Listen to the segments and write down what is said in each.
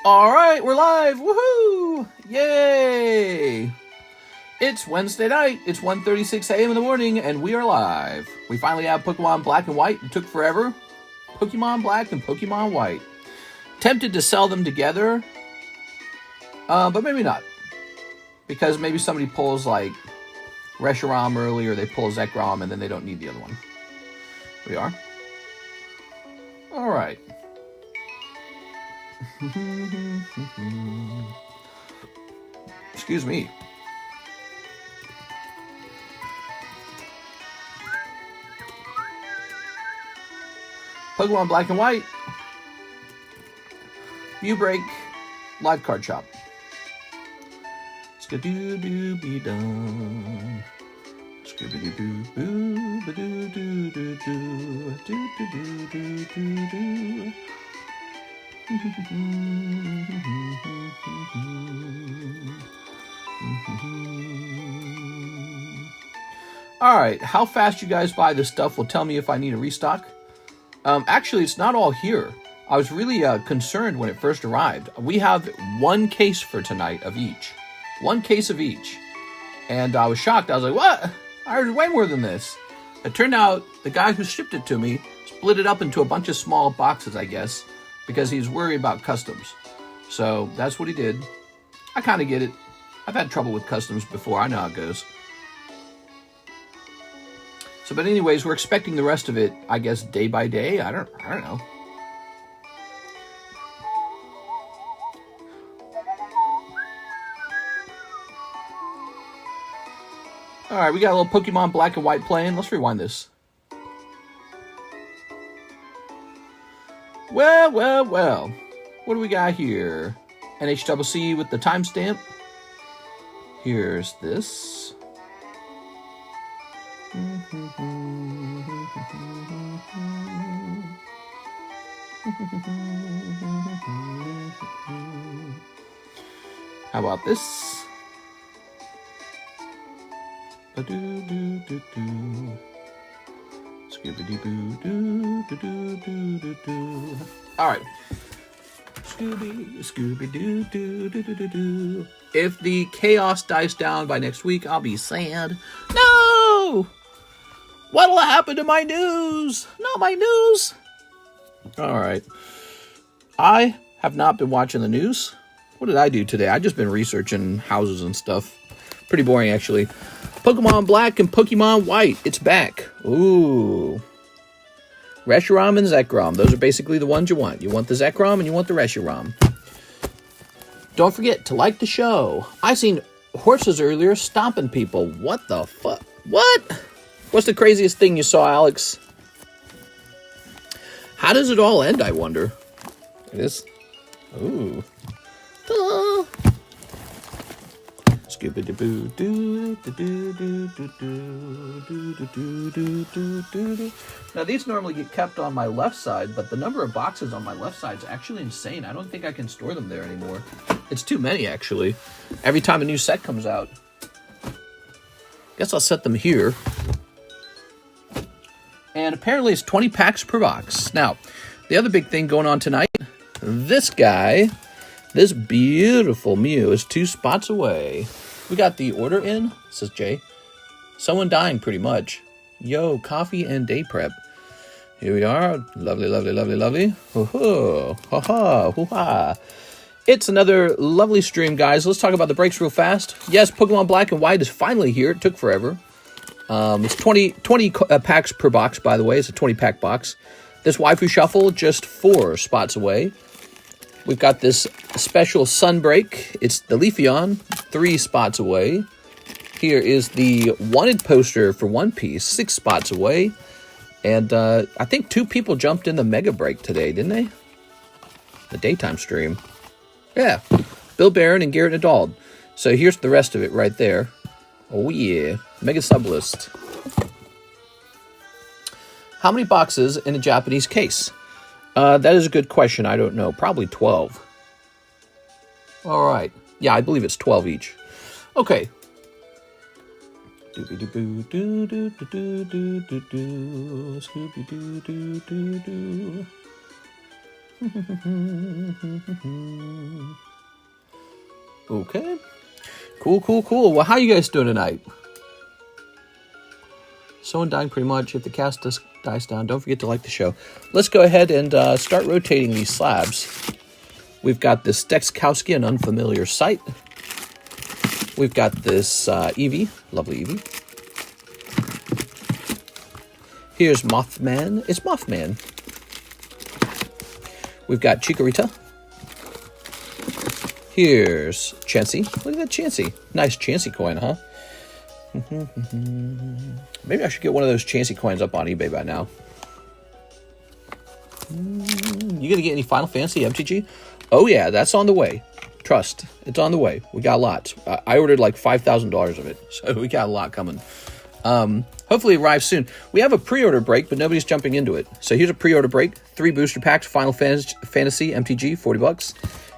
All right, we're live. Woohoo! Yay! It's Wednesday night. It's 1:36 a.m. in the morning, and we are live. We finally have Pokemon Black and White. It took forever. Pokemon Black and Pokemon White. Tempted to sell them together, but maybe not. Because maybe somebody pulls, like, Reshiram early, or they pull Zekrom, and then they don't need the other one. Here we are. All right. Excuse me. Pokemon Black and White. View break. Live card shop. Skadoo-doo-be-dum. Scooby-doo-boo-ba-doo-doo-doo-doo-doo-doo-doo-doo. All right, how fast you guys buy this stuff will tell me if I need a restock. Actually, it's not all here. I was really concerned when it first arrived. We have one case for tonight of each. One case of each. And I was shocked. I was like, what? I ordered way more than this. It turned out the guy who shipped it to me split it up into a bunch of small boxes, I guess, because he's worried about customs. So that's what he did. I kind of get it. I've had trouble with customs before. I know how it goes. So, but anyways, we're expecting the rest of it, I guess, day by day. I don't know. All right, we got a little Pokemon Black and White playing. Let's rewind this. Well. What do we got here? NHCC with the timestamp. Here's this. How about this? Scooby-Doo-Boo-Doo-Doo-Doo-Doo-Doo-Doo. All right. Scooby-Doo-Doo-Doo-Doo. If the chaos dies down by next week, I'll be sad. No! What'll happen to my news? Not my news. All right. I have not been watching the news. What did I do today? I've just been researching houses and stuff. Pretty boring, actually. Pokemon Black and Pokemon White. It's back. Ooh. Reshiram and Zekrom. Those are basically the ones you want. You want the Zekrom and you want the Reshiram. Don't forget to like the show. I seen horses earlier stomping people. What the fuck? What? What's the craziest thing you saw, Alex? How does it all end, I wonder? It is. Ooh. Now these normally get kept on my left side, but the number of boxes on my left side is actually insane. I don't think I can store them there anymore. It's too many, actually. Every time a new set comes out. Guess I'll set them here. And apparently it's 20 packs per box. Now, the other big thing going on tonight, this guy, this beautiful Mew is 2 spots away. We got the order in, says Jay. Someone dying, pretty much. Yo, coffee and day prep. Here we are. Lovely, lovely, lovely, lovely. Ho-ho. Ha-ha. Hoo-ha. It's another lovely stream, guys. Let's talk about the breaks real fast. Yes, Pokemon Black and White is finally here. It took forever. It's 20 packs per box, by the way. It's a 20-pack box. This Waifu Shuffle, just 4 spots away. We've got this special Sunbreak. It's the Leafeon, 3 spots away. Here is the wanted poster for One Piece, 6 spots away. And I think 2 people jumped in the Mega Break today, didn't they? The daytime stream. Yeah, Bill Barron and Garrett Nadald. So here's the rest of it right there. Oh yeah, Mega Sublist. How many boxes in a Japanese case? That is a good question. I don't know. Probably 12. All right. Yeah, I believe it's 12 each. Okay. Scooby-Doo-Doo-Doo-Doo-Doo-Doo. Okay. Cool, cool, cool. Well, how you guys doing tonight? Someone dying pretty much. If the cast dies down, don't forget to like the show. Let's go ahead and start rotating these slabs. We've got this Dexkowski, an unfamiliar sight. We've got this Eevee, lovely Eevee. Here's Mothman. It's Mothman. We've got Chikorita. Here's Chansey. Look at that Chansey. Nice Chansey coin, huh? Maybe I should get one of those Chansey coins up on eBay by now. You gonna get any Final Fantasy MTG? Oh yeah, that's on the way. Trust, it's on the way. We got lots. I ordered like $5,000 of it, so we got a lot coming. Hopefully it arrives soon. We have a pre-order break, but nobody's jumping into it. So here's a pre-order break. 3 booster packs, Final Fantasy MTG, $40.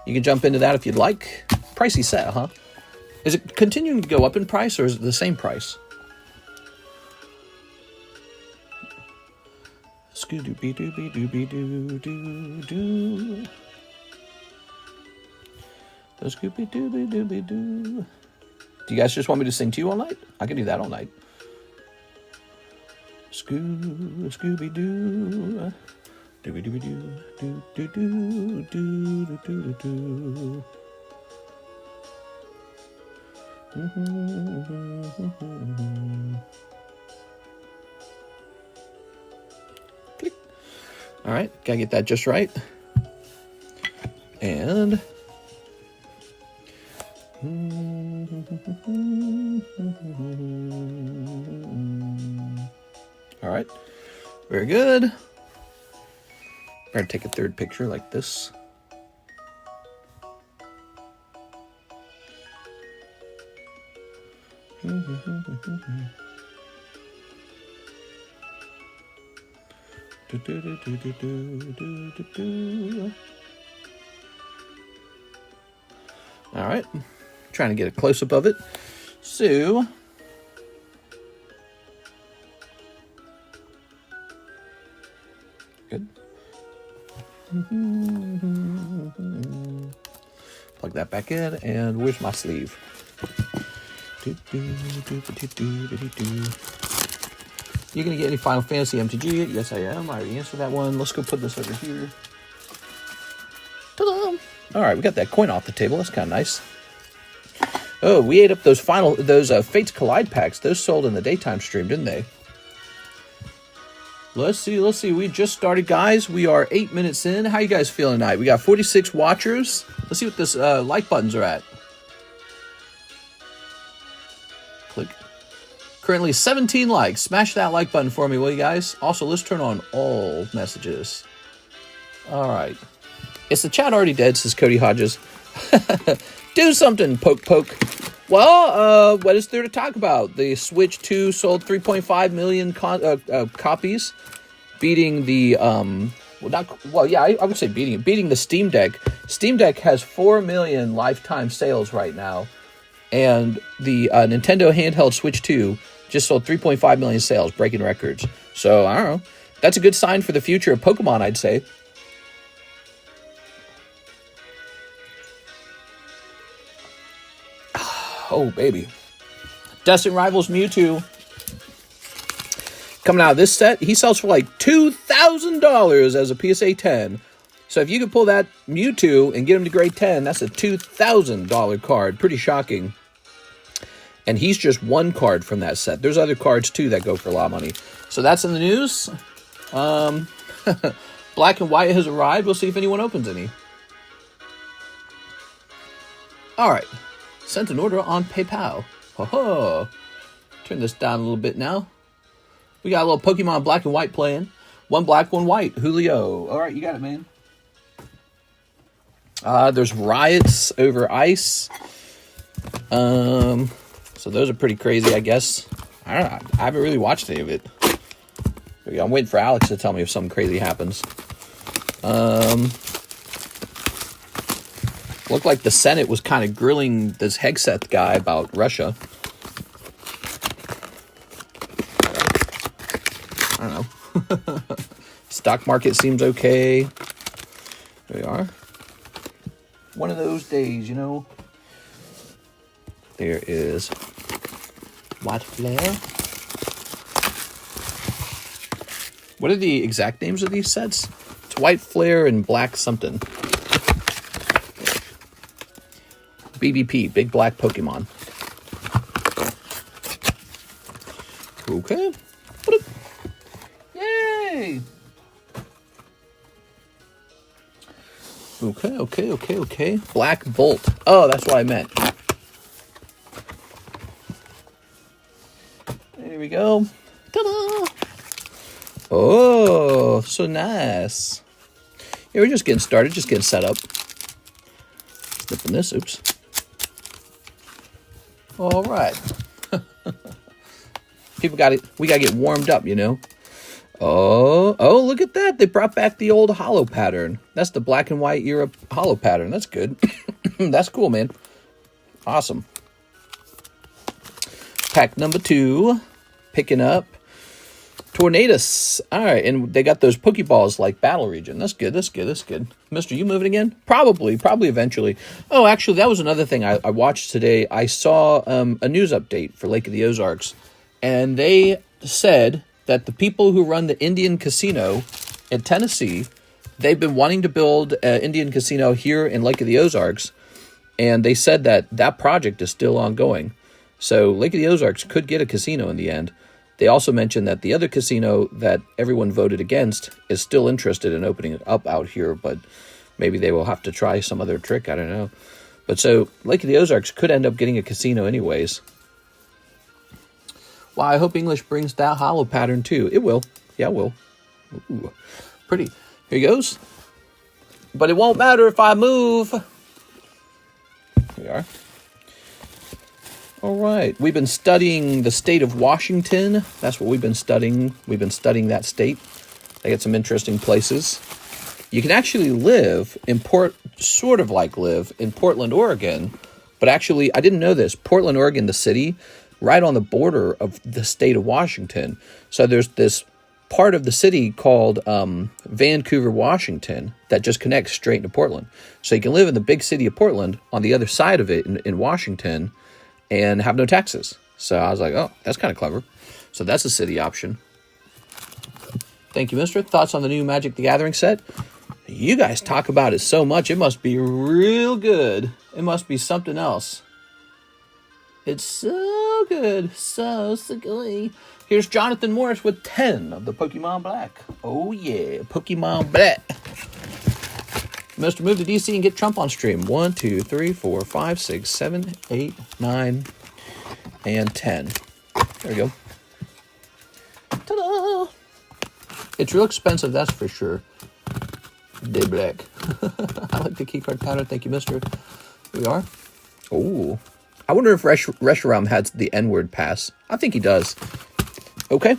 You can jump into that if you'd like. Pricey set, huh? Is it continuing to go up in price, or is it the same price? Scoo-doo-be-doo-be-doo-be-doo-doo-doo. Scooby-Dooby-Dooby-Doo. Do you guys just want me to sing to you all night? I can do that all night. Scooby-Doo. Dooby-Dooby-Doo. Doo-doo-doo-doo-doo-doo-doo-doo. Click. All right, gotta get that just right. And all right, very good. I'm gonna take a third picture like this. All right, trying to get a close-up of it. So good. Plug that back in, and where's my sleeve? You gonna get any Final Fantasy MTG? Yes, I am. I already answered that one. Let's go put this over here. Ta-da! All right, we got that coin off the table. That's kind of nice. Oh, we ate up those Fates Collide packs. Those sold in the daytime stream, didn't they? Let's see. We just started, guys. We are 8 minutes in. How you guys feeling tonight? We got 46 watchers. Let's see what this like buttons are at. Click. Currently 17 likes. Smash that like button for me, will you guys? Also, let's turn on all messages. All right. Is the chat already dead, says Cody Hodges. Do something, poke. Well, what is there to talk about? The Switch 2 sold 3.5 million copies, beating the I would say beating the Steam Deck. Steam Deck has 4 million lifetime sales right now, and the Nintendo handheld Switch 2 just sold 3.5 million sales, breaking records. So I don't know. That's a good sign for the future of Pokemon, I'd say. Oh, baby. Destined Rivals Mewtwo. Coming out of this set, he sells for like $2,000 as a PSA 10. So if you could pull that Mewtwo and get him to grade 10, that's a $2,000 card. Pretty shocking. And he's just one card from that set. There's other cards, too, that go for a lot of money. So that's in the news. Black and White has arrived. We'll see if anyone opens any. All right. Sent an order on PayPal. Ho-ho. Turn this down a little bit now. We got a little Pokemon Black and White playing. One black, one white. Julio. All right, you got it, man. There's Riots over Ice. So those are pretty crazy, I guess. I don't know. I haven't really watched any of it. I'm waiting for Alex to tell me if something crazy happens. Looked like the Senate was kind of grilling this Hegseth guy about Russia. I don't know. Stock market seems okay. are. One of those days, you know. There is white flare. What are the exact names of these sets? It's white flare and black something. BBP, Big Black Pokemon. Okay. Yay! Okay. Black Bolt. Oh, that's what I meant. There we go. Ta-da! Oh, so nice. Yeah, we're just getting started, just getting set up. Snipping this, oops. All right. We gotta get warmed up, you know. Oh, look at that. They brought back the old holo pattern. That's the black and white era holo pattern. That's good. That's cool, man. Awesome. Pack number 2. Picking up Tornadus. All right, and they got those Pokeballs like Battle Region. That's good. Mister, you moving again? Probably eventually. Oh, actually, that was another thing I watched today. I saw a news update for Lake of the Ozarks, and they said that the people who run the Indian Casino in Tennessee, they've been wanting to build an Indian Casino here in Lake of the Ozarks, and they said that project is still ongoing. So Lake of the Ozarks could get a casino in the end. They also mentioned that the other casino that everyone voted against is still interested in opening it up out here, but maybe they will have to try some other trick. I don't know. But so Lake of the Ozarks could end up getting a casino anyways. Well, I hope English brings that holo pattern too. It will. Yeah, it will. Ooh, pretty. Here he goes. But it won't matter if I move. Here we are. All right. We've been studying the state of Washington. That's what we've been studying. We've been studying that state. They got some interesting places. You can actually live in live in Portland, Oregon. But actually, I didn't know this. Portland, Oregon, the city, right on the border of the state of Washington. So there's this part of the city called Vancouver, Washington, that just connects straight into Portland. So you can live in the big city of Portland on the other side of it in Washington and have no taxes. So I was like, oh, that's kind of clever. So that's a city option. Thank you, mister. Thoughts on the new Magic the Gathering set? You guys talk about it so much, it must be real good. It must be something else. It's so good. So good. Here's Jonathan Morris with 10 of the Pokemon Black. Oh, yeah. Pokemon Black. Mr. Move to DC and get Trump on stream. 1, 2, 3, 4, 5, 6, 7, 8, 9, and 10. There we go. Ta-da! It's real expensive, that's for sure. Day Black. I like the keycard pattern. Thank you, mister. Here we are. Oh. I wonder if Reshiram has the N-word pass. I think he does. Okay.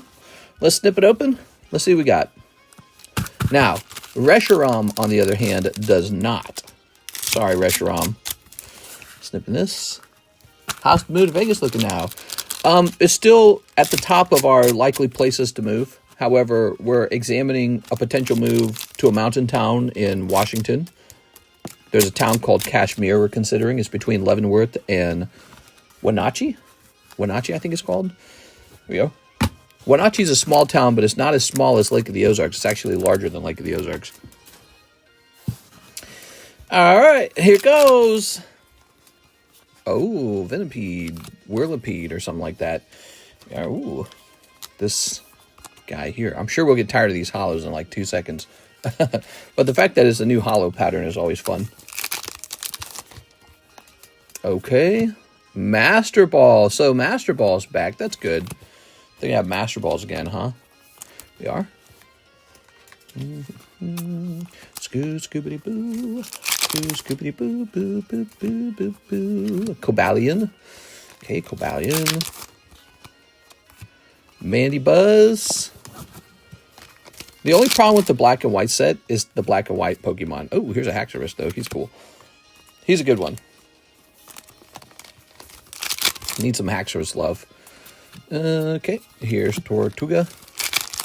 Let's snip it open. Let's see what we got. Now, Reshiram, on the other hand, does not. Sorry, Reshiram. Snipping this. How's the move to Vegas looking now? It's still at the top of our likely places to move. However, we're examining a potential move to a mountain town in Washington. There's a town called Kashmir we're considering. It's between Leavenworth and Wenatchee. Wenatchee, I think it's called. Here we go. Wenatchee is a small town, but it's not as small as Lake of the Ozarks. It's actually larger than Lake of the Ozarks. All right, here goes. Oh, Venipede, Whirlipede, or something like that. Ooh, this guy here. I'm sure we'll get tired of these hollows in like 2 seconds. But the fact that it's a new holo pattern is always fun. Okay. Master Ball. So Master Ball's back. That's good. They have Master Balls again, huh? We are. Scoobity boo. Scoobity boo boo boo boo boo boo. Cobalion. Okay, Cobalion. Mandy Buzz. The only problem with the black and white set is the black and white Pokemon. Oh, here's a Haxorus, though. He's cool. He's a good one. Need some Haxorus love. Okay, here's Tortuga.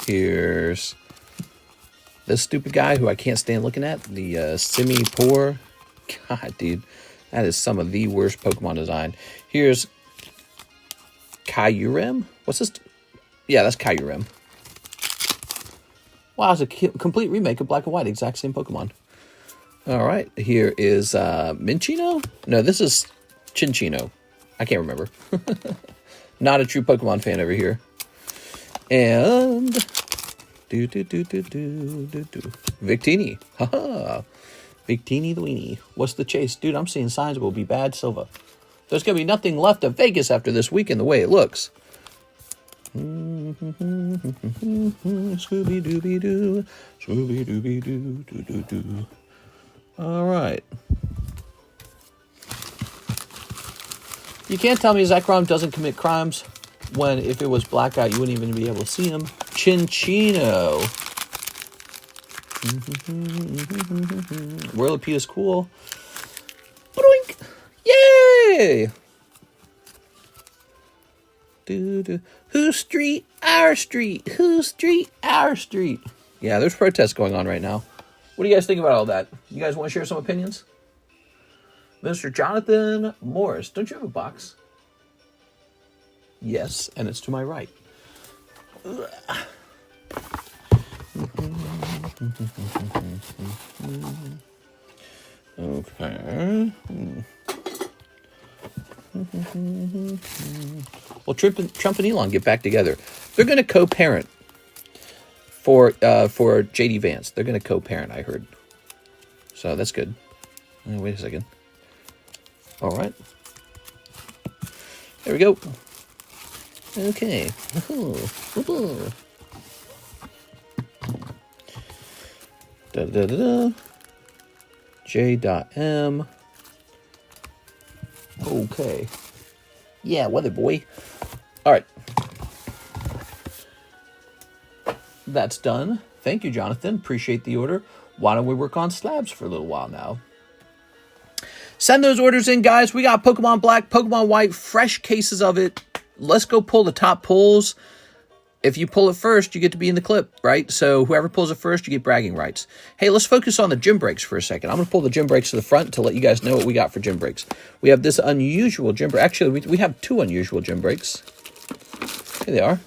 Here's This stupid guy who I can't stand looking at, the Semi-Poor. God, dude, that is some of the worst Pokemon design. Here's Kyurem. What's this? Yeah, that's Kyurem. Wow, it's a complete remake of Black and White, exact same Pokemon. All right, here is Minchino? No, this is Chinchino. I can't remember. Not a true Pokemon fan over here. And Victini. Haha. Victini the Weenie. What's the chase? Dude, I'm seeing signs it will be bad Silva. There's going to be nothing left of Vegas after this weekend the way it looks. Scooby-Dooby-Doo. Scooby-Dooby-Doo. All right. You can't tell me Zekrom doesn't commit crimes when if it was blackout, you wouldn't even be able to see him. Chinchino. Whirlipede is cool. Boink! Yay! Whose street? Our street. Whose street? Our street. Yeah, there's protests going on right now. What do you guys think about all that? You guys want to share some opinions? Mr. Jonathan Morris, don't you have a box? Yes, and it's to my right. Okay. Well, Trump and Elon get back together. They're going to co-parent for JD Vance. They're going to co-parent, I heard. So that's good. Wait a second. All right. There we go. Okay. J.M. Okay. Yeah, weather boy. All right. That's done. Thank you, Jonathan. Appreciate the order. Why don't we work on slabs for a little while now? Send those orders in, guys. We got Pokemon Black, Pokemon White, fresh cases of it. Let's go pull the top pulls. If you pull it first, you get to be in the clip, right? So whoever pulls it first, you get bragging rights. Hey, let's focus on the gym breaks for a second. I'm going to pull the gym breaks to the front to let you guys know what we got for gym breaks. We have this unusual gym break. Actually, we have two unusual gym breaks. Here they are.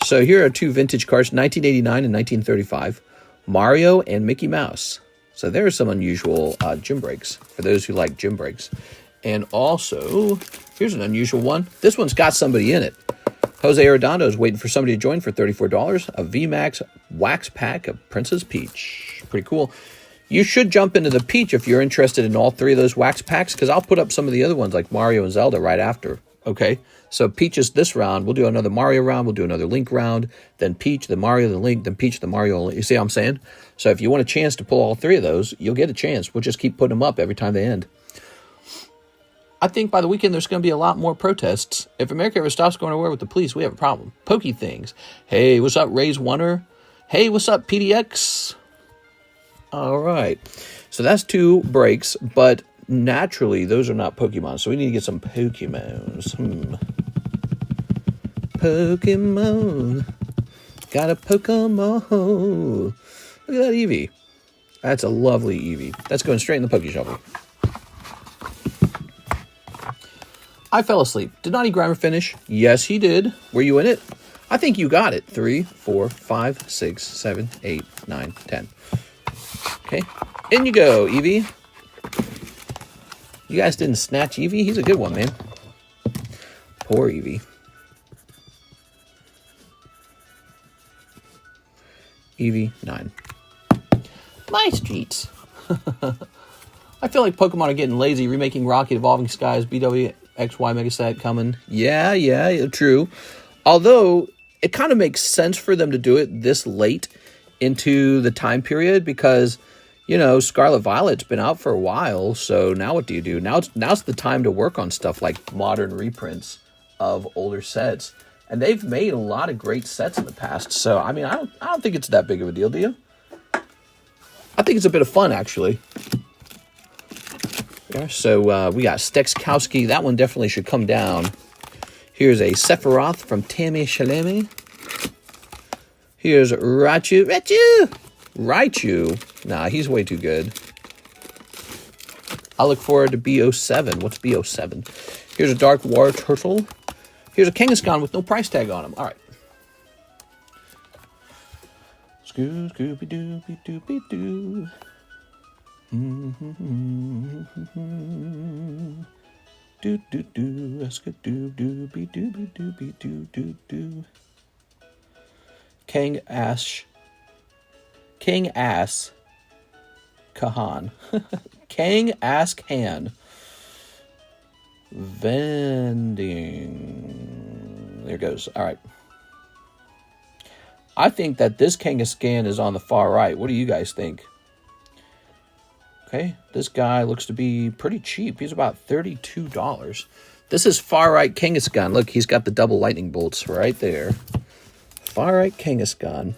So here are two vintage cards, 1989 and 1935. Mario and Mickey Mouse. So there are some unusual gym breaks for those who like gym breaks. And also, here's an unusual one. This one's got somebody in it. Jose Arredondo is waiting for somebody to join for $34. A VMAX wax pack of Princess Peach. Pretty cool. You should jump into the Peach if you're interested in all three of those wax packs, because I'll put up some of the other ones like Mario and Zelda right after. Okay? So Peach is this round. We'll do another Mario round. We'll do another Link round. Then Peach, then Mario, then Link, then Peach, then Mario. You see what I'm saying? So if you want a chance to pull all three of those, you'll get a chance. We'll just keep putting them up every time they end. I think by the weekend there's going to be a lot more protests. If America ever stops going to war with the police, we have a problem. Pokey things. Hey, what's up, Ray's Wonder? Hey, what's up, PDX? All right. So that's two breaks, but naturally those are not Pokemon. So we need to get some Pokemons. Pokemon. Got a Pokemon. Look at that Eevee. That's a lovely Eevee. That's going straight in the Poke Shovel. I fell asleep. Did Naughty Grimer finish? Yes, he did. Were you in it? I think you got it. 3, 4, 5, 6, 7, 8, 9, 10. Okay. In you go, Eevee. You guys didn't snatch Eevee? He's a good one, man. Poor Eevee. Eevee, 9. My streets. I feel like Pokemon are getting lazy, remaking Rocket, Evolving Skies, BW, XY Megaset coming. Yeah, true. Although, it kind of makes sense for them to do it this late into the time period because, you know, Scarlet Violet's been out for a while, so now what do you do? Now's the time to work on stuff like modern reprints of older sets. And they've made a lot of great sets in the past, so, I mean, I don't think it's that big of a deal, do you? I think it's a bit of fun, actually. So we got Stexkowski. That one definitely should come down. Here's a Sephiroth from Tammy Shalemi. Here's Raichu. Nah, he's way too good. I look forward to B07. What's B07? Here's a Dark War Turtle. Here's a Kangaskhan with no price tag on him. All right. Scooby-Dooby-Dooby-Doo. Do-do-do. Scooby-Dooby-Dooby-Dooby-Doo. King Ass Kahan. Kang Ass Khan. Vending. There it goes. All right. I think that this Kangaskhan is on the far right. What do you guys think? Okay. This guy looks to be pretty cheap. He's about $32. This is far right Kangaskhan. Look, he's got the double lightning bolts right there. Far right Kangaskhan.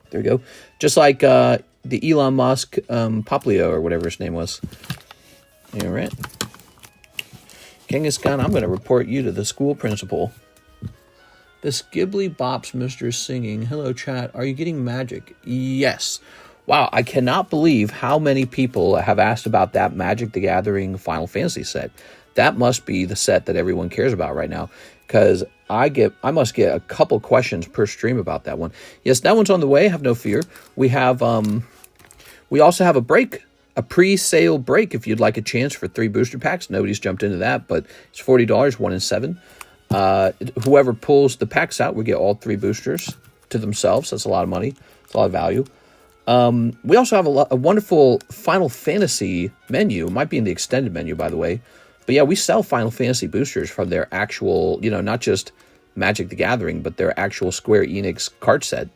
There we go. Just like the Elon Musk Poplio or whatever his name was. All right. Kangaskhan, I'm going to report you to the school principal. The Ghibli Bops Mr. Singing. Hello, chat. Are you getting Magic? Yes. Wow, I cannot believe how many people have asked about that Magic the Gathering Final Fantasy set. That must be the set that everyone cares about right now. Because I must get a couple questions per stream about that one. Yes, that one's on the way. Have no fear. We have we also have a break, a pre-sale break if you'd like a chance for 3 booster packs. Nobody's jumped into that, but it's $40, 1 in 7. Whoever pulls the packs out, we get all 3 boosters to themselves. That's a lot of money. It's a lot of value. We also have a wonderful Final Fantasy menu. It might be in the extended menu, by the way. But yeah, we sell Final Fantasy boosters from their actual, not just Magic the Gathering, but their actual Square Enix card set.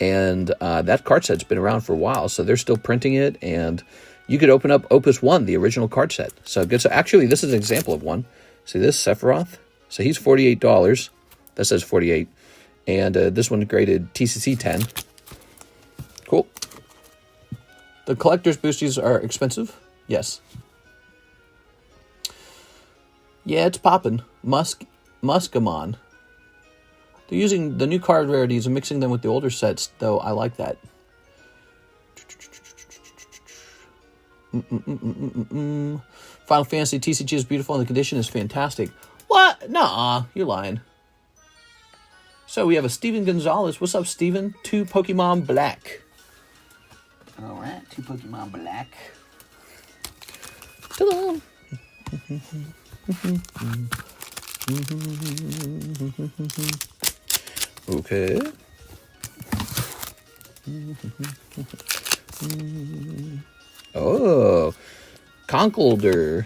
And that card set's been around for a while, so they're still printing it. And you could open up Opus 1, the original card set. So good. So actually, this is an example of one. See this, Sephiroth? So he's $48. That says 48. And this one's graded TCC 10. Cool. The collector's boosties are expensive. Yes. Yeah, it's popping. Muscamon. They're using the new card rarities and mixing them with the older sets, though. I like that. Final Fantasy TCG is beautiful and the condition is fantastic. What? Nuh-uh. You're lying. So we have a Steven Gonzalez. What's up, Steven? 2 Pokemon Black. All right, 2 Pokemon Black. Ta-da! Okay. Oh, Conkeldurr.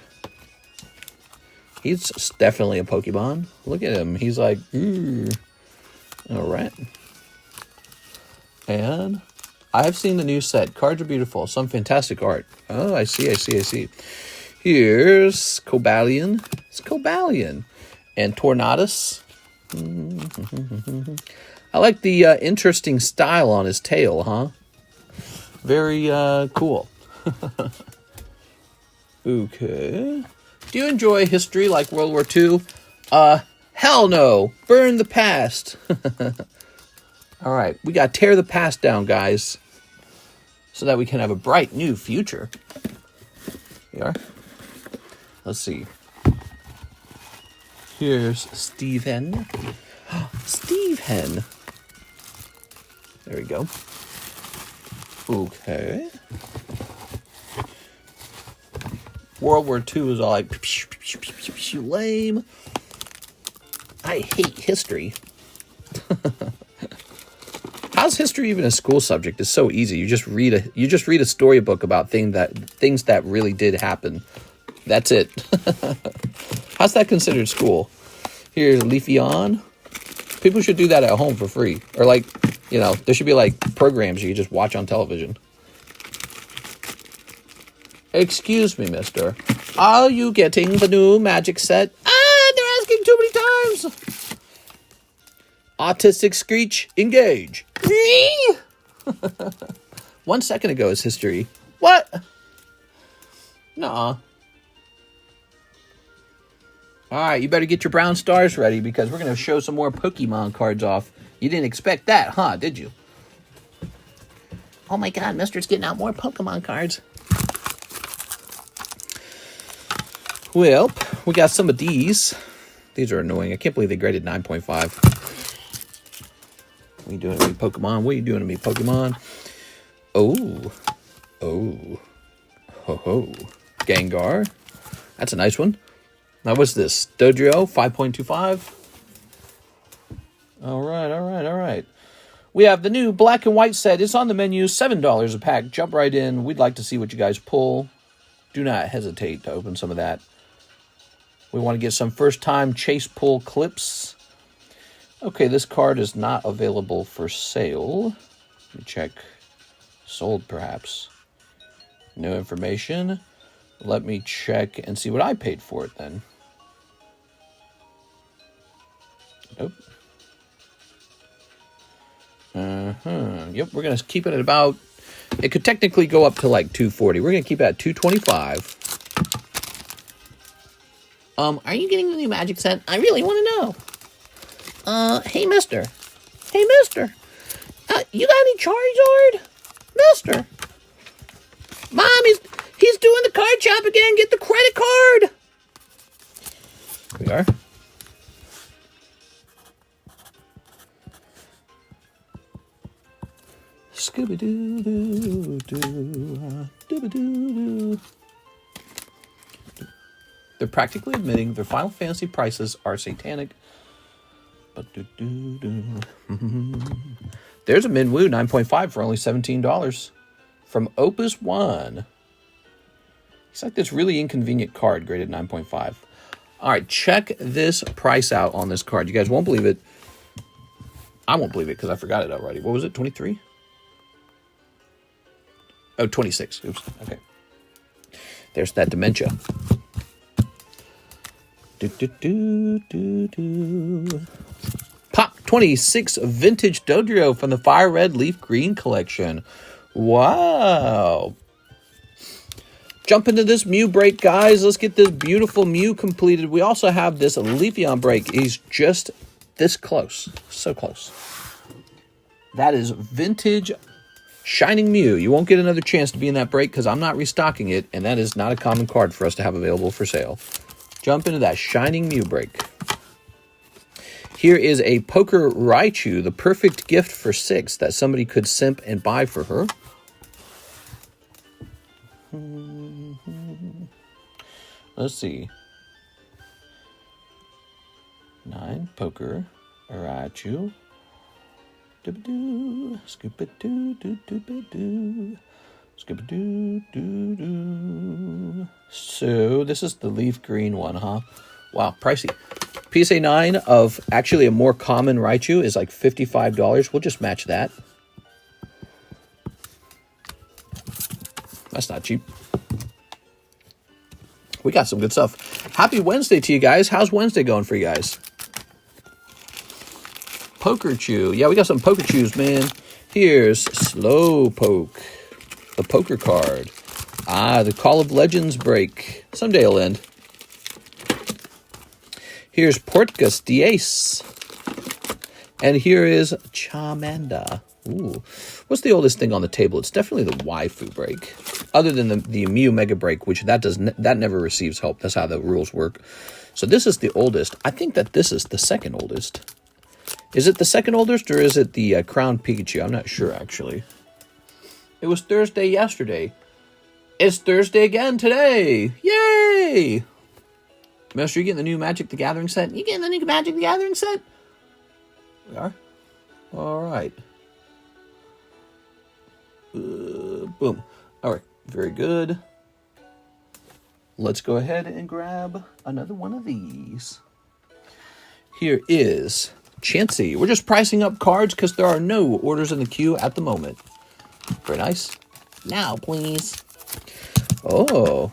He's definitely a Pokemon. Look at him. He's like, ooh. All right. And I've seen the new set. Cards are beautiful. Some fantastic art. Oh, I see. Here's Cobalion. It's Cobalion. And Tornadus. I like the interesting style on his tail, huh? Very cool. Okay. Do you enjoy history like World War II? Hell no. Burn the past. All right. We got to tear the past down, guys, so that we can have a bright new future. Here we are. Let's see. Here's Stephen. Stephen. There we go. Okay. World War II is all like lame. I hate history. How's history even a school subject? It's so easy. You just read a storybook about things that really did happen. That's it. How's that considered school? Here's Leafeon. People should do that at home for free. Or there should be programs you can just watch on television. Excuse me, mister. Are you getting the new Magic set? They're asking too many times. Autistic Screech, engage. 1 second ago is history. What? Nuh-uh. All right, you better get your brown stars ready because we're going to show some more Pokemon cards off You didn't expect that, huh, did you? Oh my god, Mister's getting out more Pokemon cards. Well, we got some of these. These are annoying. I can't believe they graded 9.5. What are you doing to me, Pokemon? What are you doing to me, Pokemon? Oh. Oh. Ho ho. Gengar. That's a nice one. Now, what's this? Dodrio, 5.25. All right. We have the new black and white set. It's on the menu, $7 a pack. Jump right in. We'd like to see what you guys pull. Do not hesitate to open some of that. We want to get some first-time chase pull clips. Okay, this card is not available for sale. Let me check. Sold, perhaps. No information. Let me check and see what I paid for it, then. Nope. Yep, we're going to keep it at about... It could technically go up to like $240. We're going to keep it at $225. Are you getting the new magic set? I really want to know. Hey, mister. Hey, mister. You got any Charizard? Mister. Mom, he's doing the card shop again. Get the credit card. We are. Scooby-Doo-Doo-Doo. Dooby-Doo-Doo. They're practically admitting their Final Fantasy prices are satanic. There's a Minwoo 9.5 for only $17 from Opus One. It's like this really inconvenient card graded 9.5. All right, check this price out on this card. You guys won't believe it. I won't believe it because I forgot it already. What was it, 23? Oh, 26. Oops. Okay. There's that dementia. Pop 26 vintage Dodrio from the Fire Red Leaf Green collection. Wow. Jump into this Mew break, guys. Let's get this beautiful Mew completed. We also have this Leafeon break. He's just this close. So close. That is vintage Shining Mew. You won't get another chance to be in that break because I'm not restocking it, and that is not a common card for us to have available for sale. Jump into that Shining Mew break. Here is a Poker Raichu, the perfect gift for 6 that somebody could simp and buy for her. Let's see. 9 Poker Raichu. Doo-ba-doo, scoop-a-doo, doo-doo-ba-doo, scoop-a-doo-doo-doo. So, this is the leaf green one, huh? Wow, pricey. PSA 9 of actually a more common Raichu is like $55. We'll just match that. That's not cheap. We got some good stuff. Happy Wednesday to you guys. How's Wednesday going for you guys? Poker Chew. Yeah, we got some Poker Chews, man. Here's Slowpoke, the poker card. The Call of Legends break. Someday it'll end. Here's Portgas Diace. And here is Charmander. Ooh. What's the oldest thing on the table? It's definitely the waifu break. Other than the Mew Mega break, which that never receives help. That's how the rules work. So this is the oldest. I think that this is the second oldest. Is it the second oldest or is it the Crown Pikachu? I'm not sure, actually. It was Thursday yesterday. It's Thursday again today. Yay! Master, you getting the new Magic the Gathering set? You getting the new Magic the Gathering set? We are? All right. Boom. All right. Very good. Let's go ahead and grab another one of these. Here is Chansey. We're just pricing up cards because there are no orders in the queue at the moment. Very nice. Now, please. Oh.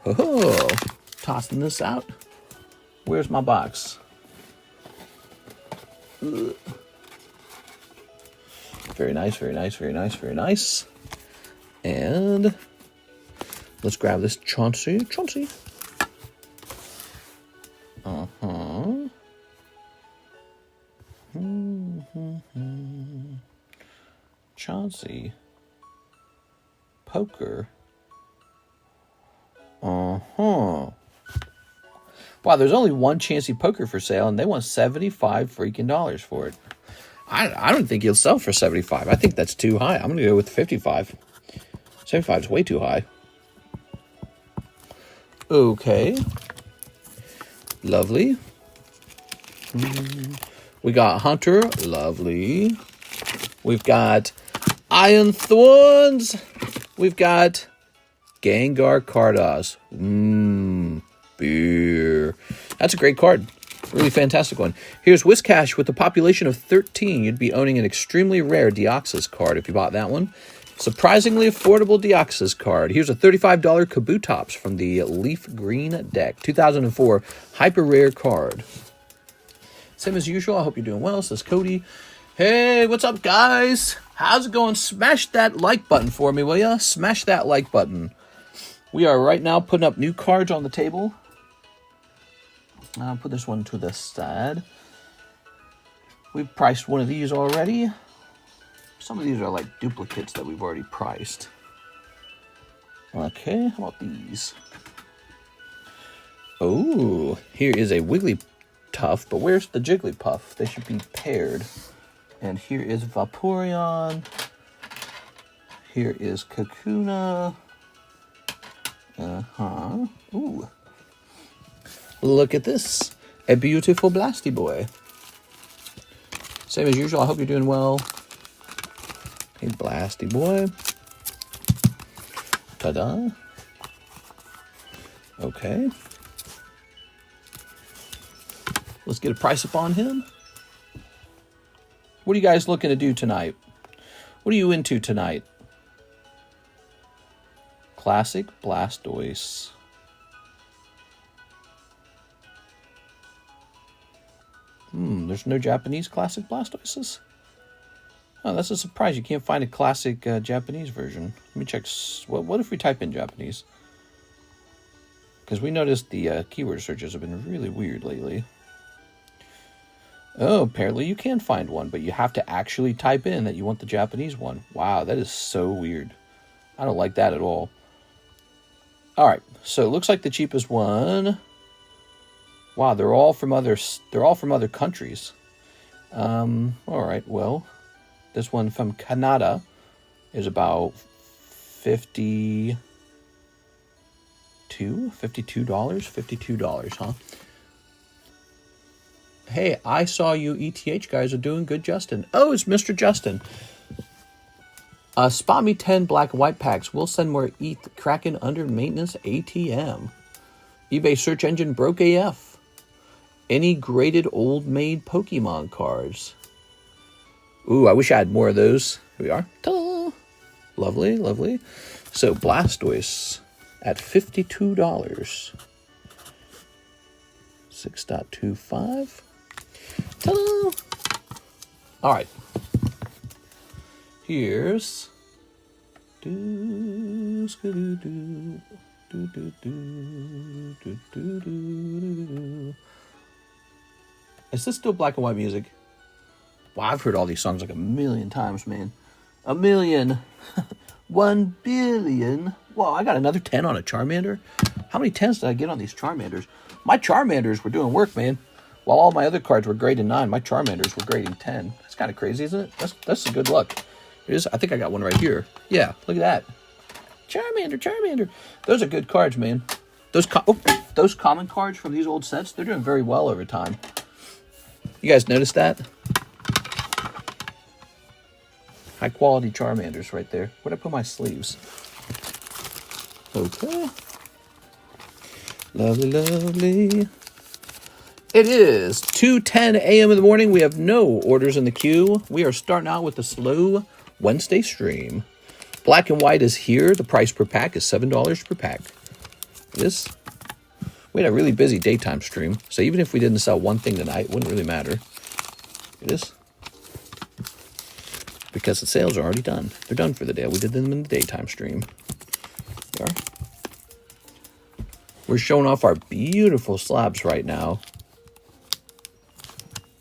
Oh. Tossing this out. Where's my box? Ugh. Very nice, very nice, very nice, very nice. And let's grab this Chansey. Chauncey. Poker. Uh-huh. Wow, there's only one Chansey Poker for sale, and they want $75 freaking dollars for it. I don't think he'll sell for 75. I think that's too high. I'm going to go with 55. 75 is way too high. Okay. Lovely. We got Hunter. Lovely. We've got Iron Thorns. We've got Gengar Carddass. Beer. That's a great card. Really fantastic one. Here's Whiscash with a population of 13. You'd be owning an extremely rare Deoxys card if you bought that one. Surprisingly affordable Deoxys card. Here's a $35 Kabutops from the Leaf Green deck. 2004 hyper rare card. Same as usual. I hope you're doing well. Says Cody. Hey, what's up, guys? How's it going? Smash that like button for me, will ya? Smash that like button. We are right now putting up new cards on the table. I'll put this one to the side. We've priced one of these already. Some of these are like duplicates that we've already priced. Okay, how about these? Oh, here is a Wigglytuff, but where's the Jigglypuff? They should be paired. And here is Vaporeon. Here is Kakuna. Ooh. Look at this. A beautiful Blasty Boy. Same as usual. I hope you're doing well. Hey, Blasty Boy. Ta-da. Okay. Let's get a price up on him. What are you guys looking to do tonight? What are you into tonight? Classic Blastoise. There's no Japanese classic Blastoises? Oh, that's a surprise. You can't find a classic Japanese version. Let me check. What if we type in Japanese? Because we noticed the keyword searches have been really weird lately. Oh, apparently you can find one, but you have to actually type in that you want the Japanese one. Wow, that is so weird. I don't like that at all. All right, so it looks like the cheapest one. Wow, they're all from other countries. All right, well, this one from Canada is about $52, huh? Hey, I saw you ETH guys are doing good, Justin. Oh, it's Mr. Justin. Spot me 10 black and white packs. We'll send more ETH. Kraken under maintenance ATM. eBay search engine broke AF. Any graded old maid Pokemon cards? Ooh, I wish I had more of those. Here we are. Ta-da! Lovely, lovely. So Blastoise at $52. 6.25. Ta-da! All right. Here's Is this still black and white music? Wow, I've heard all these songs like a million times, man. A million. 1 billion. Whoa, I got another 10 on a Charmander. How many 10s did I get on these Charmanders? My Charmanders were doing work, man. While all my other cards were grading 9, my Charmanders were grading 10. That's kind of crazy, isn't it? That's a good luck. It is. I think I got one right here. Yeah, look at that. Charmander. Those are good cards, man. Those common cards from these old sets, they're doing very well over time. You guys notice that? High quality Charmanders right there. Where'd I put my sleeves? Okay. Lovely, lovely. It is 2:10 a.m. in the morning. We have no orders in the queue. We are starting out with the slow Wednesday stream. Black and white is here. The price per pack is $7 per pack. We had a really busy daytime stream, so even if we didn't sell one thing tonight, it wouldn't really matter. It is. Because the sales are already done. They're done for the day. We did them in the daytime stream. There. We're showing off our beautiful slabs right now.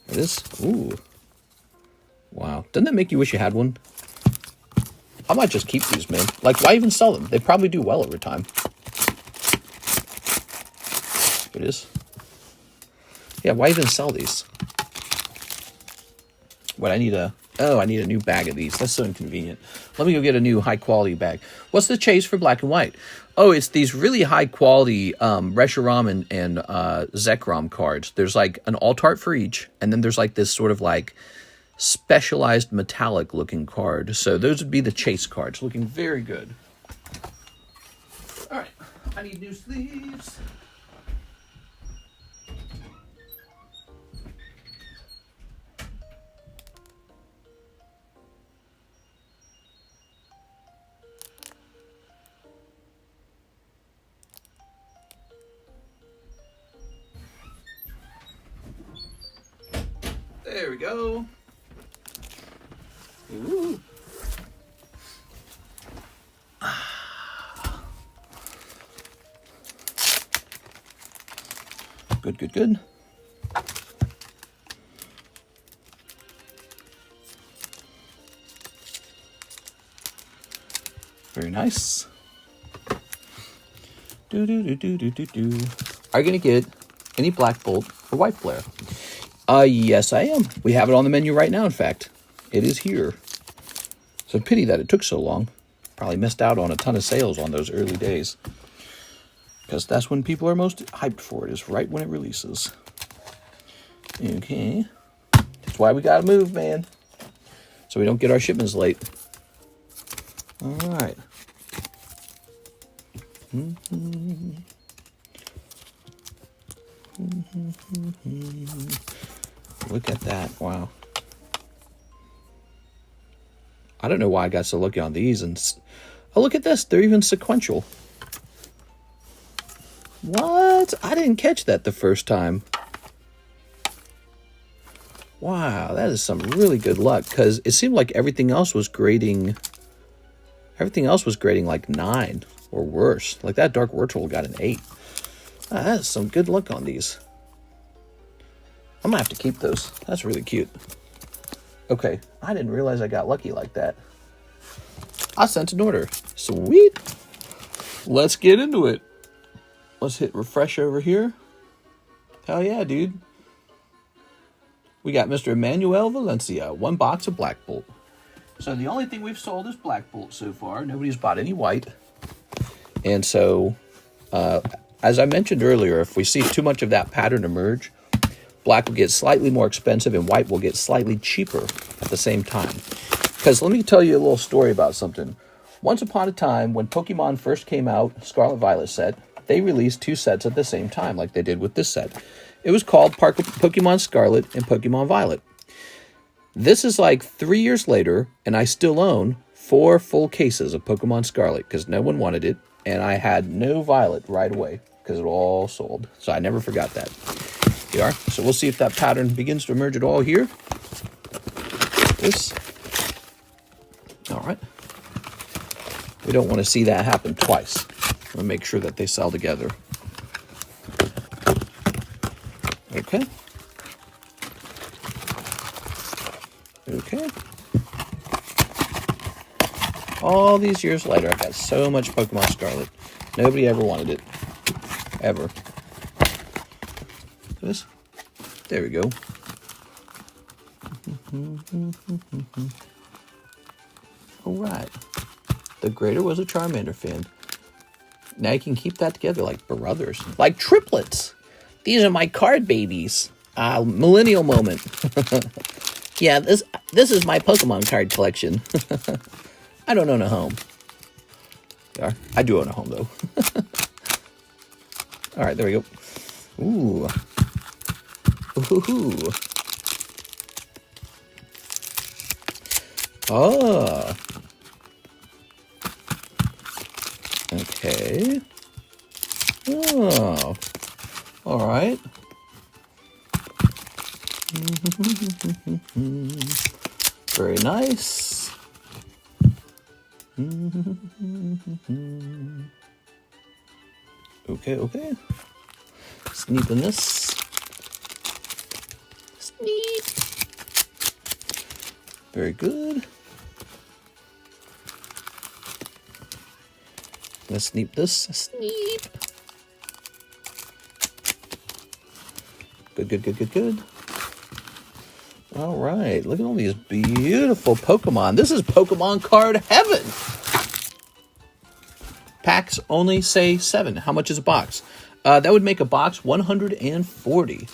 It is. Ooh. Wow. Doesn't that make you wish you had one? I might just keep these, man. Like, why even sell them? They probably do well over time. Here it is. Yeah, why even sell these? What, I need a... Oh, I need a new bag of these. That's so inconvenient. Let me go get a new high-quality bag. What's the chase for black and white? Oh, it's these really high-quality Reshiram and Zekrom cards. There's like an alt art for each, and then there's like this sort of like specialized metallic-looking card. So those would be the chase cards. Looking very good. All right. I need new sleeves. There we go. Ooh. Good, good, good. Very nice. Do do do do do do do. Are you gonna get any Black Bolt or White Flare? Yes, I am. We have it on the menu right now, in fact. It is here. It's a pity that it took so long. Probably missed out on a ton of sales on those early days. Because that's when people are most hyped for it, is right when it releases. Okay. That's why we gotta move, man. So we don't get our shipments late. Alright. Look at that. Wow. I don't know why I got so lucky on these. And oh, look at this. They're even sequential. What? I didn't catch that the first time. Wow, that is some really good luck. Because it seemed like everything else was grading... Everything else was grading like 9 or worse. Like that Dark Wurtle got an 8. Ah, that is some good luck on these. I'm gonna have to keep those. That's really cute. Okay, I didn't realize I got lucky like that. I sent an order. Sweet. Let's get into it. Let's hit refresh over here. Hell yeah, dude. We got Mr. Emmanuel Valencia, 1 box of Black Bolt. So the only thing we've sold is Black Bolt so far. Nobody's bought any white. And so, as I mentioned earlier, if we see too much of that pattern emerge, black will get slightly more expensive and white will get slightly cheaper at the same time. Because let me tell you a little story about something. Once upon a time, when Pokemon first came out, Scarlet Violet set, they released 2 sets at the same time, like they did with this set. It was called Pokemon Scarlet and Pokemon Violet. This is like 3 years later, and I still own 4 full cases of Pokemon Scarlet, because no one wanted it, and I had no Violet right away, because it all sold. So I never forgot that. Here we are. So we'll see if that pattern begins to emerge at all here. This. All right. We don't want to see that happen twice. We'll make sure that they sell together. Okay. Okay. All these years later, I got so much Pokemon Scarlet. Nobody ever wanted it. Ever. This. There we go. All right. The Greater was a Charmander fan. Now you can keep that together like brothers. Like triplets. These are my card babies. Millennial moment. Yeah, this is my Pokemon card collection. I don't own a home. I do own a home, though. All right, there we go. Ooh. Ooh. Oh. Okay. Oh. All right. Very nice. Okay, okay. Sneak in this. Sneak. Very good. Let's sneak this. Sneak. Good, good, good, good, good. All right, look at all these beautiful Pokemon. This is Pokemon card heaven. Packs only say 7. How much is a box? That would make a box 140.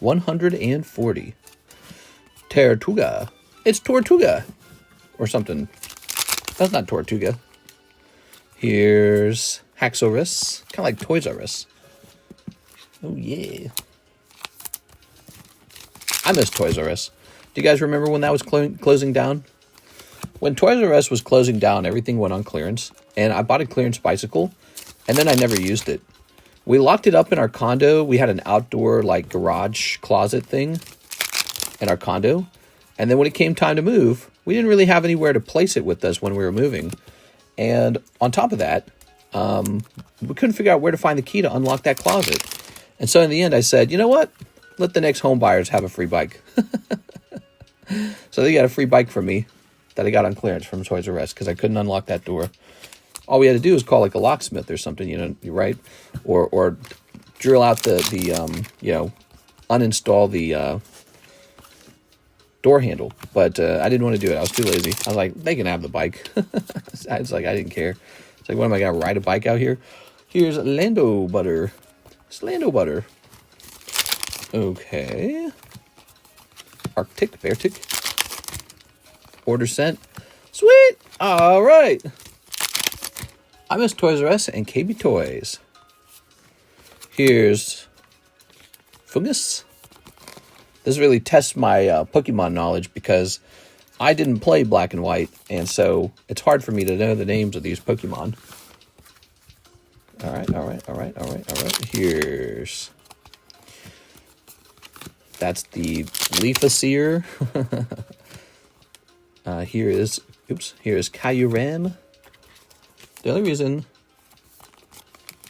140. Tortuga. It's Tortuga. Or something. That's not Tortuga. Here's Haxorus. Kind of like Toys R Us. Oh, yeah. I miss Toys R Us. Do you guys remember when that was closing down? When Toys R Us was closing down, everything went on clearance. And I bought a clearance bicycle. And then I never used it. We locked it up in our condo. We had an outdoor, like, garage closet thing in our condo. And then when it came time to move, we didn't really have anywhere to place it with us when we were moving. And on top of that, we couldn't figure out where to find the key to unlock that closet. And so in the end, I said, you know what? Let the next home buyers have a free bike. So they got a free bike from me that I got on clearance from Toys R Us because I couldn't unlock that door. All we had to do was call like a locksmith or something, you know, right? Or drill out the you know, uninstall the door handle. But I didn't want to do it. I was too lazy. I was like, they can have the bike. I was like, I didn't care. It's like, what am I going to ride a bike out here? Here's Lando Butter. It's Lando Butter. Okay. Arctic, Beartic. Order sent. Sweet. All right. I miss Toys R Us and KB Toys. Here's Fungus. This really tests my Pokemon knowledge because I didn't play Black and White, and so it's hard for me to know the names of these Pokemon. All right, all right, all right, all right, all right. Here's... That's the Leafaseer. Here is Kyurem. The only reason,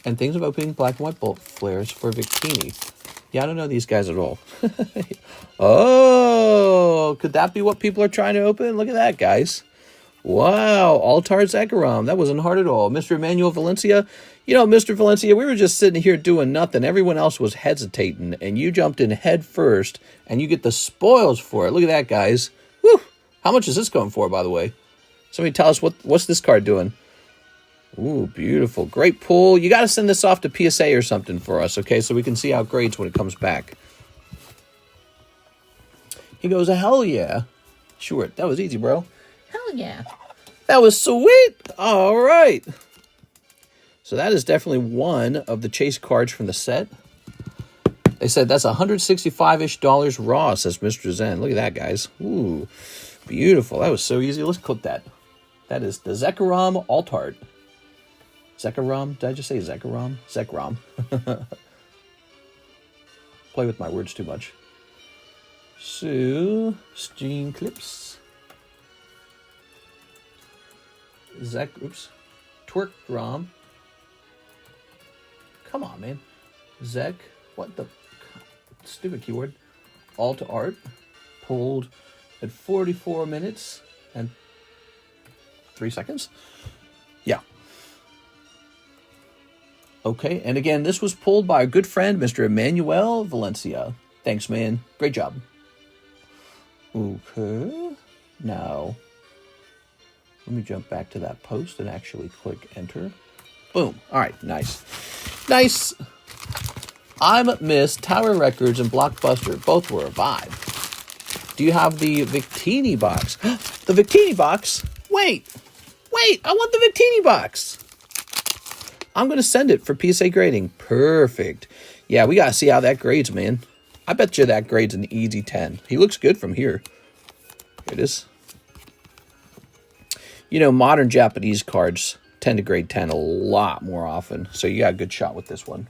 and things of opening black and white bolt flares for Victini. Yeah, I don't know these guys at all. Oh, could that be what people are trying to open? Look at that, guys. Wow, Altar Zekrom. That wasn't hard at all. Mr. Emmanuel Valencia. You know, Mr. Valencia, we were just sitting here doing nothing. Everyone else was hesitating, and you jumped in head first, and you get the spoils for it. Look at that, guys. Whew. How much is this going for, by the way? Somebody tell us what's this card doing? Ooh, beautiful. Great pull. You got to send this off to PSA or something for us, okay, so we can see how it grades when it comes back. He goes, hell yeah. Sure, that was easy, bro. Hell yeah. That was sweet. All right. So that is definitely one of the chase cards from the set. They said that's $165-ish raw, says Mr. Zen. Look at that, guys. Ooh, beautiful. That was so easy. Let's click that. That is the Zekrom Altart. Zekrom? Did I just say Zekrom? Zekrom. Play with my words too much. So, Steam Clips. Twerkrom. Come on, man. What the stupid keyword? Alt Art. Pulled at 44 minutes and 3 seconds. Yeah. Okay, and again, this was pulled by a good friend, Mr. Emmanuel Valencia. Thanks, man. Great job. Okay. Now, let me jump back to that post and actually click enter. Boom. All right, nice. Nice. I'm Miss Tower Records and Blockbuster. Both were a vibe. Do you have the Victini box? The Victini box? Wait, I want the Victini box. I'm going to send it for PSA grading. Perfect. Yeah, we got to see how that grades, man. I bet you that grades an easy 10. He looks good from here. Here it is. You know, modern Japanese cards tend to grade 10 a lot more often. So you got a good shot with this one.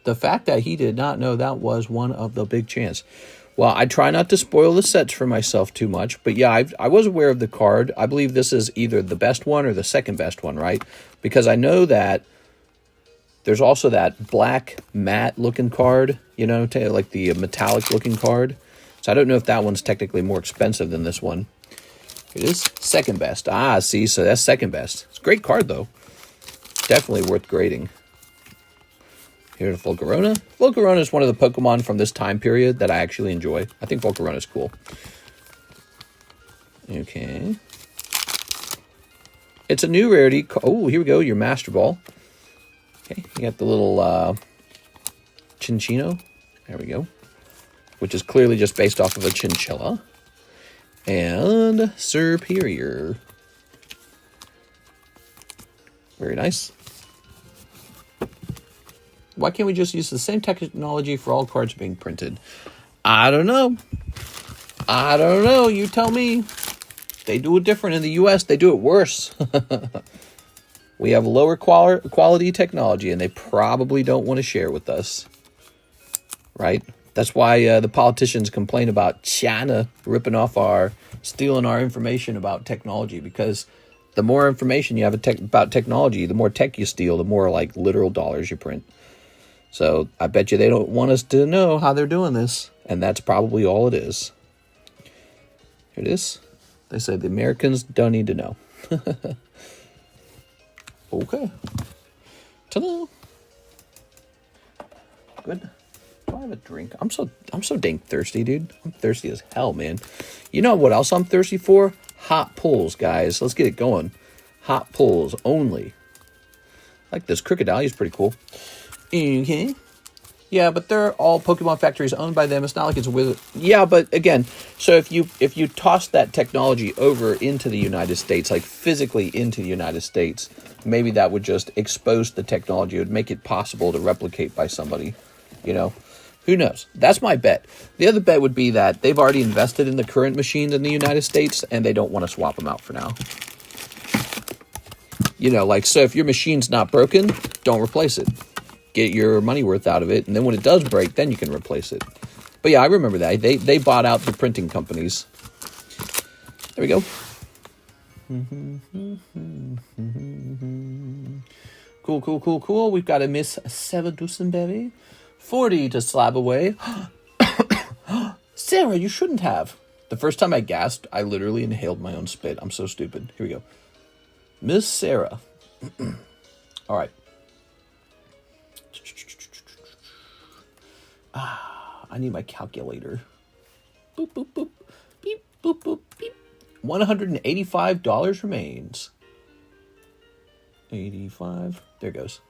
The fact that he did not know that was one of the big chance. Well, I try not to spoil the sets for myself too much. But yeah, I was aware of the card. I believe this is either the best one or the second best one, right? Because I know that There's also that black matte looking card, you know, like the metallic looking card. So I don't know if that one's technically more expensive than this one. It is second best. Ah, see, so that's second best. It's a great card, though. Definitely worth grading. Here's Volcarona. Volcarona is one of the Pokemon from this time period that I actually enjoy. I think Volcarona is cool. Okay. It's a new rarity. Oh, here we go. Your Master Ball. Okay, you got the little Chinchino. There we go. Which is clearly just based off of a chinchilla. And Superior. Very nice. Why can't we just use the same technology for all cards being printed? I don't know. I don't know. You tell me. They do it different in the US. They do it worse. We have lower quality technology, and they probably don't want to share with us. Right? That's why the politicians complain about China ripping off stealing our information about technology, because the more information you have about technology, the more tech you steal, the more like literal dollars you print. So I bet you they don't want us to know how they're doing this, and that's probably all it is. Here it is. They say the Americans don't need to know. Okay. Ta-da. Good. Do I have a drink? I'm so dang thirsty, dude. I'm thirsty as hell, man. You know what else I'm thirsty for? Hot pulls, guys. Let's get it going. Hot pulls only. Like this Crocodile is pretty cool. Okay. Yeah, but they're all Pokemon factories owned by them. It's not like it's with. Yeah, but again, so if you toss that technology over into the United States, like physically into the United States, maybe that would just expose the technology. It would make it possible to replicate by somebody. You know, who knows? That's my bet. The other bet would be that they've already invested in the current machines in the United States, and they don't want to swap them out for now. You know, like, so if your machine's not broken, don't replace it. Get your money worth out of it, and then when it does break, then you can replace it. But yeah, I remember that. They bought out the printing companies. There we go. Cool. We've got a Miss Sarah Dusenberry. 40 to Slab away. Sarah, you shouldn't have. The first time I gasped, I literally inhaled my own spit. I'm so stupid. Here we go. Miss Sarah. All right. I need my calculator. Boop, boop, boop. Beep, boop, boop, beep. $185 remains. 85. There it goes.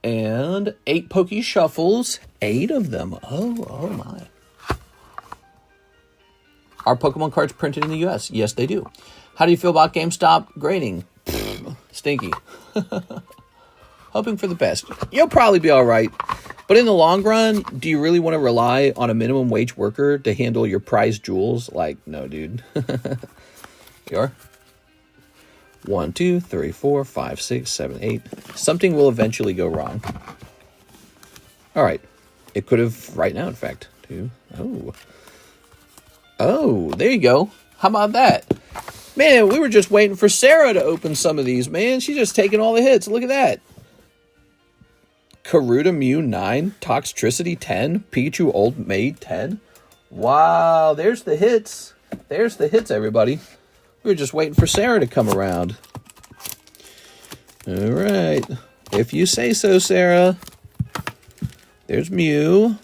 And 8 Pokey Shuffles. 8 of them. Oh my. Are Pokemon cards printed in the US? Yes, they do. How do you feel about GameStop grading? Stinky. Hoping for the best. You'll probably be all right. But in the long run, do you really want to rely on a minimum wage worker to handle your prized jewels? Like, no, dude. You are. 1, 2, 3, 4, 5, 6, 7, 8. Something will eventually go wrong. All right. It could have right now, in fact. 2. Oh, there you go. How about that? Man, we were just waiting for Sarah to open some of these, man. She's just taking all the hits. Look at that. Karuta Mew 9, Toxtricity 10, Pikachu Old Maid 10. Wow, there's the hits. There's the hits, everybody. We were just waiting for Sarah to come around. All right. If you say so, Sarah. There's Mew.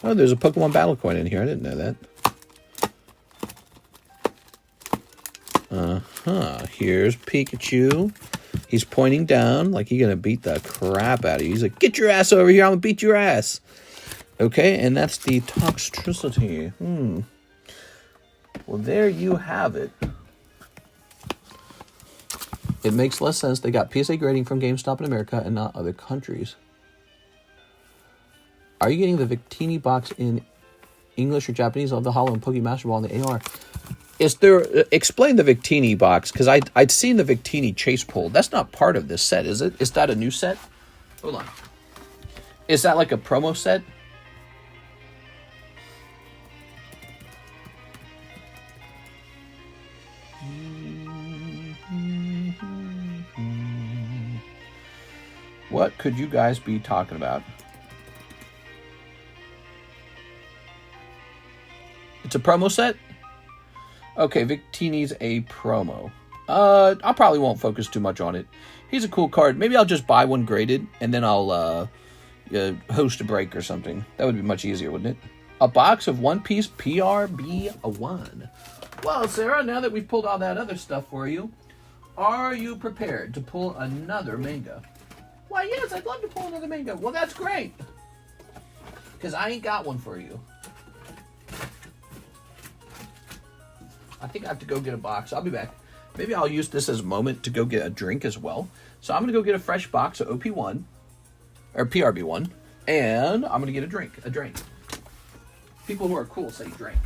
Oh, there's a Pokemon Battle Coin in here. I didn't know that. Here's Pikachu. He's pointing down like he's going to beat the crap out of you. He's like, get your ass over here. I'm going to beat your ass. Okay, and that's the Toxtricity. Well, there you have it. It makes less sense. They got PSA grading from GameStop in America and not other countries. Are you getting the Victini box in English or Japanese of the Hollow and Pokemon Master Ball and the AR? Is there... explain the Victini box, because I'd seen the Victini chase pull. That's not part of this set, is it? Is that a new set? Hold on. Is that like a promo set? What could you guys be talking about? It's a promo set? Okay, Victini's a promo. I probably won't focus too much on it. He's a cool card. Maybe I'll just buy one graded, and then I'll host a break or something. That would be much easier, wouldn't it? A box of One Piece PRB1. Well, Sarah, now that we've pulled all that other stuff for you, are you prepared to pull another manga? Why, yes, I'd love to pull another manga. Well, that's great. Because I ain't got one for you. I think I have to go get a box. I'll be back. Maybe I'll use this as a moment to go get a drink as well. So I'm going to go get a fresh box of OP1, or PRB1, and I'm going to get a drink. People who are cool say drink.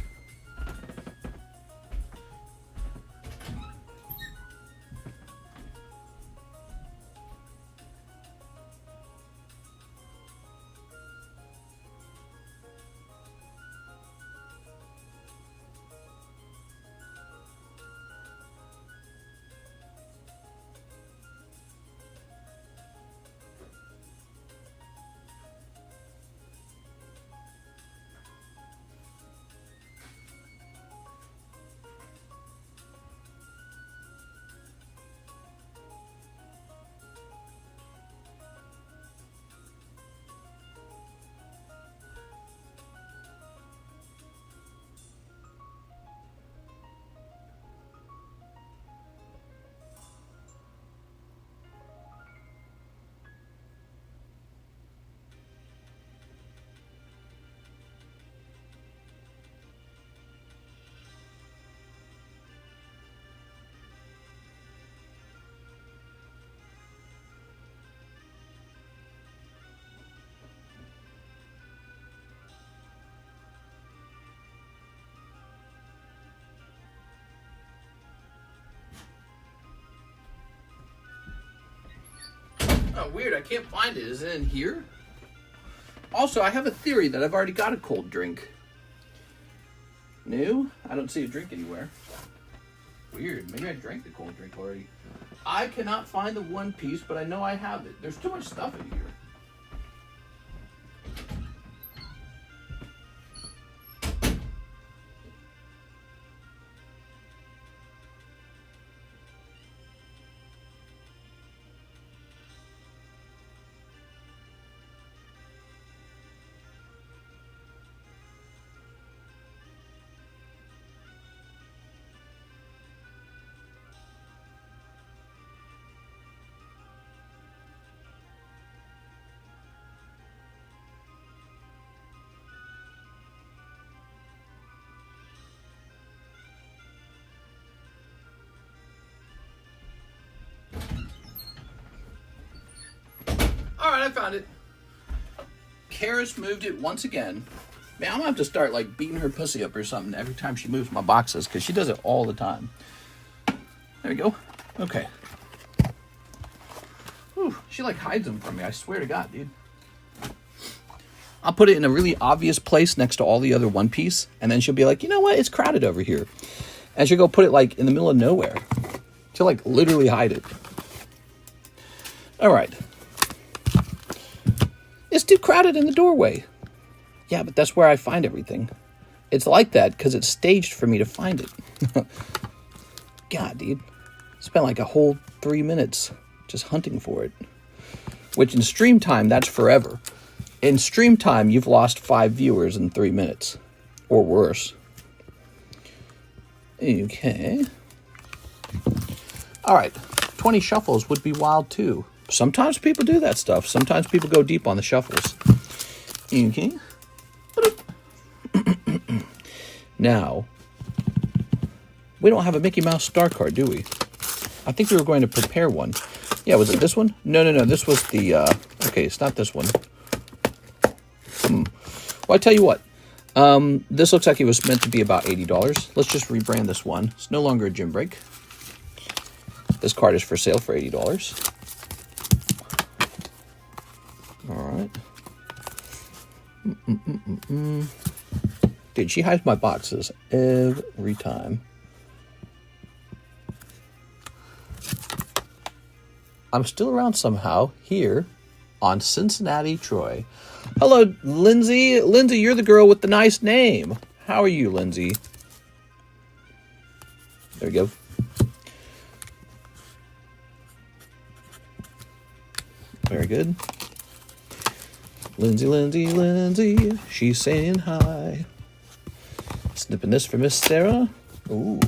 Oh, weird. I can't find it. Is it in here? Also, I have a theory that I've already got a cold drink. No? I don't see a drink anywhere. Weird. Maybe I drank the cold drink already. I cannot find the One Piece, but I know I have it. There's too much stuff in here. Alright, I found it. Karis moved it once again. Man, I'm gonna have to start like beating her pussy up or something every time she moves my boxes, because she does it all the time. There we go. Okay. Whew, she like hides them from me, I swear to God, dude. I'll put it in a really obvious place next to all the other One Piece, and then she'll be like, you know what, it's crowded over here. And she'll go put it like in the middle of nowhere. She'll like literally hide it. Alright. It's too crowded in the doorway. Yeah, but that's where I find everything. It's like that because it's staged for me to find it. God, dude. Spent like a whole 3 minutes just hunting for it. Which in stream time, that's forever. In stream time, you've lost 5 viewers in 3 minutes. Or worse. Okay. Alright. 20 shuffles would be wild too. Sometimes people do that stuff. Sometimes people go deep on the shuffles. Okay. Now, we don't have a Mickey Mouse star card, do we? I think we were going to prepare one. Yeah, was it this one? No. This was the, okay, it's not this one. Well, I tell you what. This looks like it was meant to be about $80. Let's just rebrand this one. It's no longer a gym break. This card is for sale for $80. Alright. Dude, she hides my boxes every time. I'm still around somehow. Here. on Cincinnati, Troy. Hello, Lindsay. Lindsay, you're the girl with the nice name. How are you, Lindsay? There we go. Very good. Lindsay, Lindsay, Lindsay. She's saying hi. Snipping this for Miss Sarah. Ooh.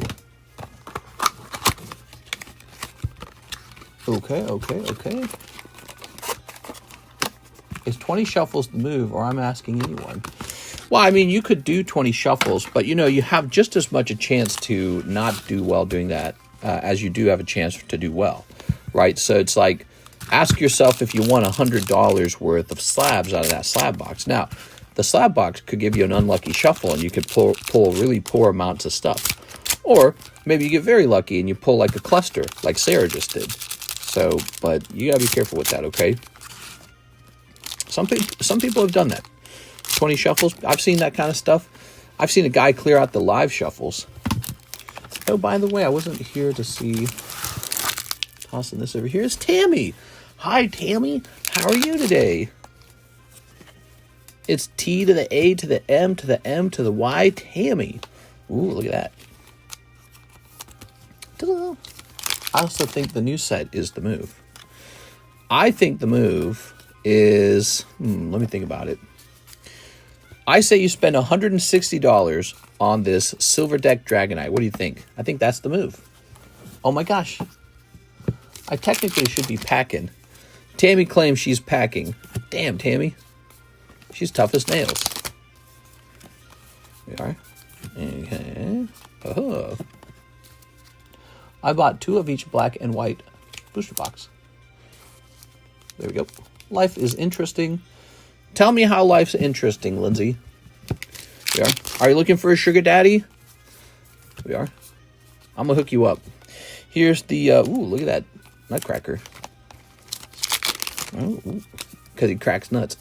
Okay. Is 20 shuffles the move, or I'm asking anyone? Well, I mean, you could do 20 shuffles, but, you know, you have just as much a chance to not do well doing that as you do have a chance to do well, right? So it's like, ask yourself if you want $100 worth of slabs out of that slab box. Now, the slab box could give you an unlucky shuffle, and you could pull really poor amounts of stuff. Or maybe you get very lucky and you pull like a cluster, like Sarah just did. So, but you gotta be careful with that, okay? Some people have done that. 20 shuffles. I've seen that kind of stuff. I've seen a guy clear out the live shuffles. Oh, by the way, I wasn't here to see. Tossing this over here is Tammy. Hi, Tammy. How are you today? It's T to the A to the M to the M to the Y. Tammy. Ooh, look at that. Ta-da. I also think the new set is the move. I think the move is, let me think about it. I say you spend $160 on this Silver Deck Dragonite. What do you think? I think that's the move. Oh my gosh. I technically should be packing. Tammy claims she's packing. Damn, Tammy. She's tough as nails. We are. Okay. Oh. I bought 2 of each black and white booster box. There we go. Life is interesting. Tell me how life's interesting, Lindsay. We are. Are you looking for a sugar daddy? We are. I'm going to hook you up. Here's the, ooh, look at that nutcracker. Oh, because he cracks nuts.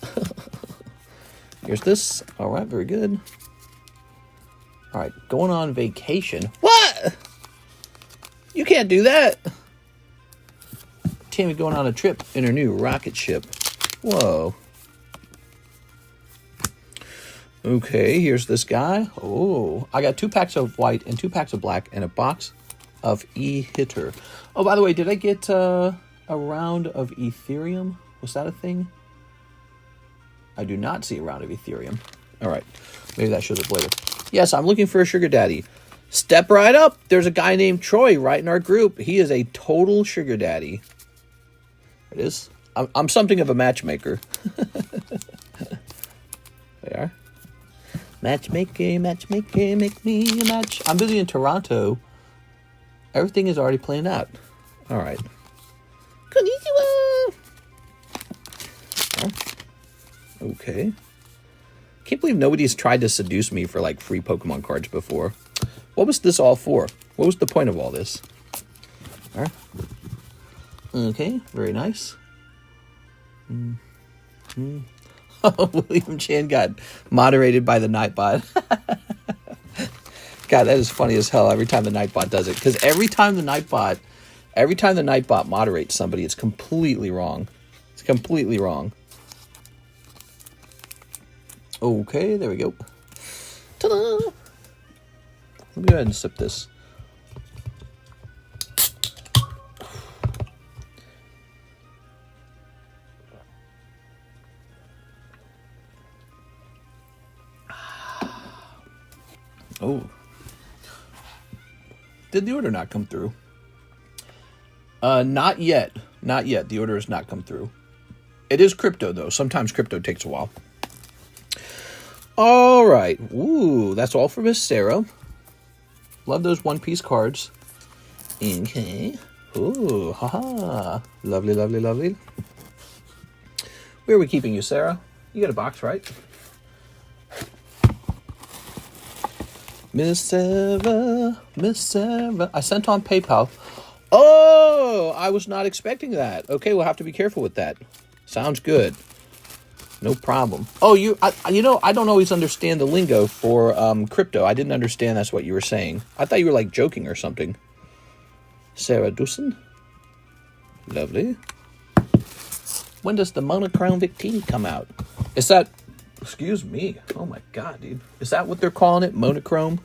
Here's this. All right, very good. All right, going on vacation. What? You can't do that. Tammy going on a trip in her new rocket ship. Whoa. Okay, here's this guy. Oh, I got 2 packs of white and 2 packs of black and a box of E-Hitter. Oh, by the way, did I get a round of Ethereum? Was that a thing? I do not see a round of Ethereum. All right, maybe that shows up later. Yes, I'm looking for a sugar daddy. Step right up. There's a guy named Troy right in our group. He is a total sugar daddy. It is. I'm something of a matchmaker. They are. Matchmaker, matchmaker, make me a match. I'm busy in Toronto. Everything is already planned out. All right. Konnichiwa. Okay. Can't believe nobody's tried to seduce me for like free Pokemon cards before. What was this all for? What was the point of all this? All right. Okay, very nice. William Chan got moderated by the Nightbot. God, that is funny as hell every time the Nightbot does it. Because every time the Nightbot moderates somebody, it's completely wrong. It's completely wrong. Okay, there we go. Ta-da! Let me go ahead and sip this. Oh. Did the order not come through? Not yet. Not yet. The order has not come through. It is crypto, though. Sometimes crypto takes a while. All right. Ooh, that's all for Miss Sarah. Love those one-piece cards. Okay. Ooh, haha. Lovely, lovely, lovely. Where are we keeping you, Sarah? You got a box, right? Miss Sarah, Miss Sarah. I sent on PayPal. Oh, I was not expecting that. Okay, we'll have to be careful with that. Sounds good. No problem. Oh, you know, I don't always understand the lingo for crypto. I didn't understand that's what you were saying. I thought you were like joking or something. Sarah Dusson. Lovely. When does the monochrome Victini come out? Is that... Excuse me. Oh my god, dude. Is that what they're calling it? Monochrome?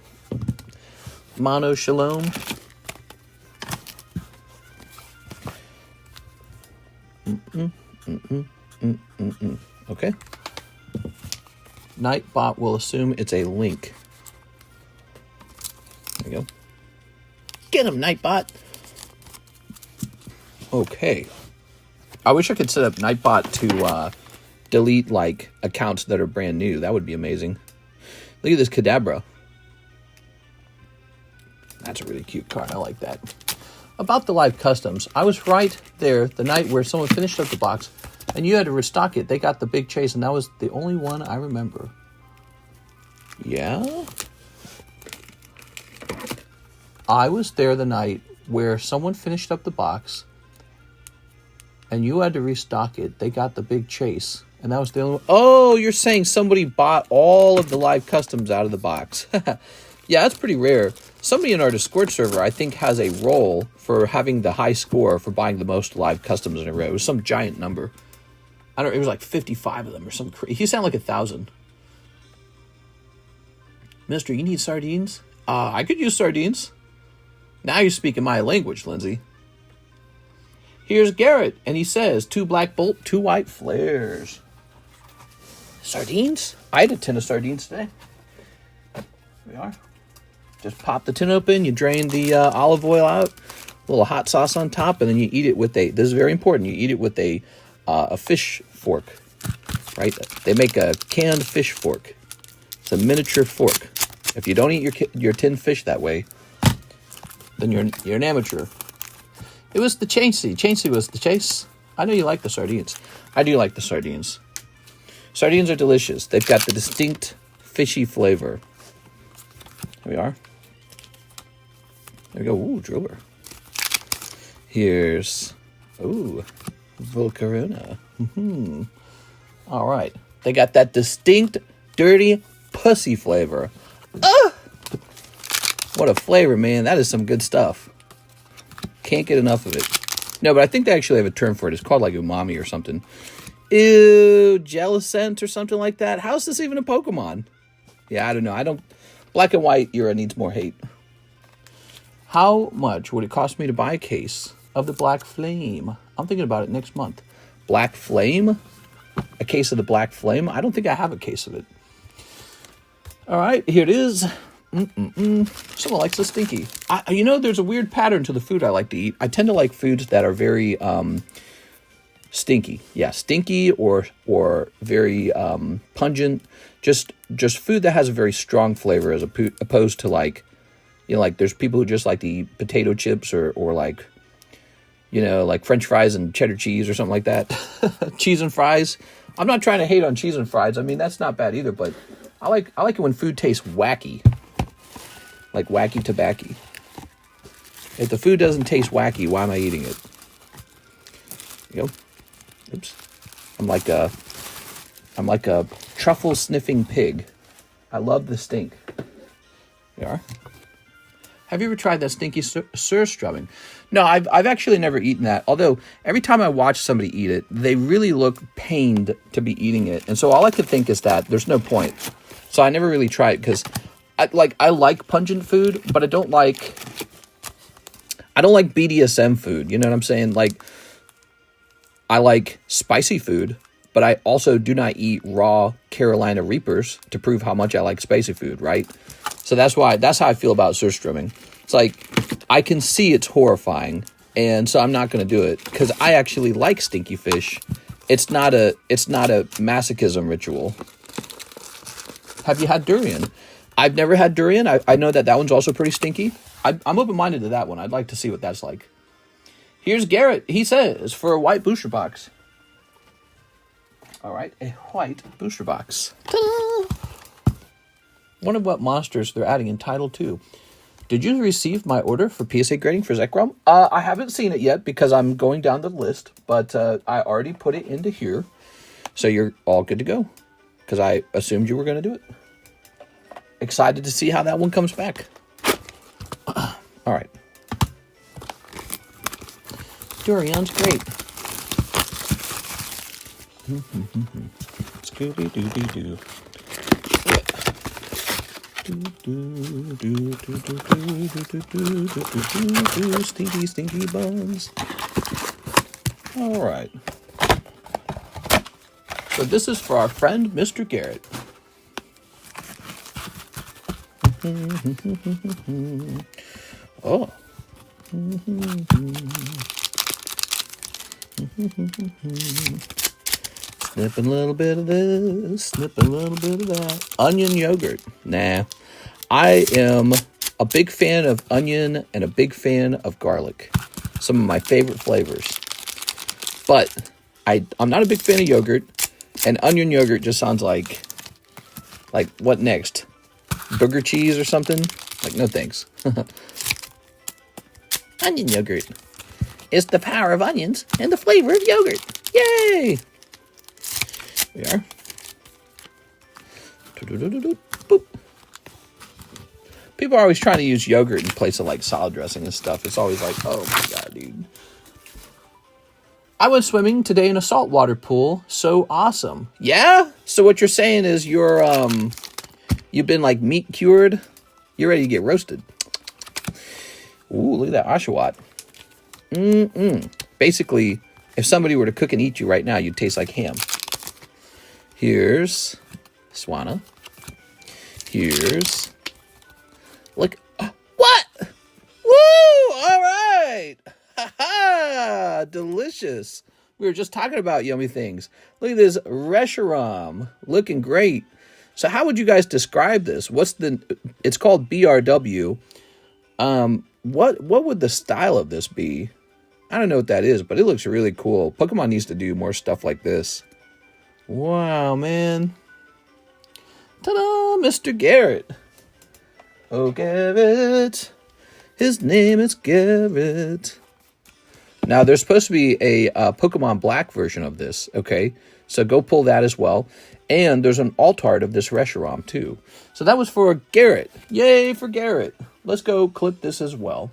Mono Shalom? Okay. Nightbot will assume it's a link. There you go. Get him, Nightbot! Okay. I wish I could set up Nightbot to delete, like, accounts that are brand new. That would be amazing. Look at this Kadabra. That's a really cute card. I like that. About the live customs, I was right there the night where someone finished up the box, and you had to restock it. They got the big chase, and that was the only one I remember. Yeah? I was there the night where someone finished up the box, and you had to restock it. They got the big chase, and that was the only one. Oh, you're saying somebody bought all of the live customs out of the box. Yeah, that's pretty rare. Somebody in our Discord server, I think, has a role for having the high score for buying the most live customs in a row. It was some giant number. I don't. It was like 55 of them or something crazy. He sounded like 1,000. Mister, you need sardines? I could use sardines. Now you're speaking my language, Lindsay. Here's Garrett, and he says, 2 black bolt, 2 white flares. Sardines? I had a tin of sardines today. Here we are. Just pop the tin open, you drain the olive oil out, a little hot sauce on top, and then you eat it with this is very important, you eat it with a fish fork, right? They make a canned fish fork. It's a miniature fork. If you don't eat your tin fish that way, then you're an amateur. It was the Chasey. Chasey was the chase. I know you like the sardines. I do like the sardines. Sardines are delicious. They've got the distinct fishy flavor. Here we are. There we go. Ooh, Driller. Here's... Ooh, Volcarona. All right. They got that distinct, dirty pussy flavor. What a flavor, man. That is some good stuff. Can't get enough of it. No, but I think they actually have a term for it. It's called like umami or something. Ew, Jellicent or something like that. How is this even a Pokemon? Yeah, I don't know. Black and white era needs more hate. How much would it cost me to buy a case of the Black Flame? I'm thinking about it next month. Black Flame? A case of the Black Flame? I don't think I have a case of it. All right, here it is. Someone likes the stinky. You know, there's a weird pattern to the food I like to eat. I tend to like foods that are very stinky. Yeah, stinky or very pungent. Just food that has a very strong flavor as opposed to like, you know, like there's people who just like to eat potato chips or like, you know, like French fries and cheddar cheese or something like that. Cheese and fries. I'm not trying to hate on cheese and fries. I mean, that's not bad either, but I like it when food tastes wacky. Like wacky tobacco. If the food doesn't taste wacky, why am I eating it? There you go. Oops. I'm like a truffle sniffing pig. I love the stink. There you are. Have you ever tried that stinky surströmming? No, I've actually never eaten that. Although every time I watch somebody eat it, they really look pained to be eating it, and so all I could think is that there's no point. So I never really tried it because I like pungent food, but I don't like BDSM food. You know what I'm saying? Like, I like spicy food, but I also do not eat raw Carolina Reapers to prove how much I like spicy food, right? So that's how I feel about surströmming. It's like, I can see it's horrifying, and so I'm not going to do it because I actually like stinky fish. It's not a masochism ritual. Have you had durian? I've never had durian. I know that one's also pretty stinky. I'm open-minded to that one. I'd like to see what that's like. Here's Garrett. He says, for a white booster box. All right, a white booster box. Ta-da! Wonder what monsters they're adding in Title 2. Did you receive my order for PSA grading for Zekrom? I haven't seen it yet because I'm going down the list, but I already put it into here. So you're all good to go because I assumed you were going to do it. Excited to see how that one comes back. All right. Durian's great. Scooby-Dooby-Doo. Stinky, stinky buns. All right. So this is for our friend, Mr. Garrett. Oh. Snip a little bit of this, snip a little bit of that. Onion yogurt. Nah. I am a big fan of onion and a big fan of garlic. Some of my favorite flavors. But I'm not a big fan of yogurt. And onion yogurt just sounds like what next? Booger cheese or something? Like, no thanks. Onion yogurt. It's the power of onions and the flavor of yogurt. Yay! We are. Boop. People are always trying to use yogurt in place of like salad dressing and stuff. It's always like, oh my god, dude. I went swimming today in a saltwater pool. So awesome. Yeah? So what you're saying is you've been like meat cured? You're ready to get roasted. Ooh, look at that Oshawott. Basically, if somebody were to cook and eat you right now, you'd taste like ham. Here's Swana. Here's... Look... What? Woo! All right! Ha-ha! Delicious. We were just talking about yummy things. Look at this Reshiram. Looking great. So how would you guys describe this? It's called BRW. What would the style of this be? I don't know what that is, but it looks really cool. Pokemon needs to do more stuff like this. Wow, man. Ta-da, Mr. Garrett. Oh, Garrett. His name is Garrett. Now, there's supposed to be a Pokemon Black version of this, okay? So go pull that as well. And there's an alt-art of this Reshiram, too. So that was for Garrett. Yay for Garrett. Let's go clip this as well.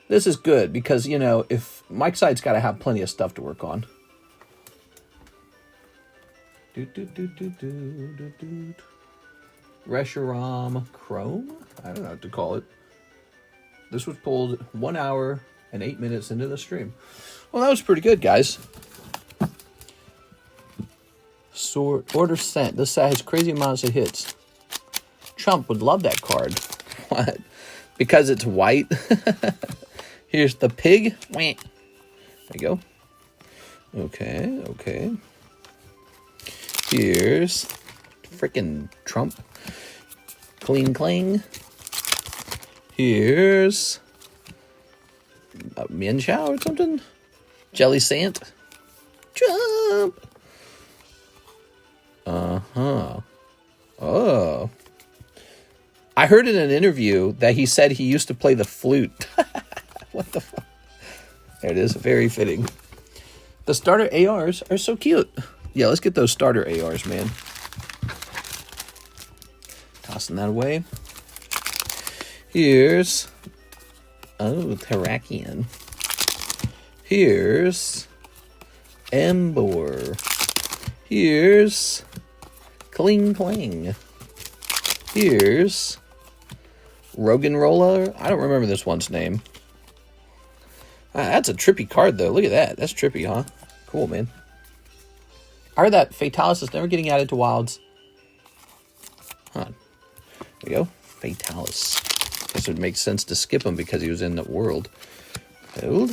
This is good because, you know, if Mike's side's got to have plenty of stuff to work on. Reshiram Chrome? I don't know what to call it. This was pulled 1 hour and 8 minutes into the stream. Well, that was pretty good, guys. Order sent. This set has crazy amounts of hits. Trump would love that card. What? Because it's white? Here's the pig. There you go. Okay. Here's freaking Trump. Clean cling. Here's a Mian Chow or something. Jelly Sant. Trump. Oh. I heard in an interview that he said he used to play the flute. What the fuck? There it is. Very fitting. The starter ARs are so cute. Yeah, let's get those starter ARs, man. Tossing that away. Here's... Oh, Terrakion. Here's... Embor. Here's... Kling Kling. Here's... Rogan Roller. I don't remember this one's name. That's a trippy card, though. Look at that. That's trippy, huh? Cool, man. I heard that Fatalis is never getting added to Wilds. Huh. There we go. Fatalis. Guess it would make sense to skip him because he was in the world. Hold.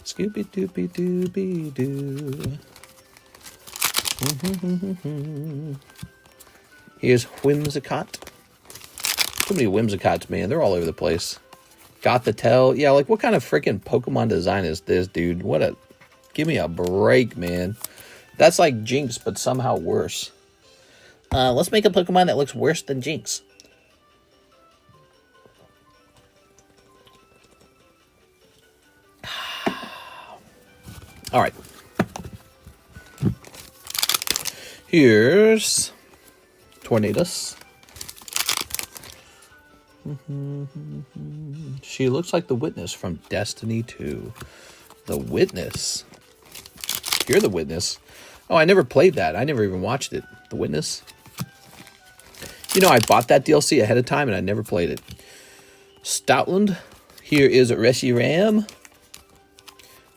Scooby-Dooby-Dooby-Doo. Here's Whimsicott. So many Whimsicotts, man. They're all over the place. Got the Tell. Yeah, like what kind of freaking Pokemon design is this, dude? Give me a break, man. That's like Jinx, but somehow worse. Let's make a Pokemon that looks worse than Jinx. All right. Here's Tornadus. She looks like the Witness from Destiny 2. The Witness. You're the witness. Oh, I never played that. I never even watched it. The Witness. You know, I bought that DLC ahead of time and I never played it. Stoutland. Here is Reshiram.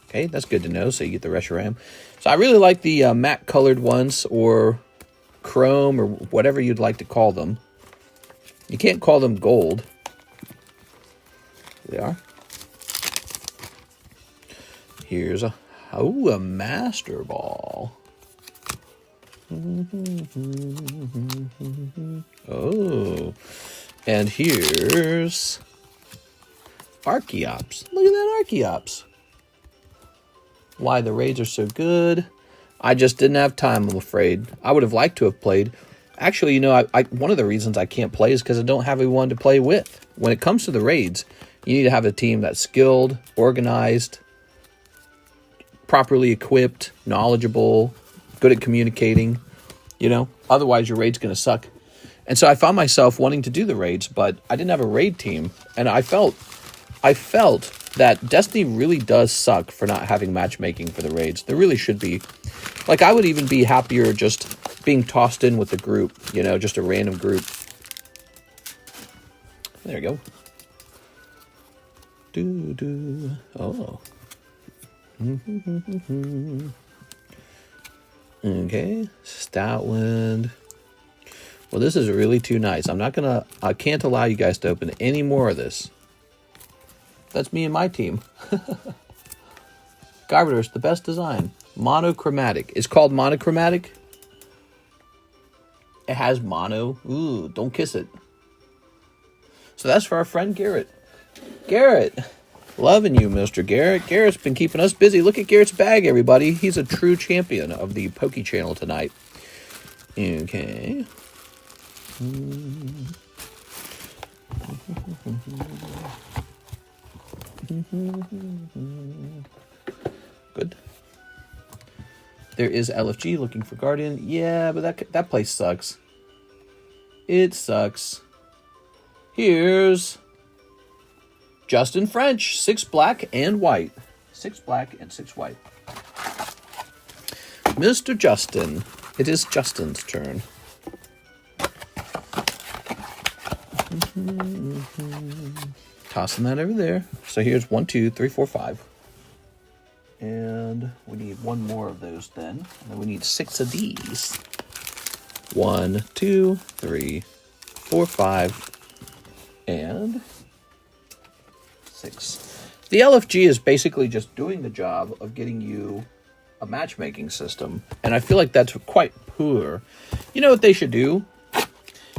Okay, that's good to know. So you get the Reshiram. So I really like the matte colored ones, or chrome, or whatever you'd like to call them. You can't call them gold. They are. Here's a Master Ball. Oh, and here's Archeops. Look at that Archeops. Why the raids are so good? I just didn't have time, I'm afraid. I would have liked to have played. Actually, you know, one of the reasons I can't play is because I don't have anyone to play with. When it comes to the raids, you need to have a team that's skilled, organized, properly equipped, knowledgeable, good at communicating, you know, otherwise your raid's going to suck. And so I found myself wanting to do the raids, but I didn't have a raid team. And I felt that Destiny really does suck for not having matchmaking for the raids. There really should be. Like, I would even be happier just being tossed in with the group, you know, just a random group. There you go. Oh. Okay, Stoutland. Well, this is really too nice. I can't allow you guys to open any more of this. That's me and my team. Gyarados, the best design. Monochromatic. It's called monochromatic. It has mono. Ooh, don't kiss it. So that's for our friend Garrett. Garrett. Loving you, Mr. Garrett. Garrett's been keeping us busy. Look at Garrett's bag, everybody. He's a true champion of the Poke Channel tonight. Okay. Good. There is LFG looking for Guardian. Yeah, but that place sucks. It sucks. Here's Justin French, 6 black and white. 6 black and 6 white. Mr. Justin. It is Justin's turn. Tossing that over there. So here's 1, 2, 3, 4, 5. And we need one more of those then. And then we need 6 of these. 1, 2, 3, 4, 5, and 6. The LFG is basically just doing the job of getting you a matchmaking system. And I feel like that's quite poor. You know what they should do?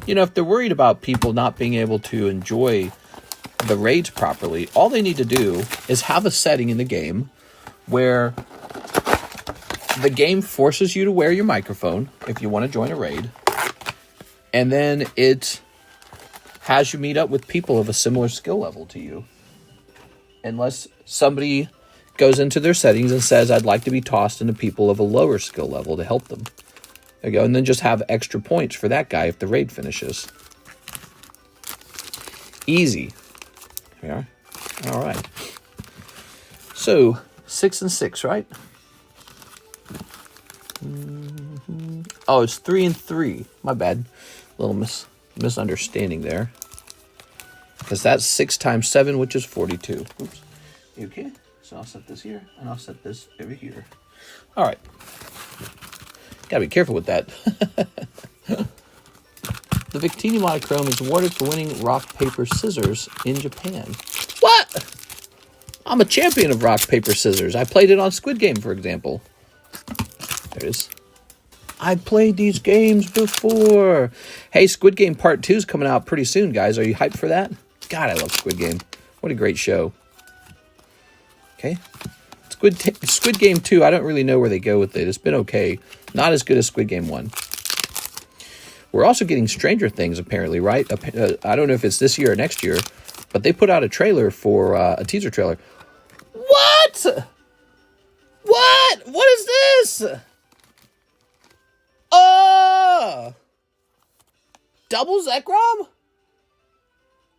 You know, if they're worried about people not being able to enjoy the raids properly, all they need to do is have a setting in the game where the game forces you to wear your microphone if you want to join a raid. And then it has you meet up with people of a similar skill level to you. Unless somebody goes into their settings and says, I'd like to be tossed into people of a lower skill level to help them. There you go. And then just have extra points for that guy if the raid finishes. Easy. Here we are. All right. So, 6 and 6, right? Oh, it's 3 and 3. My bad. Little misunderstanding there. Because that's 6 times 7, which is 42. Oops. Okay. So I'll set this here, and I'll set this over here. All right. Gotta be careful with that. The Victini Monochrome is awarded for winning rock, paper, scissors in Japan. What? I'm a champion of rock, paper, scissors. I played it on Squid Game, for example. There it is. I played these games before. Hey, Squid Game Part 2 is coming out pretty soon, guys. Are you hyped for that? God, I love Squid Game. What a great show. Okay. Squid Game 2, I don't really know where they go with it. It's been okay. Not as good as Squid Game 1. We're also getting Stranger Things, apparently, right? I don't know if it's this year or next year, but they put out a trailer for a teaser trailer. What? What? What is this? Double Zekrom?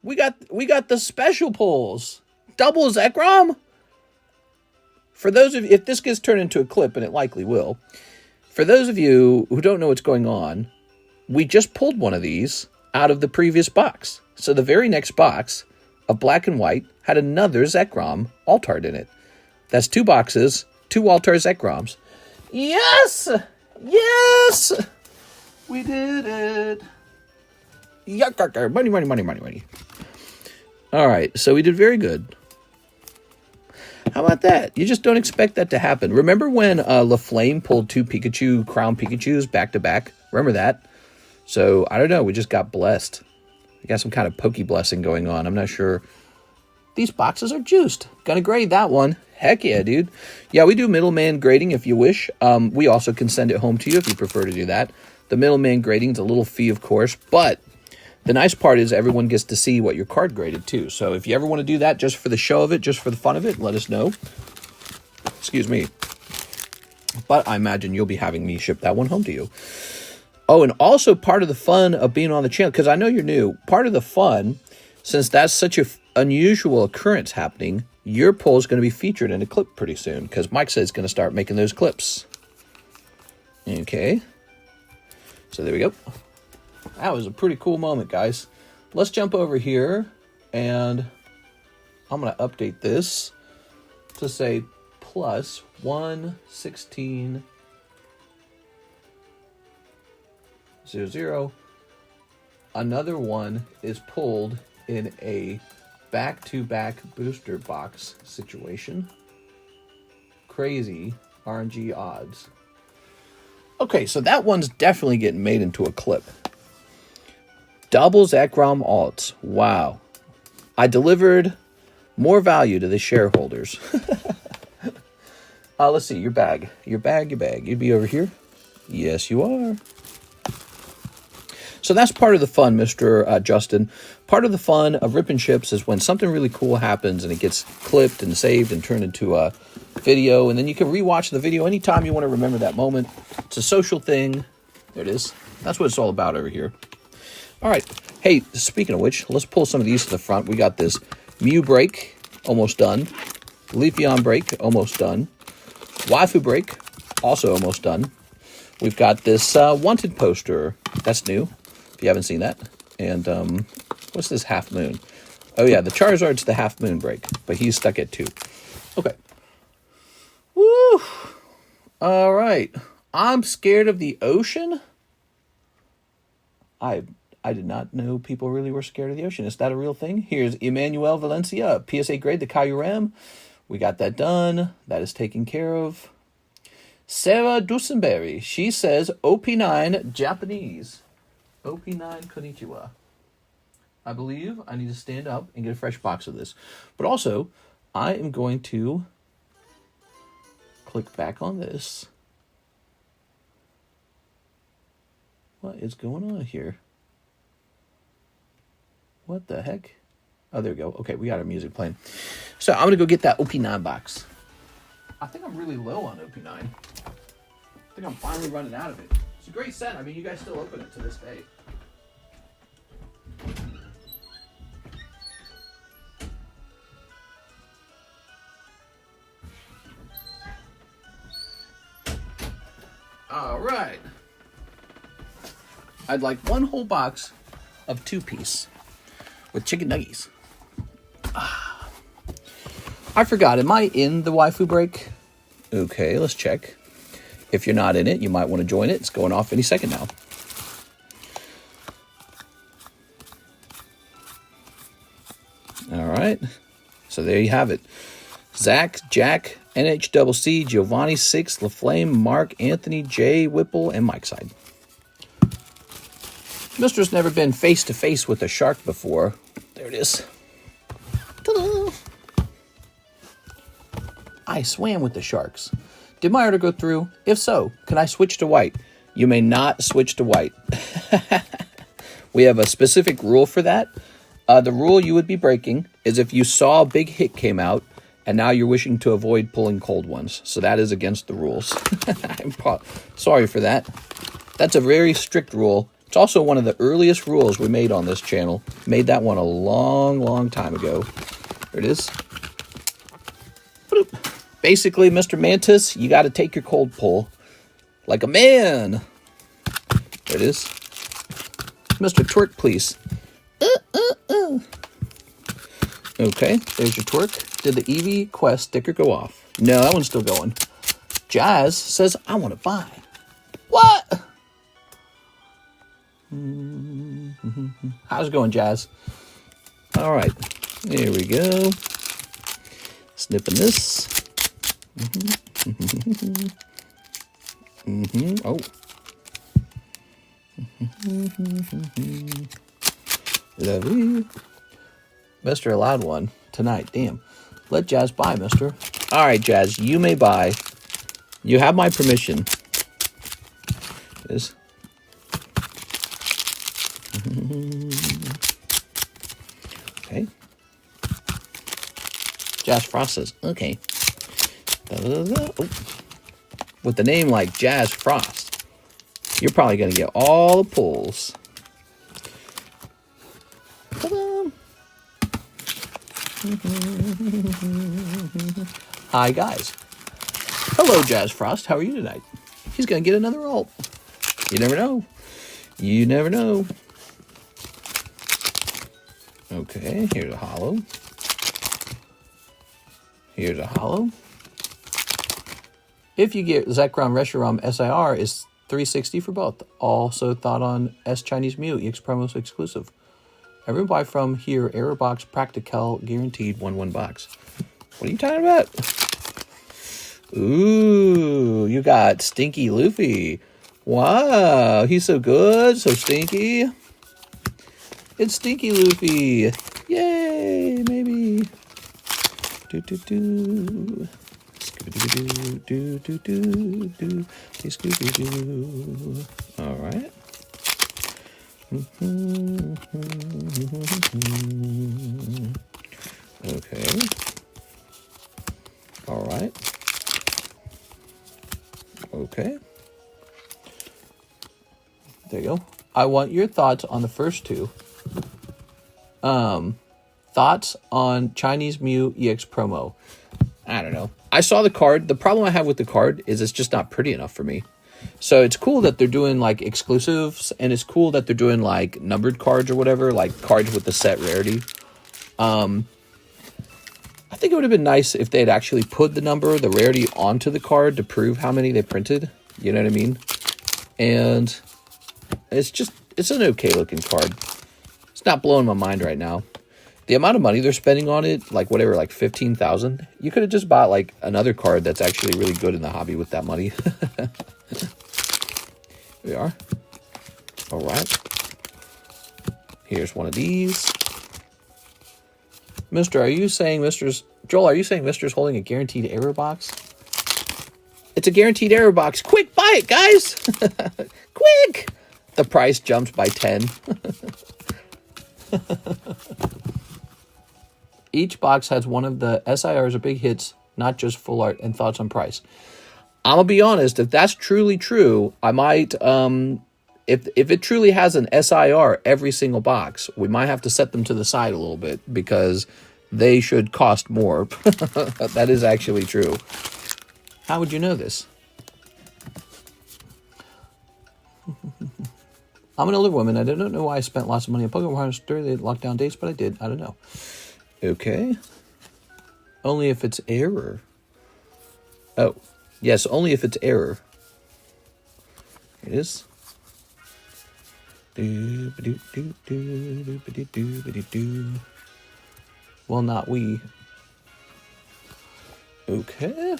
We got the special pulls. Double Zekrom? for those of you, if this gets turned into a clip, and it likely will, for those of you who don't know what's going on, we just pulled one of these out of the previous box. So the very next box of black and white had another Zekrom Altard in it. That's 2 boxes, 2 Altard Zekroms. Yes! Yes! We did it. Yuck, money, money, money, money, money. All right, so we did very good. How about that? You just don't expect that to happen. Remember when LaFlame pulled 2 Pikachu, Crown Pikachus back to back? Remember that? So, I don't know. We just got blessed. We got some kind of pokey blessing going on. I'm not sure. These boxes are juiced. Gonna grade that one. Heck yeah, dude. Yeah, we do middleman grading if you wish. We also can send it home to you if you prefer to do that. The middleman grading is a little fee, of course, but the nice part is everyone gets to see what your card graded too. So if you ever want to do that just for the show of it, just for the fun of it, let us know. Excuse me. But I imagine you'll be having me ship that one home to you. Oh, and also part of the fun of being on the channel, because I know you're new, part of the fun, since that's such an unusual occurrence happening, your pull is going to be featured in a clip pretty soon, because Mike says he's going to start making those clips. Okay. So there we go. That was a pretty cool moment, guys. Let's jump over here, and I'm going to update this to say plus 116 00. Another one is pulled in a back-to-back booster box situation. Crazy RNG odds. Okay, so that one's definitely getting made into a clip. Double Zekrom alts. Wow. I delivered more value to the shareholders. Let's see, your bag. Your bag. You'd be over here? Yes, you are. So that's part of the fun, Mr. Justin. Part of the fun of ripping chips is when something really cool happens and it gets clipped and saved and turned into a video, and then you can rewatch the video anytime you want to remember that moment. It's a social thing. There it is. That's what it's all about over here. All right. Hey, speaking of which, let's pull some of these to the front. We got this Mew break, almost done. Leafeon break, almost done. Waifu break, also almost done. We've got this Wanted poster. That's new, if you haven't seen that. And what's this Half Moon? Oh, yeah, the Charizard's the Half Moon break, but he's stuck at 2. Okay. Woo! All right. I'm scared of the ocean? I did not know people really were scared of the ocean. Is that a real thing? Here's Emmanuel Valencia, PSA grade, the Caillou Ram. We got that done. That is taken care of. Sarah Dusenberry, she says OP9 Japanese. OP9 konnichiwa. I believe I need to stand up and get a fresh box of this. But also, I am going to click back on this. What is going on here? What the heck? Oh, there we go. Okay, we got our music playing. So I'm going to go get that OP9 box. I think I'm really low on OP9. I think I'm finally running out of it. It's a great set. I mean, you guys still open it to this day. All right. I'd like one whole box of 2-piece with chicken nuggets. I forgot, am I in the waifu break? Okay, let's check. If you're not in it, you might want to join it. It's going off any second now. All right. So there you have it. Zach, Jack, NHCC, Giovanni 6, LaFlame, Mark, Anthony, Jay, Whipple, and Mike Side. Mister's never been face-to-face with a shark before. There it is. Ta-da! I swam with the sharks. Did my order go through? If so, can I switch to white? You may not switch to white. We have a specific rule for that. The rule you would be breaking is if you saw a big hit came out and now you're wishing to avoid pulling cold ones. So that is against the rules. I'm sorry for that. That's a very strict rule. It's also one of the earliest rules we made on this channel. Made that one a long, long time ago. There it is. Bloop. Basically, Mr. Mantis, you got to take your cold pull like a man. There it is. Mr. Twerk, please. Okay, there's your twerk. Did the Eevee Quest sticker go off? No, that one's still going. Jazz says, I want to buy. What? How's it going, Jazz? All right, there we go. Snipping this. Oh. Lovely. Mr. allowed one tonight. Damn. Let Jazz buy, mister. All right, Jazz, you may buy. You have my permission. This. Okay. Jazz Frost says, okay. Oh. With the name like Jazz Frost, you're probably going to get all the pulls. Hi, guys. Hello, Jazz Frost. How are you tonight? He's going to get another ult. You never know. You never know. Okay, here's a holo. Here's a holo. If you get Zekrom, Reshiram, SIR is $360 for both. Also thought on S Chinese Mew, EX Promos exclusive. Everyone buy from here, error box, practical, guaranteed 1 box. What are you talking about? Ooh, you got Stinky Luffy. Wow, he's so good, so stinky. It's Stinky Luffy. Yay, maybe. Do-do-do. Scooby-doo-doo-doo-doo-doo. Scooby-doo. All right. Okay. All right. Okay. There you go. I want your thoughts on the first two. Thoughts on Chinese Mew EX promo. I don't know. I saw the card. The problem I have with the card is it's just not pretty enough for me. So it's cool that they're doing like exclusives, and it's cool that they're doing like numbered cards or whatever, like cards with the set rarity. I think it would have been nice if they had actually put the number, the rarity onto the card to prove how many they printed. You know what I mean? And it's an okay looking card. It's not blowing my mind right now. The amount of money they're spending on it, like whatever, like 15,000. You could have just bought like another card that's actually really good in the hobby with that money. Here we are. All right. Here's one of these. Joel, are you saying Mister's holding a guaranteed error box? It's a guaranteed error box. Quick, buy it, guys. Quick. The price jumps by 10. Each box has one of the SIRs or big hits, not just full art, and thoughts on price. I'm going to be honest, if that's truly true, I might, if it truly has an SIR every single box, we might have to set them to the side a little bit because they should cost more. That is actually true. How would you know this? I'm an older woman. I don't know why I spent lots of money on Pokemon Harness during the lockdown days, but I did. I don't know. Okay. Only if it's error. Oh, yes, only if it's error. Here it is. Well, not we. Okay.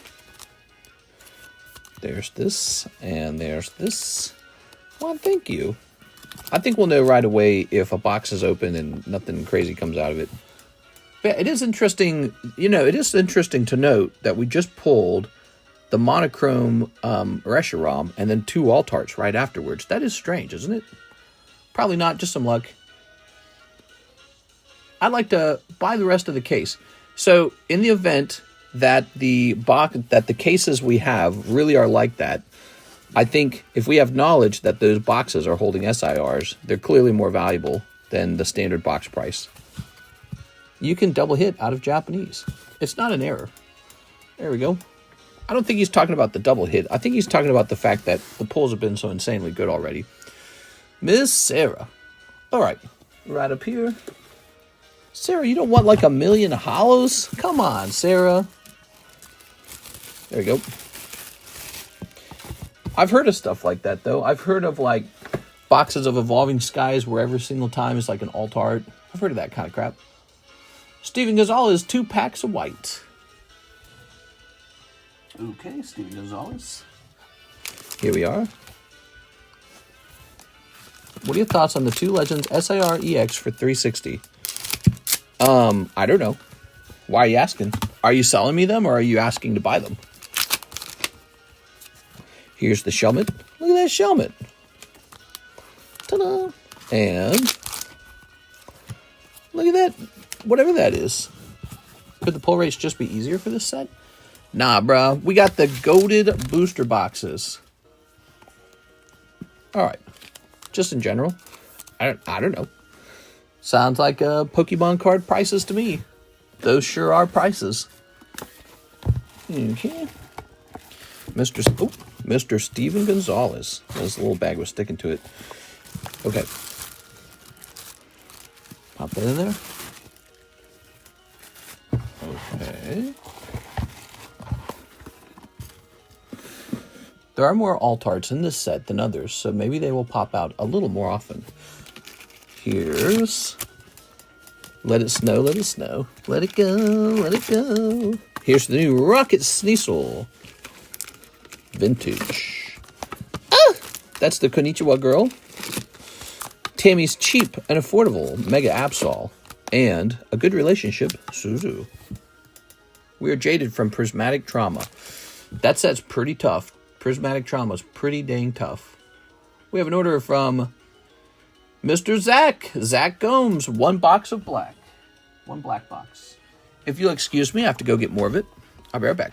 There's this, and there's this. Well, thank you. I think we'll know right away if a box is open and nothing crazy comes out of it. But it is interesting, it is interesting to note that we just pulled the monochrome Reshiram and then 2 Altarts right afterwards. That is strange, isn't it? Probably not, just some luck. I'd like to buy the rest of the case. So in the event that the cases we have really are like that, I think if we have knowledge that those boxes are holding SIRs, they're clearly more valuable than the standard box price. You can double hit out of Japanese. It's not an error. There we go. I don't think he's talking about the double hit. I think he's talking about the fact that the pulls have been so insanely good already. Miss Sarah. All right. Right up here. Sarah, you don't want like 1 million hollows? Come on, Sarah. There we go. I've heard of stuff like that, though. I've heard of, like, boxes of Evolving Skies where every single time is like an alt art. I've heard of that kind of crap. Steven Gonzalez, 2 packs of white. Okay, Steven Gonzalez. Here we are. What are your thoughts on the 2 Legends SIR EX for $360? I don't know. Why are you asking? Are you selling me them or are you asking to buy them? Here's the Shelmet. Look at that Shelmet. Ta-da! And look at that. Whatever that is. Could the pull rates just be easier for this set? Nah, bruh. We got the goated booster boxes. Alright. Just in general. I don't know. Sounds like Pokemon card prices to me. Those sure are prices. Okay. Mr. Steven Gonzalez. This little bag was sticking to it. Okay. Pop that in there. Okay. There are more alt arts in this set than others, so maybe they will pop out a little more often. Here's... Let it snow, let it snow. Let it go, let it go. Here's the new Rocket Sneasel. Vintage. Ah! That's the Konnichiwa girl. Tammy's cheap and affordable Mega Absol. And a good relationship, Suzu. We are jaded from Prismatic Trauma. That set's pretty tough. Prismatic Trauma's pretty dang tough. We have an order from Mr. Zach Gomes. 1 box of black. 1 black box. If you'll excuse me, I have to go get more of it. I'll be right back.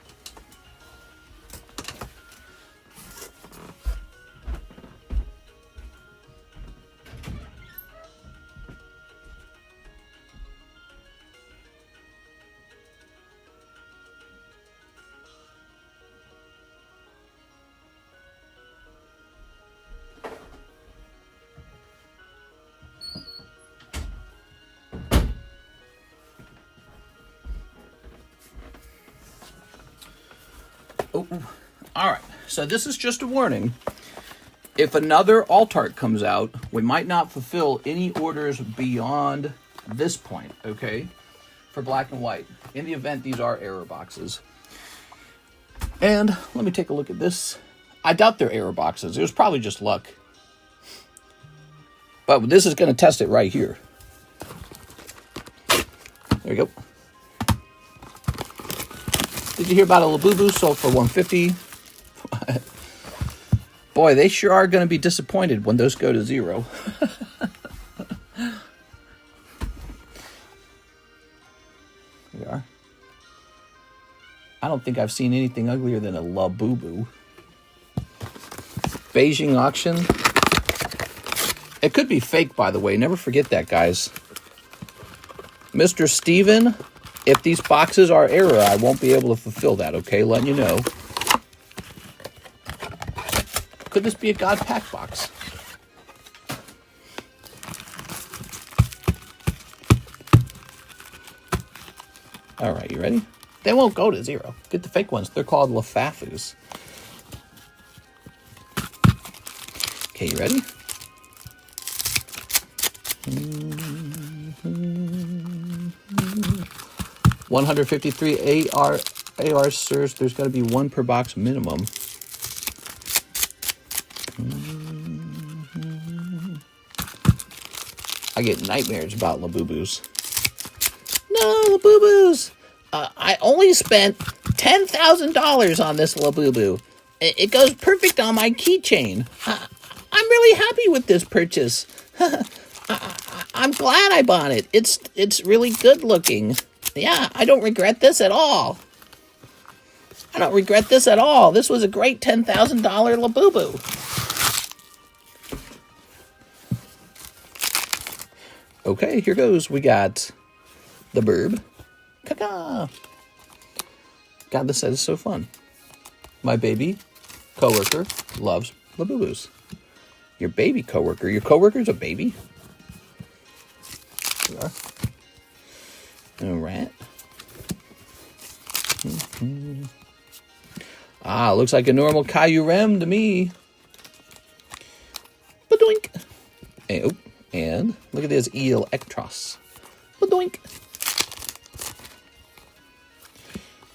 Oh, all right. So this is just a warning. If another alt art comes out, we might not fulfill any orders beyond this point, okay? For black and white. In the event, these are error boxes. And let me take a look at this. I doubt they're error boxes. It was probably just luck. But this is going to test it right here. There we go. Did you hear about a Labubu sold for $150? Boy, they sure are going to be disappointed when those go to 0. Here we are. I don't think I've seen anything uglier than a Labubu. Beijing auction. It could be fake, by the way. Never forget that, guys. Mr. Steven, if these boxes are error, I won't be able to fulfill that, okay? Letting you know. Could this be a God Pack box? All right, you ready? They won't go to 0. Get the fake ones. They're called Lafafus. Okay, you ready? 153 AR sirs. There's got to be 1 per box minimum. I get nightmares about Labubus. No, Labubus! I only spent $10,000 on this Labubu. It goes perfect on my keychain. I'm really happy with this purchase. I'm glad I bought it. It's really good looking. Yeah, I don't regret this at all. I don't regret this at all. This was a great $10,000 Labubu. Okay, here goes. We got the Burb. Caca. God, this set is so fun. My baby coworker loves Labubu's. Your baby coworker? Your coworker's a baby? There you are. All right. Ah, looks like a normal Kaiju Rem to me. Badoink. And look at this Electros. Badoink.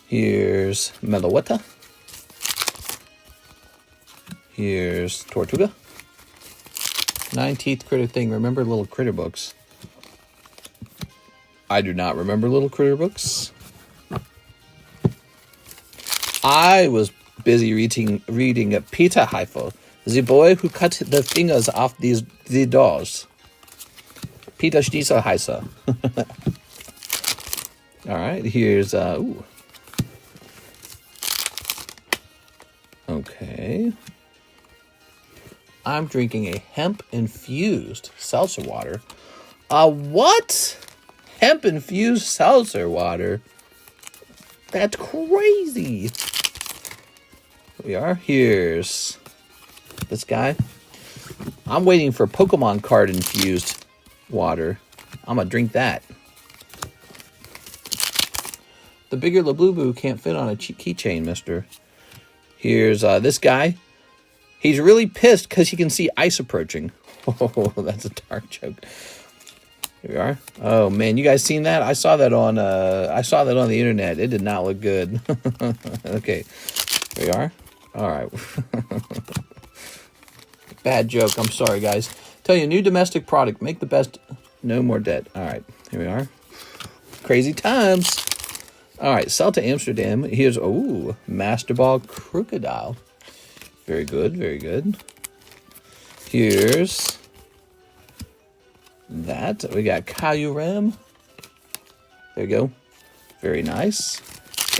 Here's Meloetta. Here's Tortuga. 9-teeth critter thing. Remember little critter books? I do not remember little critter books. I was busy reading Peter Heifel, the boy who cut the fingers off the dolls. Peter Stieselheiser. All right, here's ooh. Okay. I'm drinking a hemp-infused seltzer water. What? Hemp-infused seltzer water? That's crazy. Here we are. Here's this guy. I'm waiting for Pokemon card-infused water. I'm going to drink that. The bigger Labubu can't fit on a keychain, mister. Here's this guy. He's really pissed because he can see ice approaching. Oh, that's a dark joke. Here we are. Oh man, you guys seen that? I saw that on the internet. It did not look good. Okay, here we are. All right. Bad joke. I'm sorry, guys. Tell you, new domestic product. Make the best. No more debt. All right, here we are. Crazy times. All right, sell to Amsterdam. Here's Master Ball Crocodile. Very good, very good. Here's that. We got Kaiju Rem. There you go. Very nice.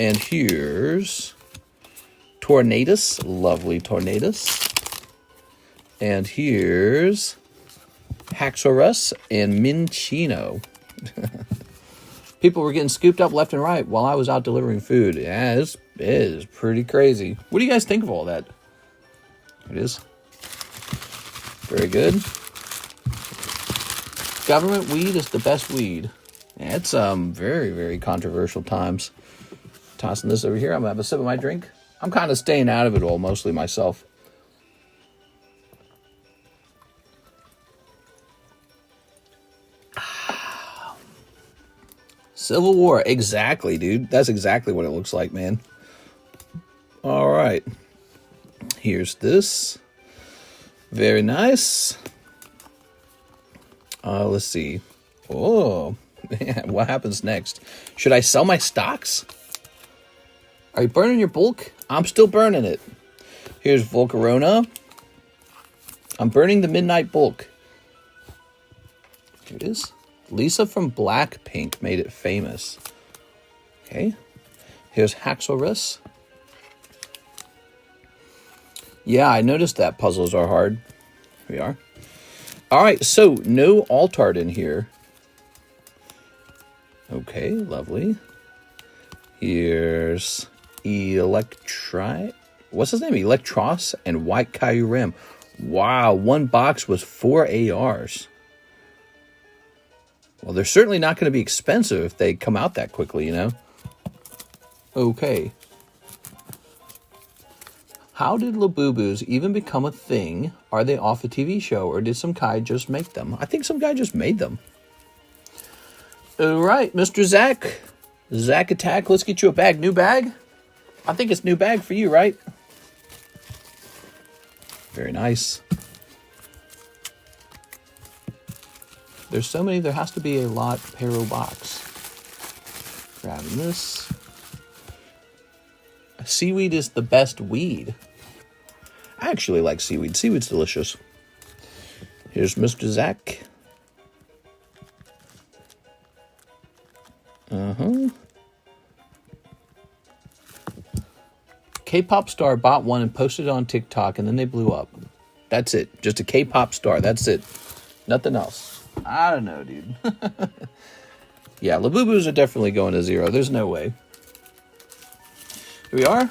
And here's Tornadus. Lovely Tornadus. And here's Haxorus and Minchino. People were getting scooped up left and right while I was out delivering food. Yeah, this is pretty crazy. What do you guys think of all that? It is. Very good. Government weed is the best weed. Yeah, it's very, very controversial times. Tossing this over here. I'm going to have a sip of my drink. I'm kind of staying out of it all, mostly myself. Civil War. Exactly, dude. That's exactly what it looks like, man. All right. Here's this. Very nice. Let's see. Oh, man, what happens next? Should I sell my stocks? Are you burning your bulk? I'm still burning it. Here's Volcarona. I'm burning the midnight bulk. Here it is. Lisa from Blackpink made it famous. Okay. Here's Haxorus. Yeah, I noticed that puzzles are hard. Here we are. All right, so no alt art in here. Okay, lovely. Here's what's his name? Electros and White Kaiju Rem. Wow, one box was 4 ARs. Well, they're certainly not going to be expensive if they come out that quickly, you know? Okay. How did Labubus even become a thing? Are they off a TV show, or did some guy just make them? I think some guy just made them. All right, Mr. Zach. Zach Attack, let's get you a bag. New bag? I think it's new bag for you, right? Very nice. There's so many, there has to be a lot Pero box. Grabbing this. Seaweed is the best weed. I actually like seaweed. Seaweed's delicious. Here's Mr. Zach. K-pop star bought one and posted it on TikTok, and then they blew up. That's it. Just a K-pop star. That's it. Nothing else. I don't know, dude. Yeah, Labubus are definitely going to zero. There's no way. Here we are.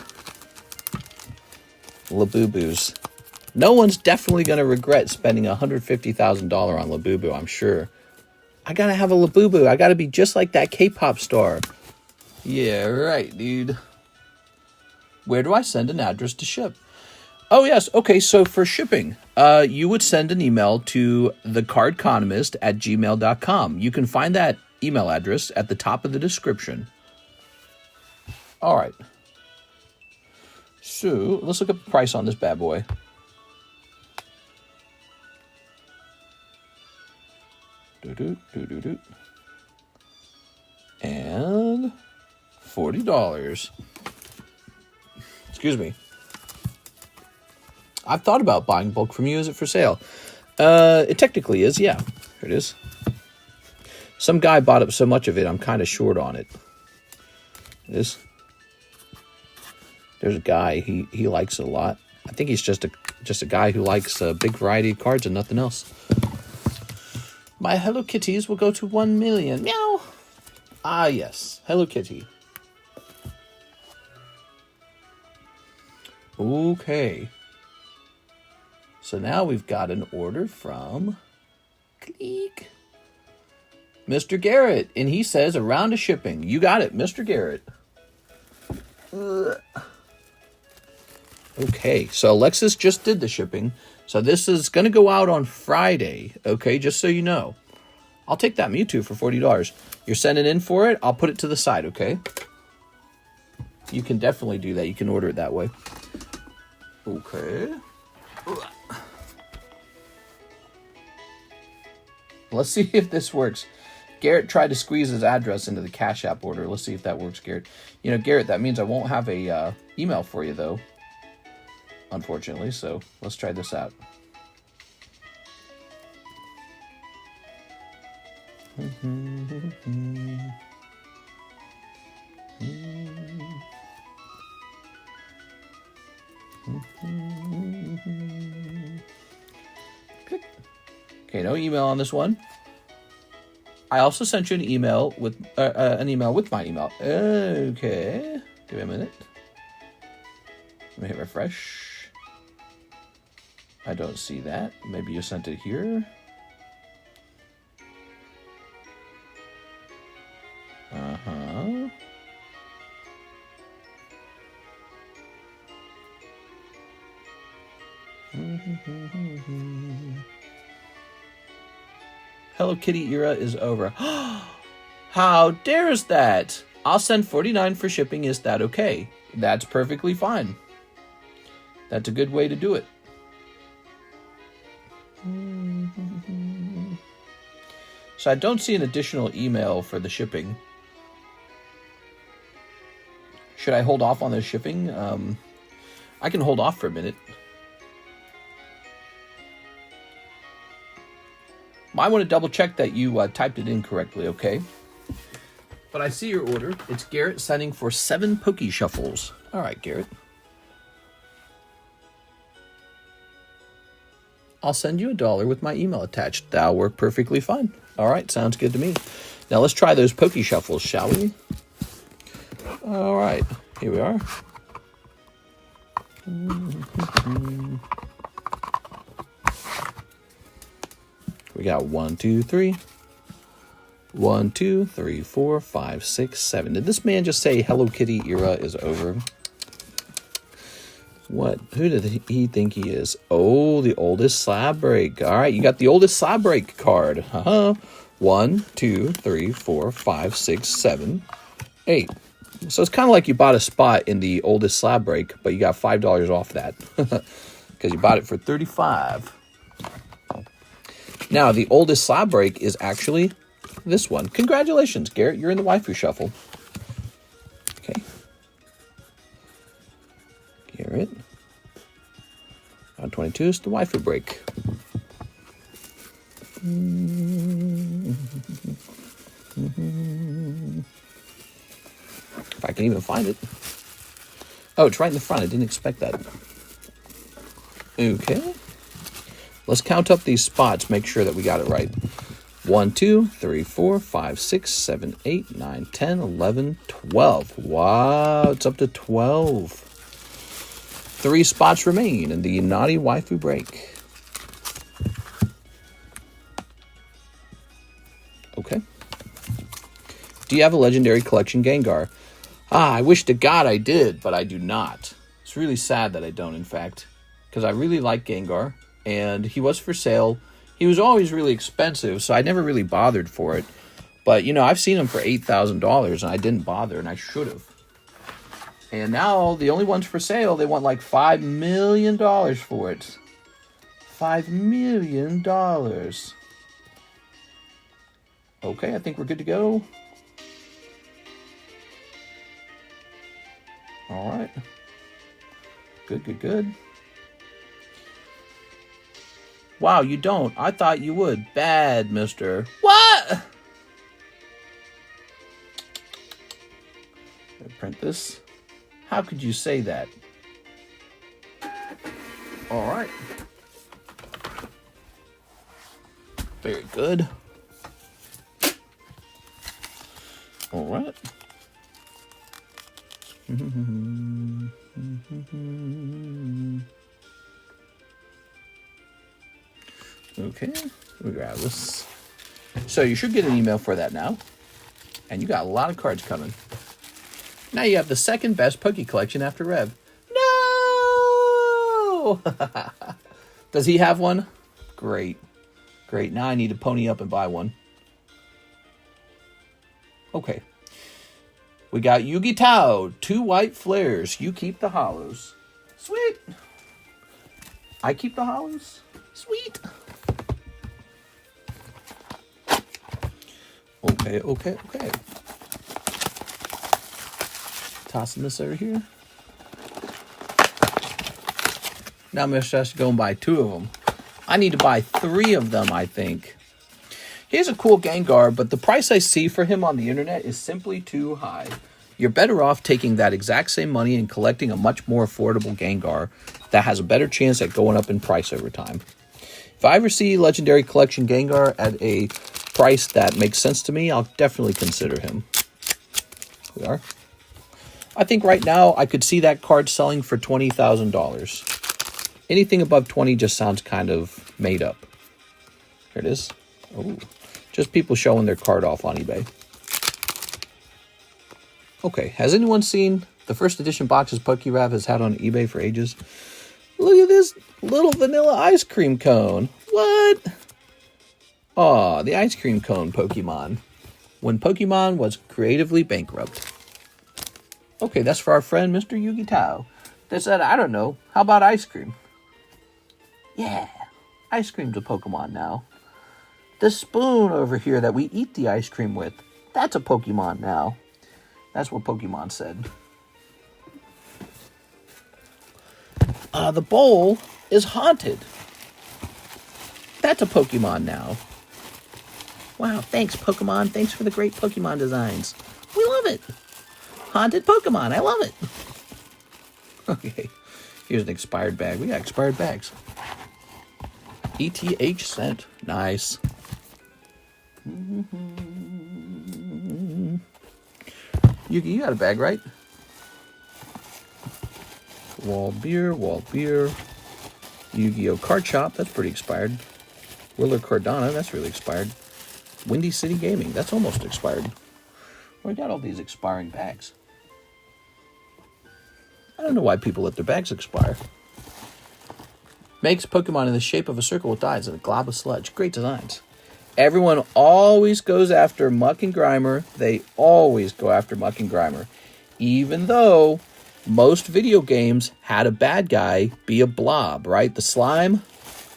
Labubu's. No one's definitely going to regret spending $150,000 on Labubu, I'm sure. I got to have a Labubu. I got to be just like that K-pop star. Yeah, right, dude. Where do I send an address to ship? Oh, yes. Okay, so for shipping, you would send an email to TheCardconomist@gmail.com. You can find that email address at the top of the description. All right. So let's look up the price on this bad boy. And $40. Excuse me. I've thought about buying bulk from you. Is it for sale? It technically is, yeah. Here it is. Some guy bought up so much of it, I'm kind of short on it. It is. There's a guy, he likes it a lot. I think he's just a guy who likes a big variety of cards and nothing else. My Hello Kitties will go to 1 million. Meow. Ah, yes. Hello Kitty. Okay. So now we've got an order from Click. Mr. Garrett. And he says a round of shipping. You got it, Mr. Garrett. Okay, so Alexis just did the shipping. So this is going to go out on Friday. Okay, just so you know. I'll take that Mewtwo for $40. You're sending in for it. I'll put it to the side, okay? You can definitely do that. You can order it that way. Okay. Let's see if this works. Garrett tried to squeeze his address into the Cash App order. Let's see if that works, Garrett. You know, Garrett, that means I won't have a email for you, though. Unfortunately, so let's try this out. Okay, no email on this one. I also sent you an email with my email. Okay, give me a minute. Let me hit refresh. I don't see that. Maybe you sent it here. Uh-huh. Hello Kitty era is over. How dares that? I'll send $49 for shipping. Is that okay? That's perfectly fine. That's a good way to do it. So I don't see an additional email for the shipping. Should I hold off on the shipping? I can hold off for a minute. I want to double check that you typed it in correctly, okay? But I see your order. It's Garrett sending for 7 Poke Shuffles. All right, Garrett. I'll send you $1 with my email attached. That'll work perfectly fine. All right, sounds good to me. Now let's try those Poke Shuffles, shall we? All right, here we are. We got 1, 2, 3. 1, 2, 3, 4, 5, 6, 7. Did this man just say Hello Kitty era is over? What? Who did he think he is? Oh, the oldest slab break. All right, you got the oldest slab break card. 1, 2, 3, 4, 5, 6, 7, 8. So it's kind of like you bought a spot in the oldest slab break, but you got $5 off that because you bought it for $35. Now, the oldest slab break is actually this one. Congratulations, Garrett. You're in the waifu shuffle. Okay. Garrett. Round 22 is the waifu break. If I can even find it. Oh, it's right in the front. I didn't expect that. Okay. Let's count up these spots. Make sure that we got it right. 1, 2, 3, 4, 5, 6, 7, 8, 9, 10, 11, 12. Wow, it's up to 12. 3 spots remain in the naughty waifu break. Okay. Do you have a Legendary Collection Gengar? I wish to God I did, but I do not. It's really sad that I don't, in fact, because I really like Gengar, and he was for sale. He was always really expensive, so I never really bothered for it. But, you know, I've seen him for $8,000, and I didn't bother, and I should have. And now, the only ones for sale, they want like $5 million for it. $5 million. Okay, I think we're good to go. All right. Good, good, good. Wow, you don't. I thought you would. Bad, mister. What? Print this. How could you say that? All right. Very good. All right. Okay, we grab this. So you should get an email for that now. And you got a lot of cards coming. Now you have the second best Poke collection after Rev. No! Does he have one? Great. Great. Now I need to pony up and buy one. Okay. We got Yugi Tao, 2 white flares. You keep the hollows. Sweet. I keep the hollows. Sweet. Okay, okay, okay. Tossing this over here. Now I'm going to have to go and buy 2 of them. I need to buy 3 of them, I think. Here's a cool Gengar, but the price I see for him on the internet is simply too high. You're better off taking that exact same money and collecting a much more affordable Gengar that has a better chance at going up in price over time. If I ever see Legendary Collection Gengar at a price that makes sense to me, I'll definitely consider him. Here we are. I think right now I could see that card selling for $20,000. Anything above 20 just sounds kind of made up. Here it is. Oh, just people showing their card off on eBay. Okay, has anyone seen the first edition boxes PokeRav has had on eBay for ages? Look at this little vanilla ice cream cone. What? Aw, the ice cream cone Pokemon. When Pokemon was creatively bankrupt. Okay, that's for our friend Mr. Yugi Tao. They said, I don't know, how about ice cream? Yeah, ice cream's a Pokemon now. The spoon over here that we eat the ice cream with, that's a Pokemon now. That's what Pokemon said. The bowl is haunted. That's a Pokemon now. Wow, thanks, Pokemon. Thanks for the great Pokemon designs. We love it. Haunted Pokemon. I love it. Okay, here's an expired bag. We got expired bags. ETH sent. Nice. You got a bag, right? Wall beer, Yu-Gi-Oh! Card Shop, that's pretty expired. Willer Cardano, that's really expired. Windy City Gaming, that's almost expired. We got all these expiring bags. I don't know why people let their bags expire. Makes Pokemon in the shape of a circle with eyes and a glob of sludge. Great designs. Everyone always goes after Muck and Grimer. They always go after Muck and Grimer. Even though most video games had a bad guy be a blob, right? The slime,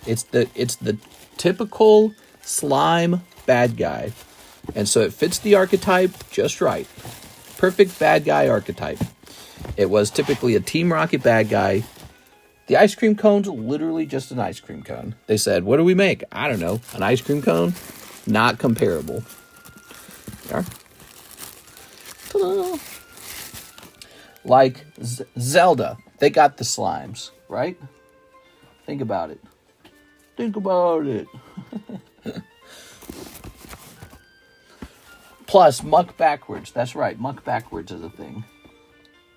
it's the typical slime bad guy. And so it fits the archetype just right. Perfect bad guy archetype. It was typically a Team Rocket bad guy. The ice cream cone's literally just an ice cream cone. They said, what do we make? I don't know. An ice cream cone? Not comparable. There. Ta-da. Like Zelda. They got the slimes, right? Think about it. Think about it. Plus, Muck backwards. That's right. Muck backwards is a thing.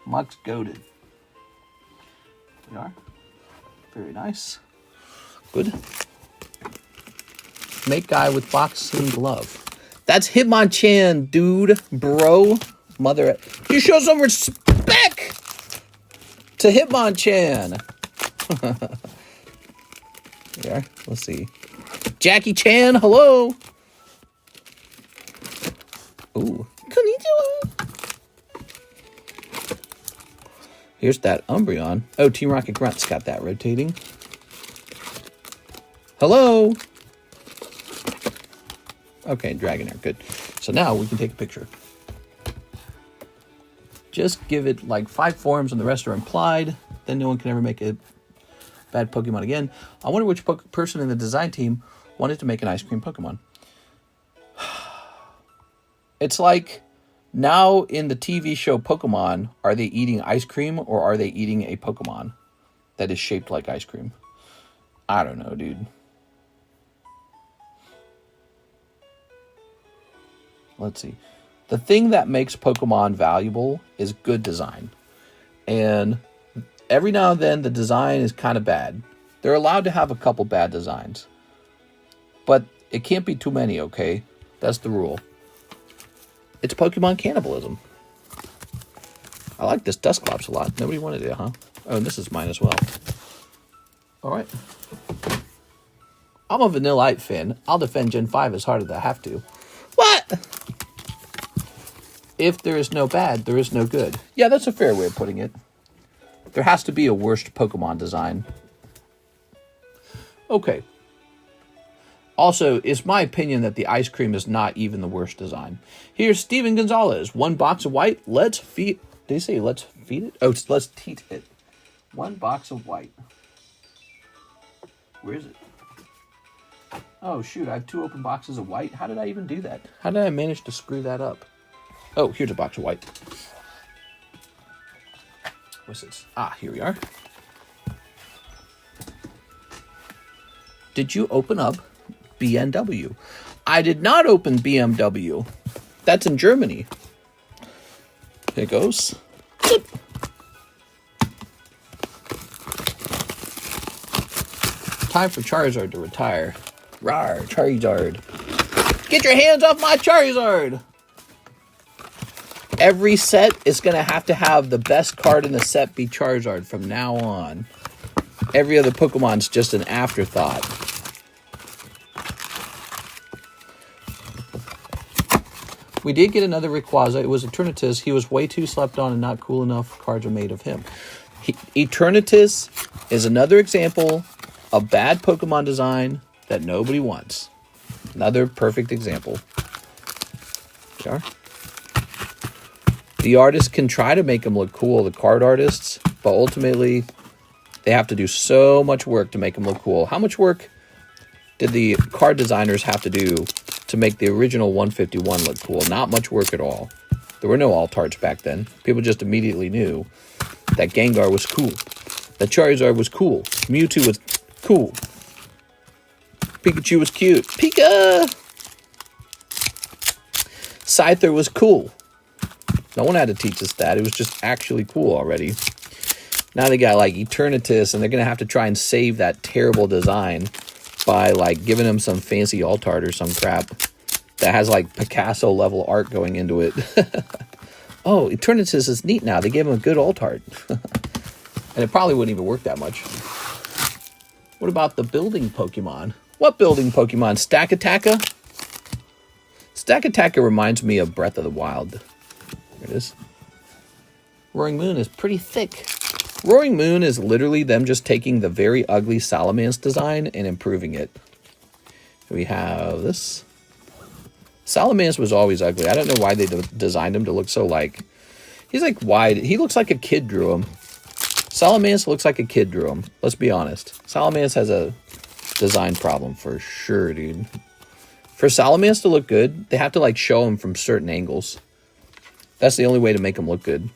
Muck's goated. They are. Very nice. Good. Make guy with boxing glove. That's Hitmonchan, dude, bro, mother. You show some respect to Hitmonchan. There. Let's see. Jackie Chan, hello. Ooh. Konnichiwa. Here's that Umbreon. Oh, Team Rocket Grunt's got that rotating. Hello. Okay, Dragonair, good. So now we can take a picture. Just give it like 5 forms and the rest are implied. Then no one can ever make a bad Pokemon again. I wonder which person in the design team wanted to make an ice cream Pokemon. It's like now in the TV show Pokemon, are they eating ice cream or are they eating a Pokemon that is shaped like ice cream? I don't know, dude. Let's see. The thing that makes Pokemon valuable is good design. And every now and then the design is kind of bad. They're allowed to have a couple bad designs. But it can't be too many, okay? That's the rule. It's Pokemon cannibalism. I like this Dusclops a lot. Nobody wanted it, huh? Oh, and this is mine as well. Alright. I'm a Vanillite fan. I'll defend Gen 5 as hard as I have to. What? If there is no bad, there is no good. Yeah, that's a fair way of putting it. There has to be a worst Pokemon design. Okay. Also, it's my opinion that the ice cream is not even the worst design. Here's Steven Gonzalez. 1 box of white. Let's feed... Did they say let's feed it? Oh, it's let's teat it. 1 box of white. Where is it? Oh, shoot. I have 2 open boxes of white. How did I even do that? How did I manage to screw that up? Oh, here's a box of white. What's this? Ah, here we are. Did you open up BMW? I did not open BMW. That's in Germany. Here it goes. Time for Charizard to retire. Rawr, Charizard. Get your hands off my Charizard! Every set is going to have the best card in the set be Charizard from now on. Every other Pokemon's just an afterthought. We did get another Rayquaza. It was Eternatus. He was way too slept on and not cool enough. Cards are made of him. Eternatus is another example of bad Pokemon design that nobody wants. Another perfect example. There. The artists can try to make them look cool, the card artists, but ultimately they have to do so much work to make them look cool. How much work did the card designers have to do to make the original 151 look cool? Not much work at all. There were no alt-arts back then. People just immediately knew that Gengar was cool, that Charizard was cool, Mewtwo was cool, Pikachu was cute, Pika! Scyther was cool. No one had to teach us that. It was just actually cool already. Now they got like Eternatus, and they're going to have to try and save that terrible design by like giving him some fancy alt art or some crap that has like Picasso level art going into it. Oh, Eternatus is neat now. They gave him a good alt art. And it probably wouldn't even work that much. What about the building Pokemon? What building Pokemon? Stakataka? Stakataka reminds me of Breath of the Wild. There it is. Roaring Moon is pretty thick. Roaring Moon is literally them just taking the very ugly Salamence design and improving it. We have this. Salamence was always ugly. I don't know why they designed him to look so like... He's like wide. He looks like a kid drew him. Salamence looks like a kid drew him. Let's be honest. Salamence has a design problem for sure, dude. For Salamence to look good, they have to like show him from certain angles. That's the only way to make him look good.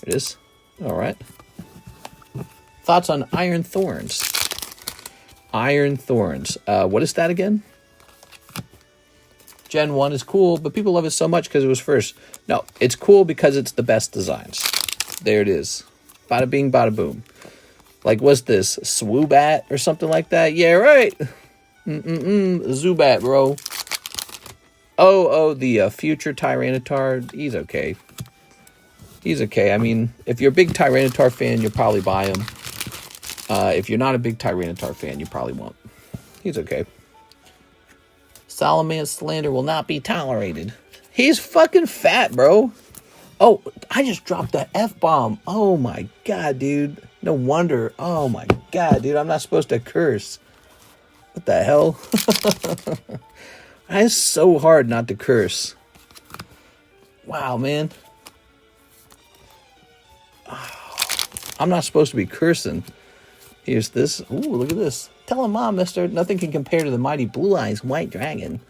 It is. All right. Thoughts on Iron Thorns? Iron Thorns. What is that again? Gen 1 is cool, but people love it so much because it was first. No, it's cool because it's the best designs. There it is. Bada bing, bada boom. Like, what's this? Swoobat or something like that? Yeah, right. Zubat, bro. Oh, the future Tyranitar. He's okay. He's okay. I mean, if you're a big Tyranitar fan, you'll probably buy him. If you're not a big Tyranitar fan, you probably won't. He's okay. Solomon slander will not be tolerated. He's fucking fat, bro. Oh, I just dropped the F-bomb. Oh my god, dude. No wonder. Oh my god, dude. I'm not supposed to curse. What the hell? It's so hard not to curse. Wow, man. I'm not supposed to be cursing. Here's this. Ooh, look at this. Tell him, Mom, mister, nothing can compare to the mighty Blue Eyes White Dragon.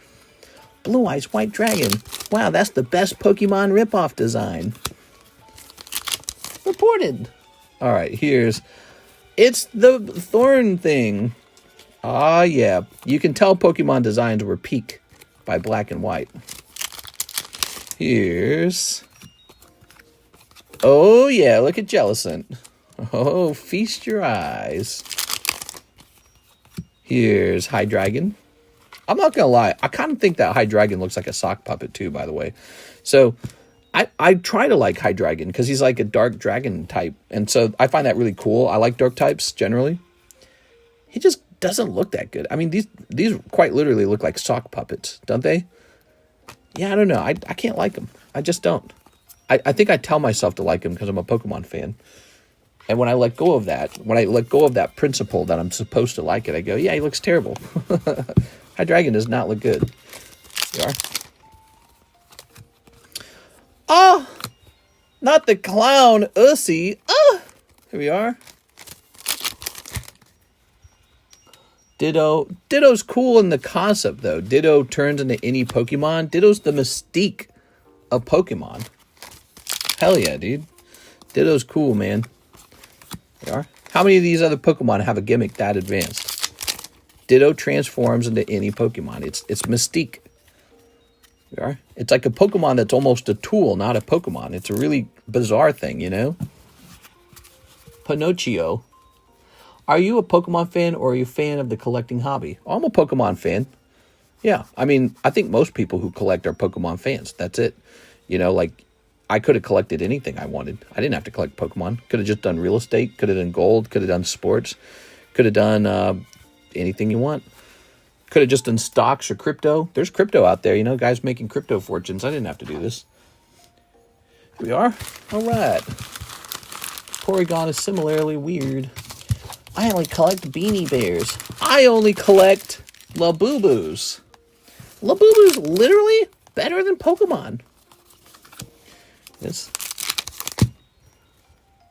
Blue Eyes White Dragon. Wow, that's the best Pokemon ripoff design. Reported. All right, it's the Thorn thing. Ah, yeah. You can tell Pokemon designs were peak by Black and White. Oh, yeah, look at Jellicent. Oh, feast your eyes. Here's Hydreigon. I'm not going to lie. I kind of think that Hydreigon looks like a sock puppet too, by the way. So I try to like Hydreigon because he's like a dark dragon type. And so I find that really cool. I like dark types generally. He just doesn't look that good. I mean, these quite literally look like sock puppets, don't they? Yeah, I don't know. I can't like them. I just don't. I think I tell myself to like him because I'm a Pokemon fan. And when I let go of that, principle that I'm supposed to like it, I go, yeah, he looks terrible. Hydreigon does not look good. You are. Oh, not the clown, Ussy. Oh, here we are. Ditto. Ditto's cool in the concept, though. Ditto turns into any Pokemon. Ditto's the mystique of Pokemon. Hell yeah, dude. Ditto's cool, man. There are. How many of these other Pokemon have a gimmick that advanced? Ditto transforms into any Pokemon. It's mystique. There are. It's like a Pokemon that's almost a tool, not a Pokemon. It's a really bizarre thing, you know? Pinocchio. Are you a Pokemon fan or are you a fan of the collecting hobby? Oh, I'm a Pokemon fan. Yeah, I mean, I think most people who collect are Pokemon fans. That's it. You know, like, I could have collected anything I wanted. I didn't have to collect Pokemon. Could have just done real estate. Could have done gold. Could have done sports. Could have done anything you want. Could have just done stocks or crypto. There's crypto out there, you know, guys making crypto fortunes. I didn't have to do this. Here we are. All right. Porygon is similarly weird. I only collect Beanie Bears. I only collect Labubus. Labubu's literally better than Pokemon. Yes.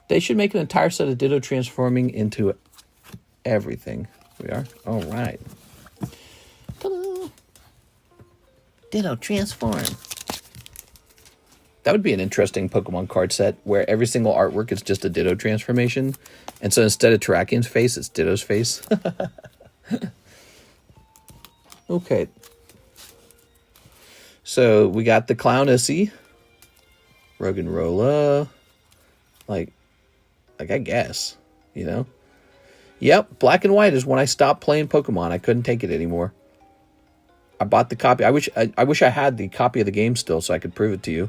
They should make an entire set of Ditto transforming into everything. We are. All right. Ta-da. Ditto transform. That would be an interesting Pokemon card set where every single artwork is just a Ditto transformation. And so instead of Terrakian's face, it's Ditto's face. Okay. So we got the Clown Ussy. Roggenrola. Like I guess, you know? Yep, Black and White is when I stopped playing Pokemon. I couldn't take it anymore. I bought the copy. I wish I had the copy of the game still so I could prove it to you.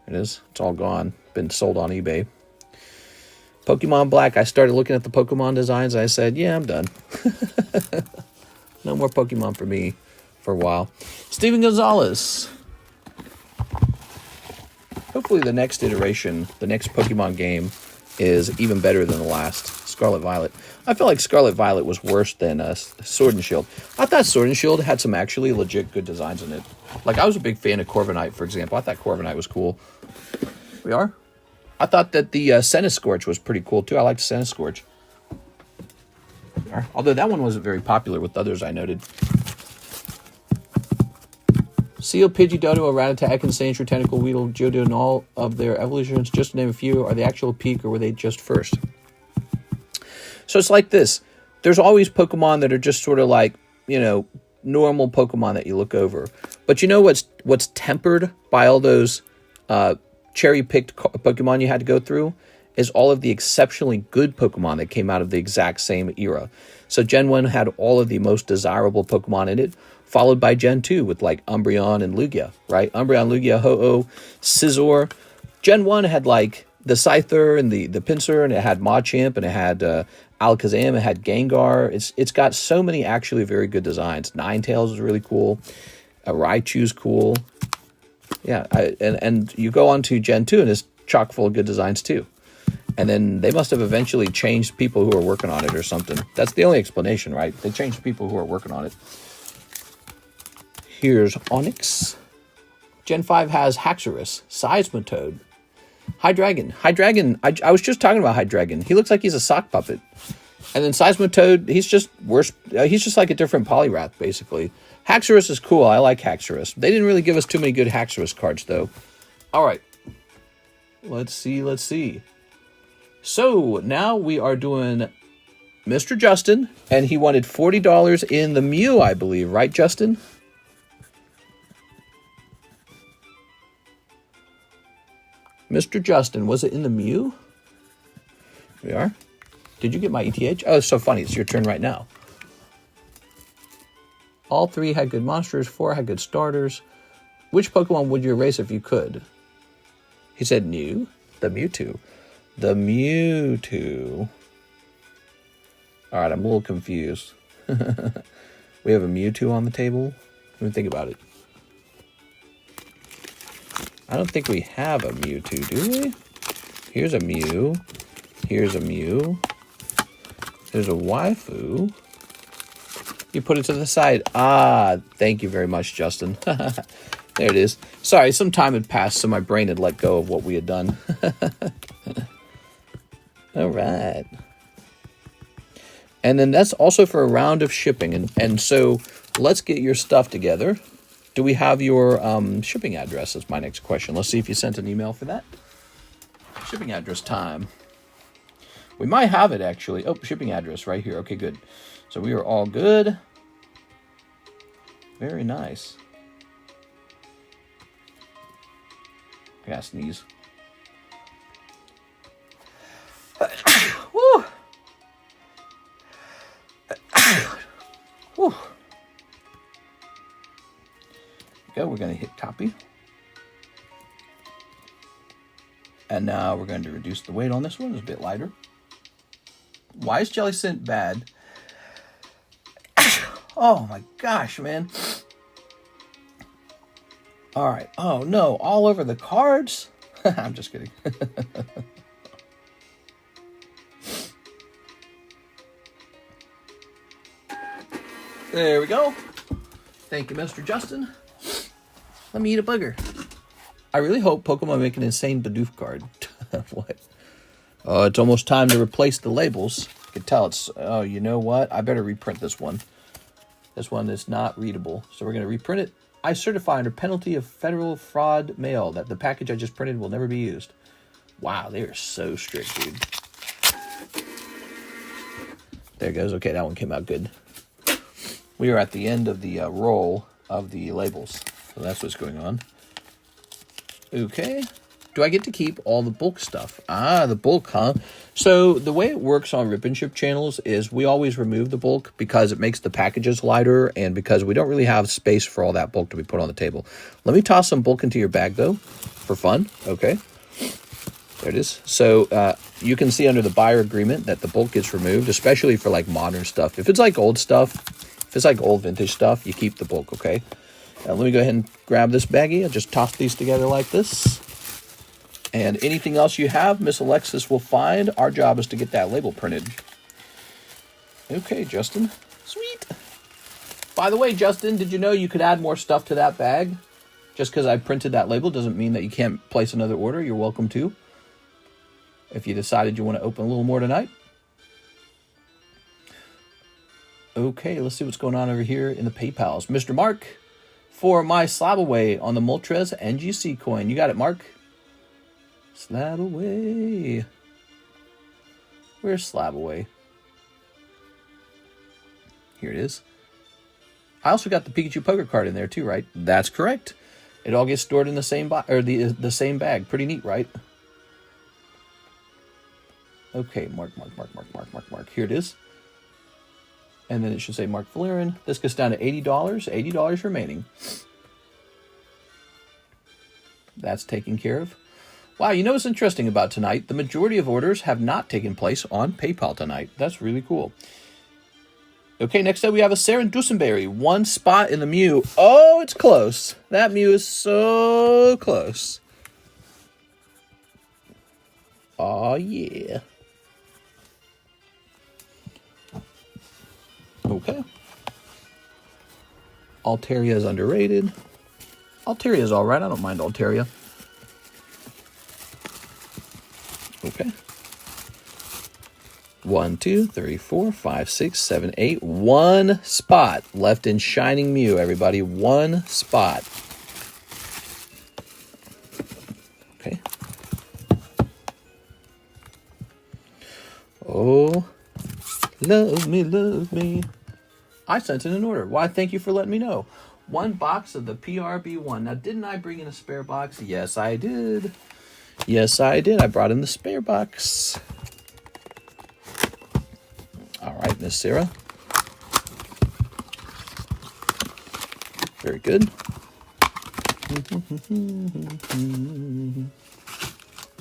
It is. It's all gone. Been sold on eBay. Pokemon Black. I started looking at the Pokemon designs. And I said, yeah, I'm done. No more Pokemon for me for a while. Steven Gonzalez. Hopefully the next iteration, the next Pokemon game, is even better than the last. Scarlet Violet. I feel like Scarlet Violet was worse than Sword and Shield. I thought Sword and Shield had some actually legit good designs in it. Like, I was a big fan of Corviknight, for example. I thought Corviknight was cool. We are? I thought that the Centiskorch was pretty cool, too. I liked Centiskorch. Although that one wasn't very popular with others I noted. Seal, Pidgeotto, Rattata, and Sandshrew, Tentacle, Weedle, Geodude, and all of their evolutions, just to name a few, are the actual peak or were they just first? So it's like this. There's always Pokemon that are just sort of like, you know, normal Pokemon that you look over. But you know what's tempered by all those cherry-picked Pokemon you had to go through? is all of the exceptionally good Pokemon that came out of the exact same era. So Gen 1 had all of the most desirable Pokemon in it, followed by Gen 2 with like Umbreon and Lugia, right? Umbreon, Lugia, Ho-Oh, Scizor. Gen 1 had like the Scyther and the Pinsir, and it had Machamp, and it had Alakazam, it had Gengar. It's got so many actually very good designs. Ninetales is really cool. Raichu's cool. Yeah, and you go on to Gen 2, and it's chock full of good designs too. And then they must have eventually changed people who are working on it or something. That's the only explanation, right? They changed people who are working on it. Here's Onyx. Gen 5 has Haxorus, Seismitoad, Hydreigon. Hydreigon, I was just talking about Hydreigon. He looks like he's a sock puppet. And then Seismitoad, he's just worse. He's just like a different Poliwrath, basically. Haxorus is cool. I like Haxorus. They didn't really give us too many good Haxorus cards, though. All right. Let's see. So, now we are doing Mr. Justin, and he wanted $40 in the Mew, I believe. Right, Justin? Mr. Justin, was it in the Mew? Here we are. Did you get my ETH? Oh, it's so funny. It's your turn right now. All 3 had good monsters. 4 had good starters. Which Pokemon would you erase if you could? He said Mew. The Mewtwo. The Mewtwo. All right, I'm a little confused. We have a Mewtwo on the table. Let me think about it. I don't think we have a Mewtwo, do we? Here's a Mew. Here's a Mew. There's a waifu. You put it to the side. Ah, thank you very much, Justin. There it is. Sorry, some time had passed, so my brain had let go of what we had done. All right. And then that's also for a round of shipping. And so let's get your stuff together. Do we have your shipping address? That's my next question. Let's see if you sent an email for that. Shipping address time. We might have it, actually. Oh, shipping address right here. Okay, good. So we are all good. Very nice. I gotta sneeze. Woo! Woo! Go. We're going to hit copy. And now we're going to reduce the weight on this one. It's a bit lighter. Why is Jelly Scent bad? Oh my gosh, man. All right. Oh no, all over the cards? I'm just kidding. There we go. Thank you, Mr. Justin. Let me eat a booger. I really hope Pokemon make an insane Bidoof card. What? Oh, it's almost time to replace the labels. You can tell it's... Oh, you know what? I better reprint this one. This one is not readable. So we're going to reprint it. I certify under penalty of federal fraud mail that the package I just printed will never be used. Wow, they are so strict, dude. There it goes. Okay, that one came out good. We are at the end of the roll of the labels. So that's what's going on. Okay. Do I get to keep all the bulk stuff? Ah, the bulk, huh? So the way it works on Rip and Ship channels is we always remove the bulk because it makes the packages lighter and because we don't really have space for all that bulk to be put on the table. Let me toss some bulk into your bag, though, for fun. Okay. There it is. So you can see under the buyer agreement that the bulk gets removed, especially for like modern stuff. If it's like old stuff, if it's like old vintage stuff, you keep the bulk, okay? Let me go ahead and grab this baggie. I'll just toss these together like this. And anything else you have, Miss Alexis will find. Our job is to get that label printed. Okay, Justin. Sweet. By the way, Justin, did you know you could add more stuff to that bag? Just because I printed that label doesn't mean that you can't place another order. You're welcome to. If you decided you want to open a little more tonight. Okay, let's see what's going on over here in the PayPals. Mr. Mark, for my slab away on the Moltres NGC coin. You got it, Mark? Slab away. Where's slab away? Here it is. I also got the Pikachu poker card in there too, right? That's correct. It all gets stored in the same the same bag. Pretty neat, right? Okay, mark. Here it is. And then it should say Mark Frieren. This goes down to $80. $80 remaining. That's taken care of. Wow, you know what's interesting about tonight? The majority of orders have not taken place on PayPal tonight. That's really cool. Okay, next up we have a Saren Dusenberry. One spot in the Mew. Oh, it's close. That Mew is so close. Oh, yeah. Okay. Altaria is underrated. Altaria is alright. I don't mind Altaria. Okay. 1, 2, 3, 4, 5, 6, 7, 8. One spot left in Shining Mew, everybody. One spot. Okay. Oh, love me, love me. I sent in an order. Why, thank you for letting me know. One box of the PRB1. Now, didn't I bring in a spare box? Yes, I did. Yes, I did. I brought in the spare box. All right, Miss Sarah. Very good.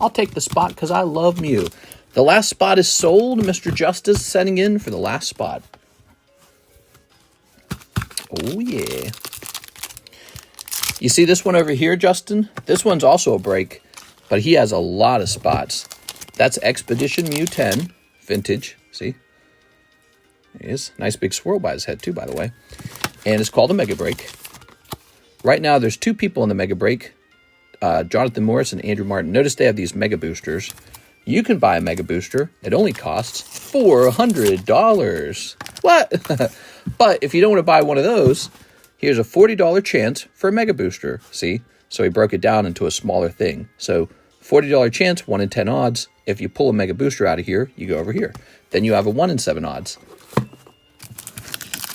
I'll take the spot because I love Mew. The last spot is sold. Mr. Justice setting in for the last spot. Oh, yeah. You see this one over here, Justin? This one's also a break, but he has a lot of spots. That's Expedition Mew 10, vintage. See? There he is. Nice big swirl by his head, too, by the way. And it's called a Mega Break. Right now, there's 2 people in the Mega Break, Jonathan Morris and Andrew Martin. Notice they have these Mega Boosters. You can buy a Mega Booster. It only costs $400. What? But if you don't want to buy one of those, here's a $40 chance for a Mega Booster. See? So he broke it down into a smaller thing. So $40 chance, 1 in 10 odds. If you pull a Mega Booster out of here, you go over here. Then you have a 1 in 7 odds.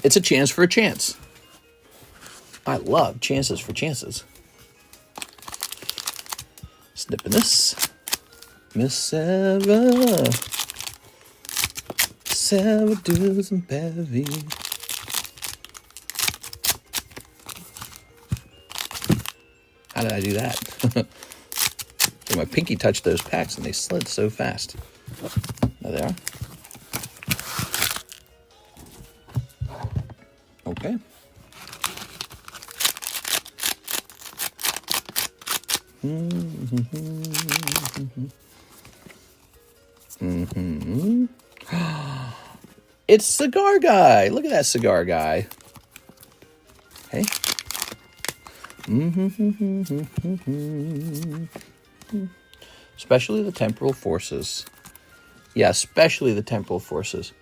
It's a chance for a chance. I love chances for chances. Snipping this. Miss Sarah. Sarah Dusenberry. How did I do that? My pinky touched those packs and they slid so fast. There they are. Okay. It's Cigar Guy. Look at that Cigar Guy. Hey. Especially the temporal forces. Yeah, especially the temporal forces.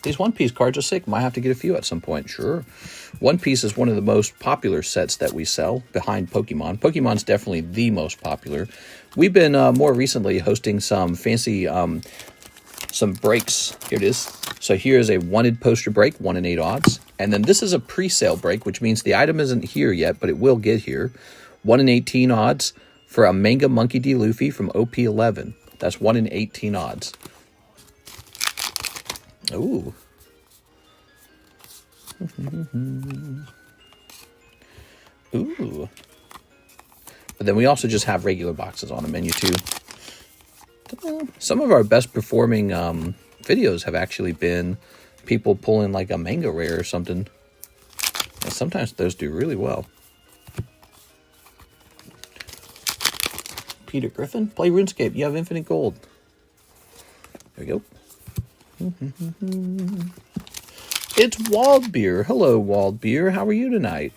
These One Piece cards are sick. Might have to get a few at some point. Sure. One Piece is one of the most popular sets that we sell behind Pokemon. Pokemon's definitely the most popular. We've been more recently hosting some fancy some breaks. Here it is. So here's a wanted poster break, 1 in 8 odds. And then this is a pre-sale break, which means the item isn't here yet, but it will get here. 1 in 18 odds for a Manga Monkey D. Luffy from OP11. That's 1 in 18 odds. Ooh. Ooh. But then we also just have regular boxes on the menu too. Some of our best performing videos have actually been people pulling like a manga rare or something. And sometimes those do really well. Peter Griffin, play RuneScape. You have infinite gold. There we go. It's Waldbeer. Hello, Waldbeer. How are you tonight?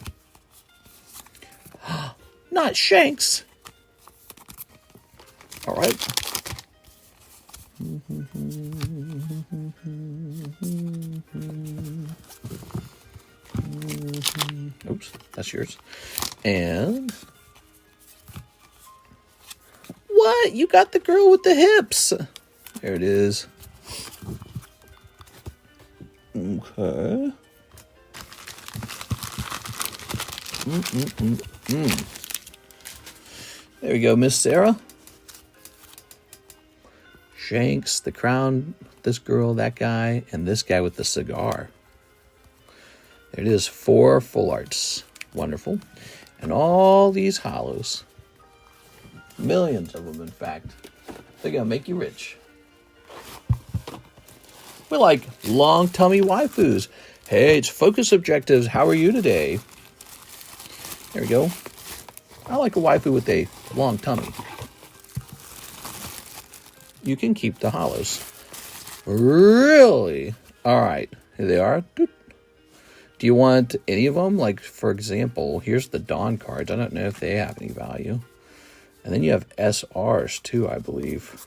Not Shanks. All right. Oops, that's yours. And what? You got the girl with the hips. There it is. Okay. There we go, Miss Sarah. Shanks, the crown, this girl, that guy, and this guy with the cigar. There it is, 4 full arts. Wonderful. And all these hollows. Millions of them, in fact. They're going to make you rich. We like long tummy waifus. Hey, it's Focus Objectives. How are you today? There we go. I like a waifu with a long tummy. You can keep the hollows. Really? All right. Here they are. Do you want any of them? Like, for example, here's the Dawn cards. I don't know if they have any value. And then you have SRs too, I believe.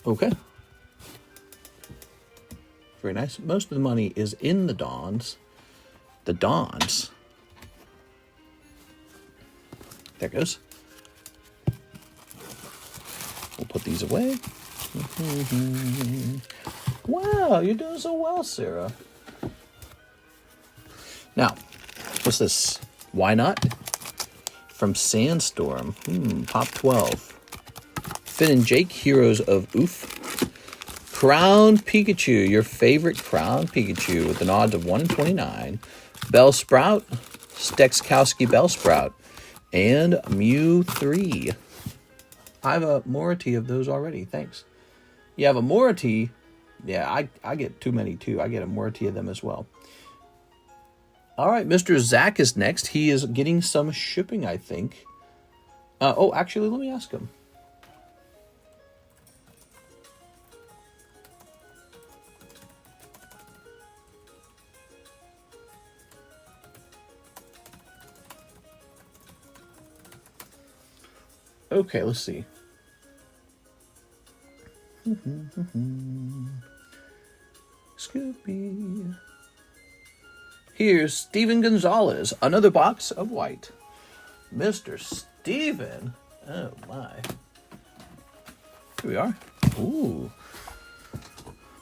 Okay. Very nice. Most of the money is in the Dawns. The Dawns. There it goes. We'll put these away. Wow, you're doing so well, Sarah. Now, what's this? Why not? From Sandstorm. Pop 12. Finn and Jake, Heroes of Oof. Crown Pikachu, your favorite Crown Pikachu with an odds of 1 in 29. Bellsprout, Stexkowski Bellsprout, and Mew 3. I have a moiety of those already, thanks. You have a moiety, yeah, I get too many too. I get a moiety of them as well. All right, Mr. Zach is next. He is getting some shipping, I think. Oh, actually, let me ask him. Okay, let's see. Scoopy. Here's Steven Gonzalez. Another box of white. Mr. Steven. Oh, my. Here we are. Ooh.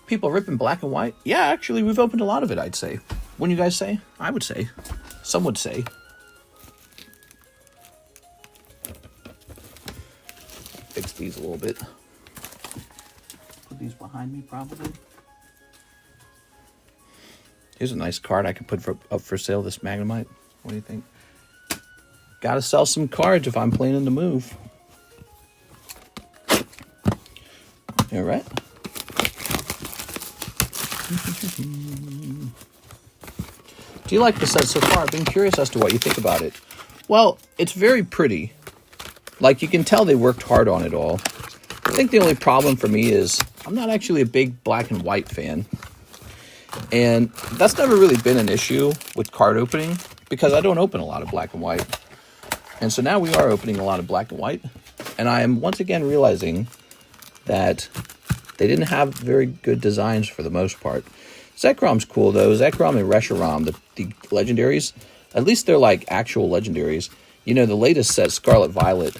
People ripping black and white. Yeah, actually, we've opened a lot of it, I'd say. Wouldn't you guys say? I would say. Some would say. Fix these a little bit. Put these behind me, probably. Here's a nice card I could put up for sale, this Magnemite. What do you think? Gotta sell some cards if I'm planning to move. All right. Do you like the set so far? I've been curious as to what you think about it. Well, it's very pretty. Like, you can tell they worked hard on it all. I think the only problem for me is I'm not actually a big black and white fan. And that's never really been an issue with card opening because I don't open a lot of black and white. And so now we are opening a lot of black and white. And I am once again realizing that they didn't have very good designs for the most part. Zekrom's cool, though. Zekrom and Reshiram, the legendaries, at least they're like actual legendaries. You know, the latest set, Scarlet Violet,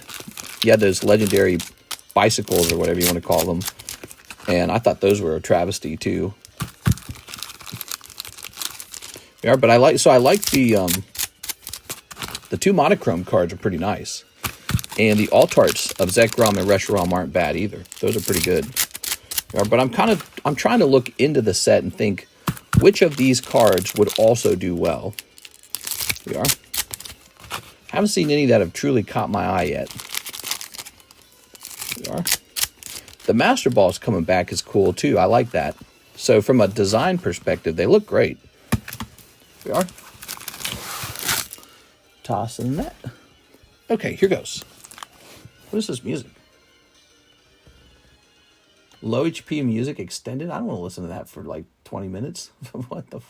you had those legendary bicycles or whatever you want to call them. And I thought those were a travesty, too. Yeah, but I like the 2 monochrome cards are pretty nice. And the alt arts of Zekrom and Reshiram aren't bad either. Those are pretty good. Yeah, but I'm trying to look into the set and think which of these cards would also do well. Here we are. Haven't seen any that have truly caught my eye yet. Here we are. The Master Ball's coming back is cool too. I like that. So from a design perspective, they look great. Here we are. Tossing that. Okay, here goes. What is this music? Low HP music extended? I don't want to listen to that for like 20 minutes. What the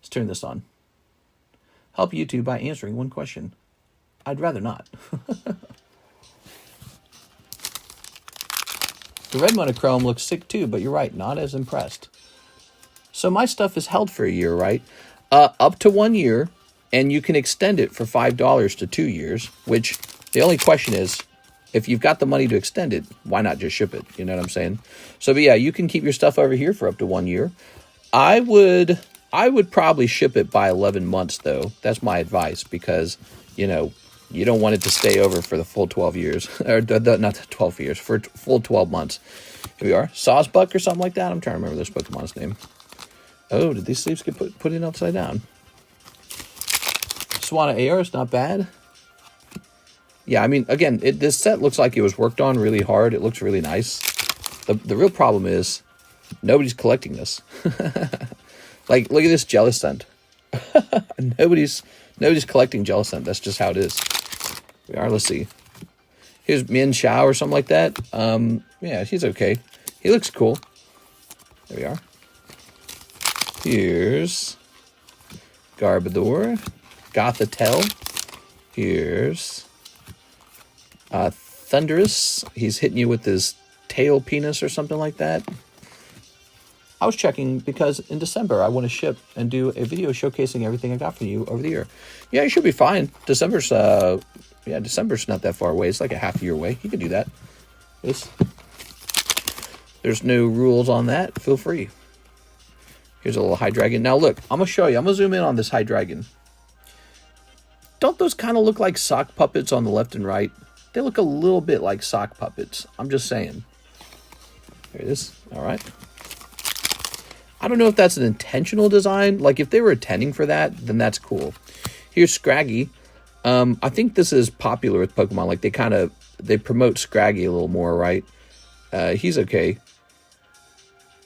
Let's turn this on. Help YouTube by answering one question. I'd rather not. The red monochrome looks sick too, but you're right, not as impressed. So my stuff is held for a year, right? Up to 1 year, and you can extend it for $5 to 2 years, which the only question is, if you've got the money to extend it, why not just ship it? You know what I'm saying? So, but yeah, you can keep your stuff over here for up to 1 year. I would probably ship it by 11 months, though. That's my advice, because, you know, you don't want it to stay over for the full 12 years. Or not the 12 years, for full 12 months. Here we are. Sawsbuck or something like that. I'm trying to remember this Pokemon's name. Oh, did these sleeves get put in upside down? SOLANA AR is not bad. Yeah, I mean, again, this set looks like it was worked on really hard. It looks really nice. The real problem is nobody's collecting this. Like, look at this Jellicent. nobody's collecting Jellicent. That's just how it is. We are. Let's see. Here's Min Xiao or something like that. Yeah, he's okay. He looks cool. There we are. Here's Garbodor. Gothitelle. Here's Thunderous. He's hitting you with his tail penis or something like that. I was checking because in December I want to ship and do a video showcasing everything I got from you over the year. Yeah, you should be fine. December's not that far away. It's like a half a year away. You can do that. There's no rules on that. Feel free. Here's a little Hydreigon. Now look, I'm gonna show you. I'm gonna zoom in on this Hydreigon. Don't those kind of look like sock puppets on the left and right? They look a little bit like sock puppets. I'm just saying. There it is. All right. I don't know if that's an intentional design. Like, if they were intending for that, then that's cool. Here's Scraggy. I think this is popular with Pokemon. Like, they promote Scraggy a little more, right? He's okay.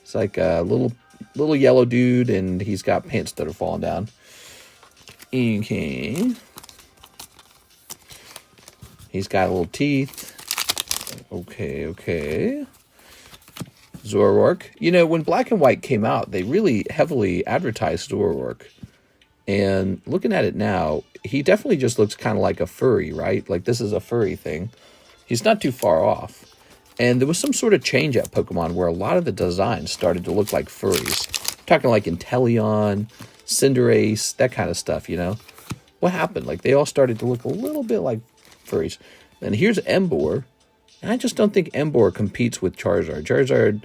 It's like a little yellow dude, and he's got pants that are falling down. Okay. He's got little teeth. Okay. Zoroark. You know, when Black and White came out, they really heavily advertised Zoroark. And looking at it now, he definitely just looks kind of like a furry, right? Like, this is a furry thing. He's not too far off. And there was some sort of change at Pokemon where a lot of the designs started to look like furries. I'm talking like Inteleon, Cinderace, that kind of stuff, you know? What happened? Like, they all started to look a little bit like furries. And here's Emboar. And I just don't think Emboar competes with Charizard. Charizard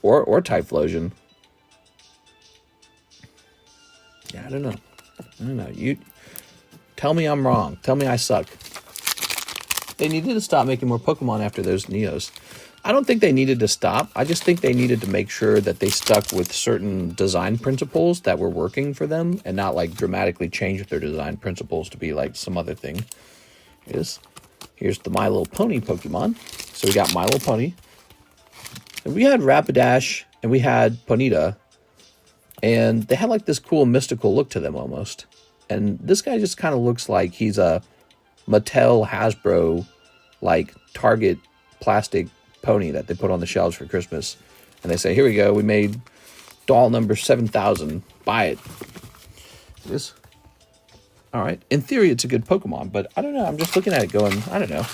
or Typhlosion. Yeah, I don't know. You tell me I'm wrong. Tell me I suck. They needed to stop making more Pokemon after those Neos. I don't think they needed to stop. I just think they needed to make sure that they stuck with certain design principles that were working for them and not like dramatically change their design principles to be like some other thing. Here's the My Little Pony Pokemon. So we got My Little Pony. And we had Rapidash and we had Ponyta. And they had like this cool mystical look to them almost. And this guy just kind of looks like he's a Mattel Hasbro like Target plastic pony that they put on the shelves for Christmas. And they say, here we go, we made doll number 7,000. Buy it. All right. In theory, it's a good Pokemon, but I don't know. I'm just looking at it going, I don't know.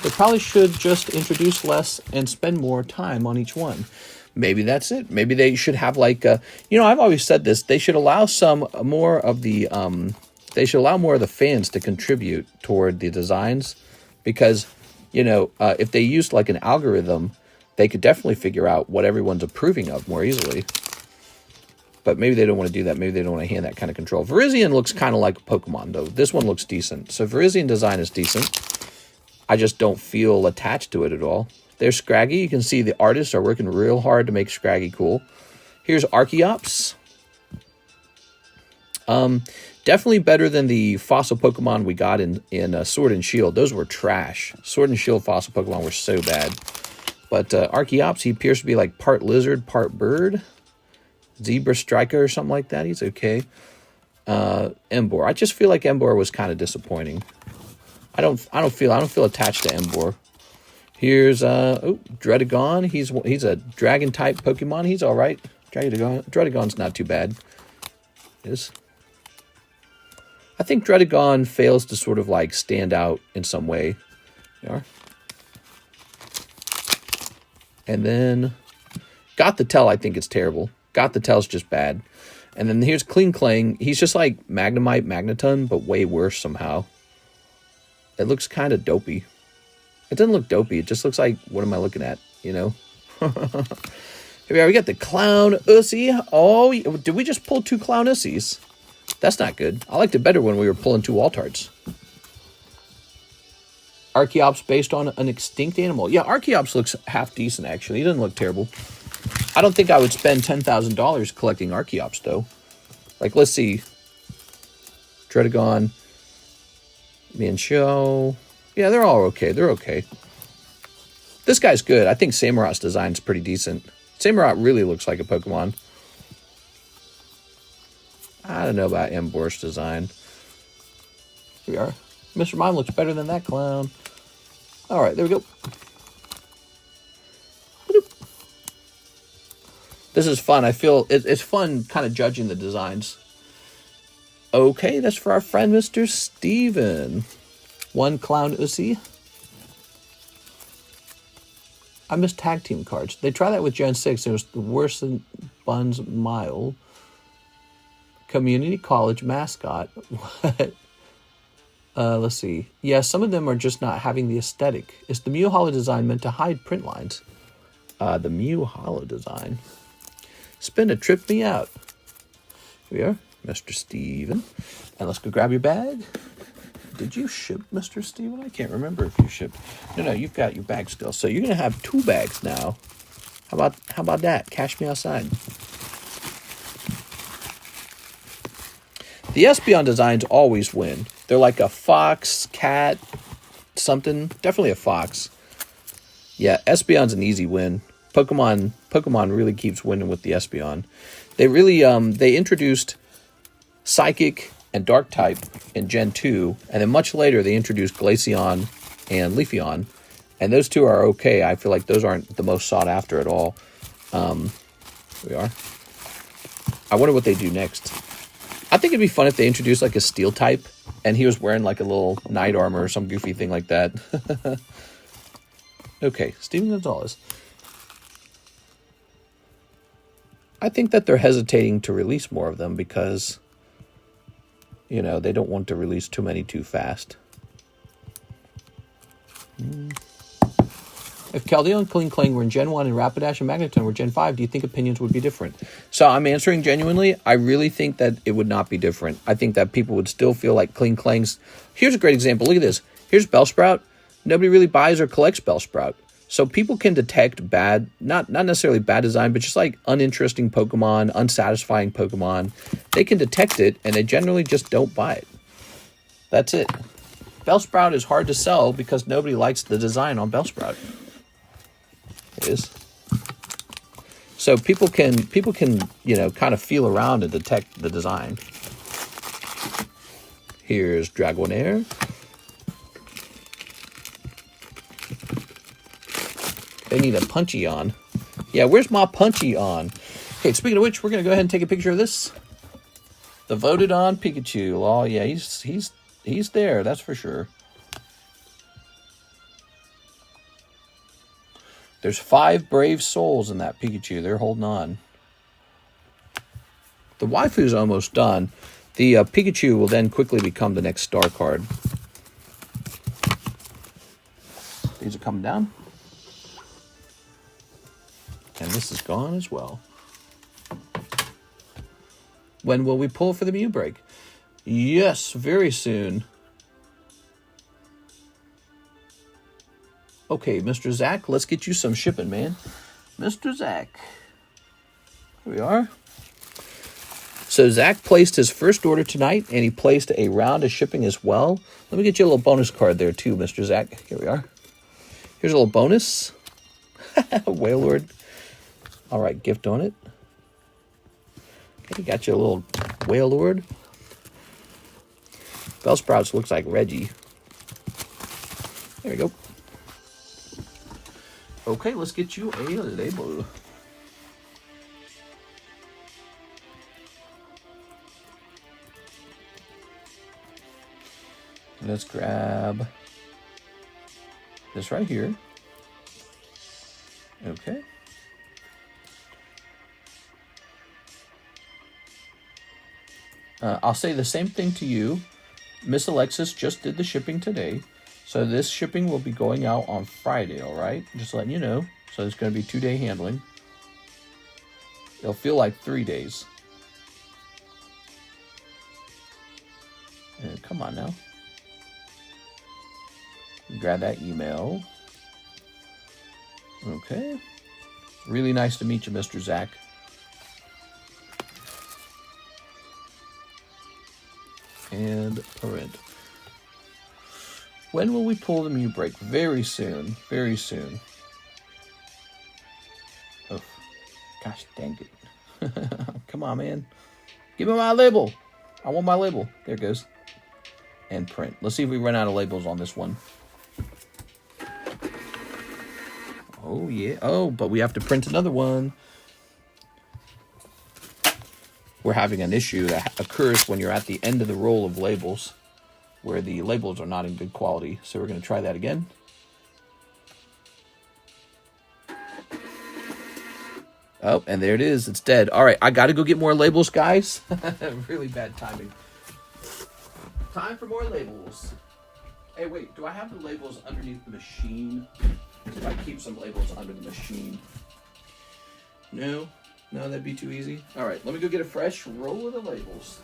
They probably should just introduce less and spend more time on each one. Maybe that's it. Maybe they should have like, I've always said this. They should allow more of the fans to contribute toward the designs, because, if they used like an algorithm, they could definitely figure out what everyone's approving of more easily. But maybe they don't want to do that. Maybe they don't want to hand that kind of control. Virizion looks kind of like a Pokemon, though. This one looks decent. So Virizion design is decent. I just don't feel attached to it at all. There's Scraggy. You can see the artists are working real hard to make Scraggy cool. Here's Archeops. Definitely better than the fossil Pokemon we got in Sword and Shield. Those were trash. Sword and Shield fossil Pokemon were so bad. But Archeops, he appears to be like part lizard, part bird. Zebra Striker or something like that. He's okay. Emboar. I just feel like Emboar was kind of disappointing. I don't feel attached to Emboar. Here's Dredagon. He's a dragon type Pokemon. He's all right. Dredagon's not too bad. I think Dredagon fails to sort of like stand out in some way. There. And then Gothitelle, I think it's terrible. Gothitelle's just bad. And then here's Cling Clang. He's just like Magnemite, Magneton, but way worse somehow. It looks kind of dopey. It doesn't look dopey. It just looks like, what am I looking at? You know? Here we are. We got the Clown Ussy. Oh, did we just pull 2 Clown Ussies? That's not good. I liked it better when we were pulling 2 Altards. Archeops based on an extinct animal. Yeah, Archeops looks half decent, actually. He doesn't look terrible. I don't think I would spend $10,000 collecting Archeops, though. Like, let's see. Dredagon. Mienshou. Yeah, they're all okay. They're okay. This guy's good. I think Samurot's design's pretty decent. Samurott really looks like a Pokemon. I don't know about Embor's design. Here we are. Mr. Mime looks better than that clown. All right, there we go. This is fun. I feel it's fun kind of judging the designs. Okay, that's for our friend Mr. Steven. 1 Clown Ussy. I miss tag team cards. They tried that with Gen 6. It was the worse than Buns Mile. Community college mascot. What? Let's see. Yeah, some of them are just not having the aesthetic. Is the Mew Holo design meant to hide print lines? The Mew Holo design. Spin a trip me out. Here we are, Mr. Steven. And let's go grab your bag. Did you ship, Mr. Steven? I can't remember if you shipped. No, you've got your bag still. So you're gonna have 2 bags now. How about that? Cash me outside. The Espeon designs always win. They're like a fox, cat, something. Definitely a fox. Yeah, Espeon's an easy win. Pokemon really keeps winning with the Espeon. They really they introduced Psychic and Dark type in Gen 2, and then much later they introduced Glaceon and Leafeon, and those 2 are okay. I feel like those aren't the most sought after at all. Here we are. I wonder what they do next. I think it'd be fun if they introduced like a Steel type, and he was wearing like a little knight armor or some goofy thing like that. Okay, Steven Gonzalez. I think that they're hesitating to release more of them because, you know, they don't want to release too many too fast. If Keldeo and Klinklang were in Gen 1 and Rapidash and Magneton were Gen 5, do you think opinions would be different? So I'm answering genuinely. I really think that it would not be different. I think that people would still feel like Klinklang's... Here's a great example. Look at this. Here's Bellsprout. Nobody really buys or collects Bellsprout. So people can detect bad, not necessarily bad design, but just like uninteresting Pokemon, unsatisfying Pokemon. They can detect it, and they generally just don't buy it. That's it. Bellsprout is hard to sell because nobody likes the design on Bellsprout. It is. So people can you know, kind of feel around and detect the design. Here's Dragonair. They need a Puncheon. Yeah, where's my Puncheon? Okay, speaking of which, we're gonna go ahead and take a picture of this. The voted on Pikachu. Oh yeah, he's there, that's for sure. There's 5 brave souls in that Pikachu. They're holding on. The waifu's almost done. The Pikachu will then quickly become the next star card. These are coming down. And this is gone as well. When will we pull for the Mew break? Yes, very soon. Okay, Mr. Zach, let's get you some shipping, man. Mr. Zach. Here we are. So Zach placed his first order tonight, and he placed a round of shipping as well. Let me get you a little bonus card there, too, Mr. Zach. Here we are. Here's a little bonus. Wailord. All right, gift on it. Okay, got you a little Wailord. Bellsprouts looks like Reggie. There we go. Okay, let's get you a label. Let's grab this right here. Okay. I'll say the same thing to you. Miss Alexis just did the shipping today. So this shipping will be going out on Friday, all right? Just letting you know. So it's going to be 2-day handling. It'll feel like 3 days. And come on now. Grab that email. Okay. Really nice to meet you, Mr. Zach. And print. When will we pull the Mew break? Very soon. Very soon. Oh, gosh dang it. Come on, man. Give me my label. I want my label. There it goes. And print. Let's see if we run out of labels on this one. Oh, yeah. Oh, but we have to print another one. We're having an issue that occurs when you're at the end of the roll of labels, where the labels are not in good quality. So we're going to try that again. Oh, and there it is. It's dead. All right, I got to go get more labels, guys. Really bad timing. Time for more labels. Hey, wait, do I have the labels underneath the machine? If I keep some labels under the machine. No? No, that'd be too easy. All right, let me go get a fresh roll of the labels.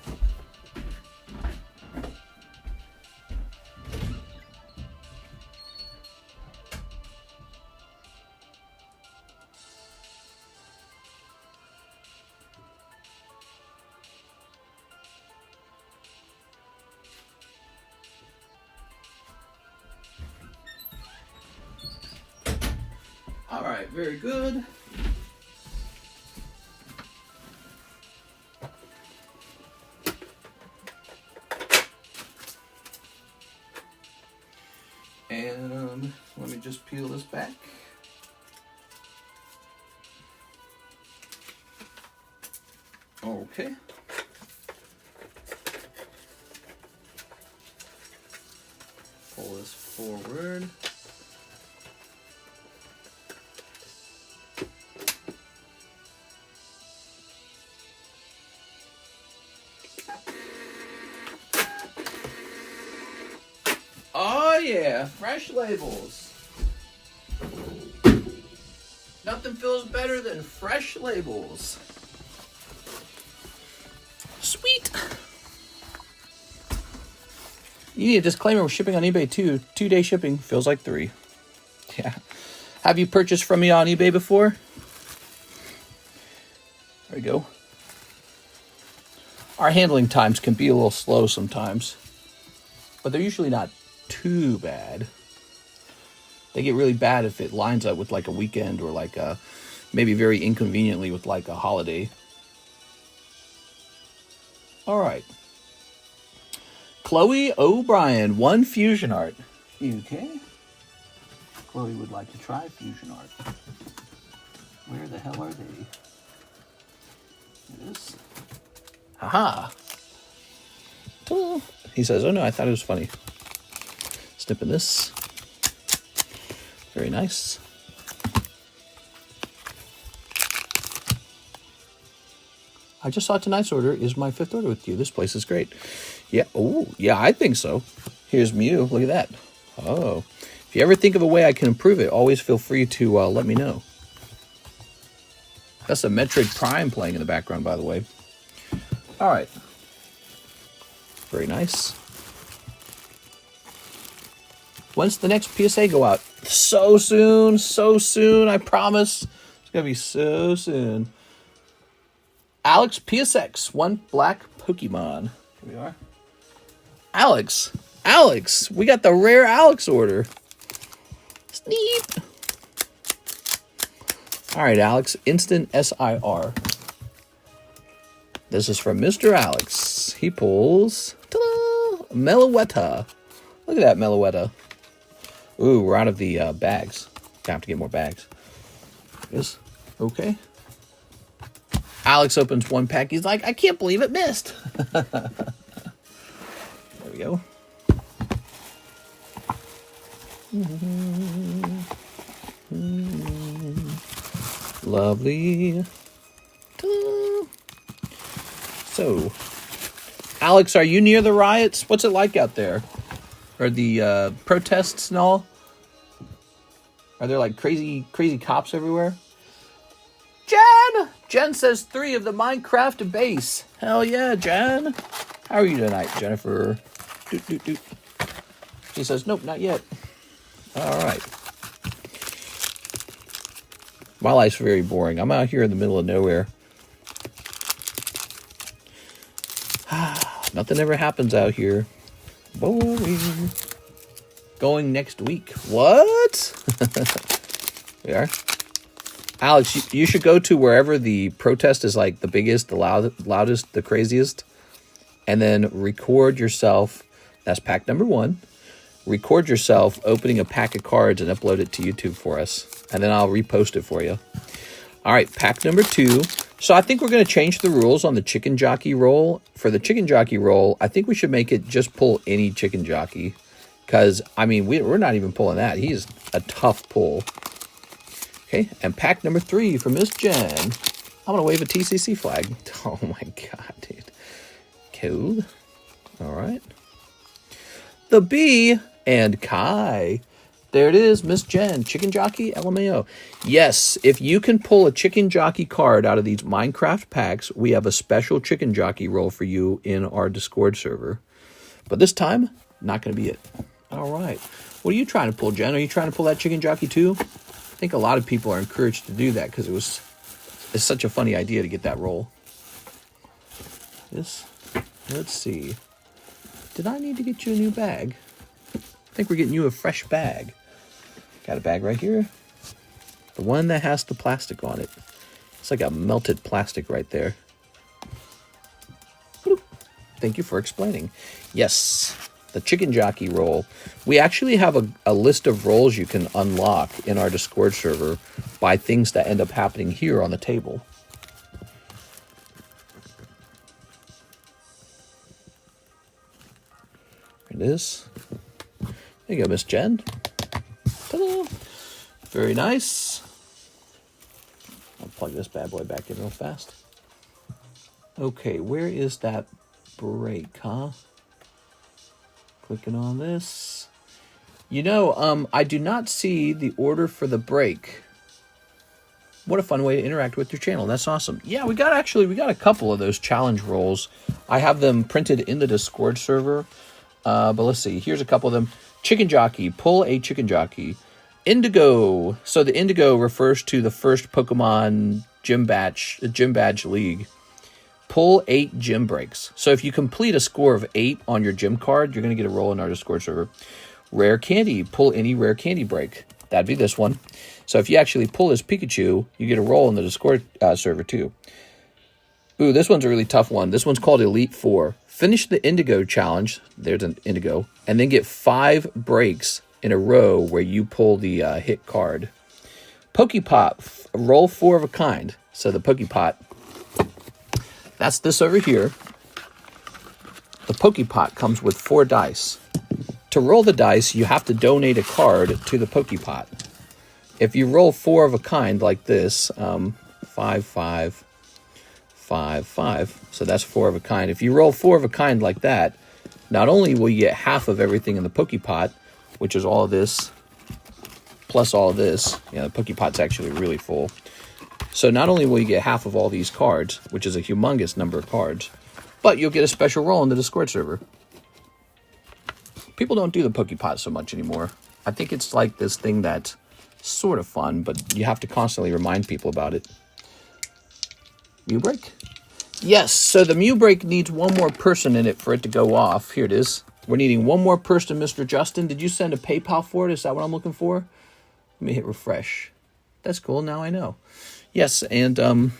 All right, very good. And let me just peel this back. Okay. Pull this forward. Oh yeah, fresh labels. Nothing feels better than fresh labels. Sweet. You need a disclaimer, we're shipping on eBay too. 2-day shipping feels like 3. Yeah. Have you purchased from me on eBay before? There we go. Our handling times can be a little slow sometimes, but they're usually not too bad. They get really bad if it lines up with like a weekend or like a, maybe very inconveniently with like a holiday. All right. Chloe O'Brien, 1 fusion art. Okay. Chloe would like to try fusion art. Where the hell are they? This. Haha. He says, oh no, I thought it was funny. Snipping this. Very nice. I just saw tonight's order is my 5th order with you. This place is great. Yeah. Oh, yeah, I think so. Here's Mew. Look at that. Oh. If you ever think of a way I can improve it, always feel free to let me know. That's a Metroid Prime playing in the background, by the way. All right. Very nice. When's the next PSA go out? So soon, I promise. It's going to be so soon. Alex PSX, 1 black Pokemon. Here we are. Alex, we got the rare Alex order. Sneep. All right, Alex, instant SIR. This is from Mr. Alex. He pulls Meloetta. Look at that Meloetta. Ooh, we're out of the bags. Gonna have to get more bags. Yes. Okay. Alex opens 1 pack. He's like, I can't believe it missed. There we go. Lovely. So, Alex, are you near the riots? What's it like out there? or the protests and all? Are there like crazy cops everywhere? Jen says 3 of the Minecraft base. Hell yeah, Jen. How are you tonight, Jennifer? Doot, doot, doot. She says, nope, not yet. All right. My life's very boring. I'm out here in the middle of nowhere. Nothing ever happens out here. Boring. Going next week. What? We are. Alex, you should go to wherever the protest is like the biggest, the loudest, the craziest, and then record yourself. That's pack number 1. Record yourself opening a pack of cards and upload it to YouTube for us. And then I'll repost it for you. All right, pack number 2. So I think we're going to change the rules on the chicken jockey roll. For the chicken jockey roll, I think we should make it just pull any chicken jockey. Because, I mean, we're not even pulling that. He's a tough pull. Okay, and pack number 3 for Miss Jen. I'm going to wave a TCC flag. Oh, my God, dude. Cool. All right. The B and Kai. There it is, Miss Jen. Chicken Jockey, LMAO. Yes, if you can pull a Chicken Jockey card out of these Minecraft packs, we have a special Chicken Jockey roll for you in our Discord server. But this time, not going to be it. All right. What are you trying to pull, Jen? Are you trying to pull that Chicken Jockey too? I think a lot of people are encouraged to do that because it's such a funny idea to get that roll. Let's see. Did I need to get you a new bag? I think we're getting you a fresh bag. Got a bag right here. The one that has the plastic on it. It's like a melted plastic right there. Thank you for explaining. Yes, the Chicken Jockey roll. We actually have a list of rolls you can unlock in our Discord server by things that end up happening here on the table. There it is. There you go, Miss Jen. Ta-da. Very nice. I'll plug this bad boy back in real fast. Okay, where is that break, huh? Clicking on this. You know, I do not see the order for the break. What a fun way to interact with your channel. That's awesome. Yeah, we got a couple of those challenge rolls. I have them printed in the Discord server. But let's see. Here's a couple of them. Chicken Jockey. Pull a Chicken Jockey. Indigo. So the Indigo refers to the first Pokemon gym badge league. Pull 8 gym breaks. So if you complete a score of 8 on your gym card, you're going to get a roll in our Discord server. Rare Candy. Pull any Rare Candy break. That'd be this one. So if you actually pull this Pikachu, you get a roll in the Discord server too. Ooh, this one's a really tough one. This one's called Elite 4. Finish the Indigo challenge. There's an Indigo. And then get 5 breaks in a row where you pull the hit card. Pokepop. Roll 4 of a kind. So the Pokepot. That's this over here. The Pokepot comes with 4 dice. To roll the dice, you have to donate a card to the Pokepot. If you roll 4 of a kind like this, 5, 5, 5, 5. So that's 4 of a kind. If you roll 4 of a kind like that, not only will you get half of everything in the Pokepot, which is all of this, plus all of this. Yeah, the Pokepot's actually really full. So not only will you get half of all these cards, which is a humongous number of cards, but you'll get a special roll in the Discord server. People don't do the Pokepot so much anymore. I think it's like this thing that's sort of fun, but you have to constantly remind people about it. Mew break? Yes, so the Mew break needs one more person in it for it to go off. Here it is. We're needing one more person, Mr. Justin. Did you send a PayPal for it? Is that what I'm looking for? Let me hit refresh. That's cool. Now I know. Yes, and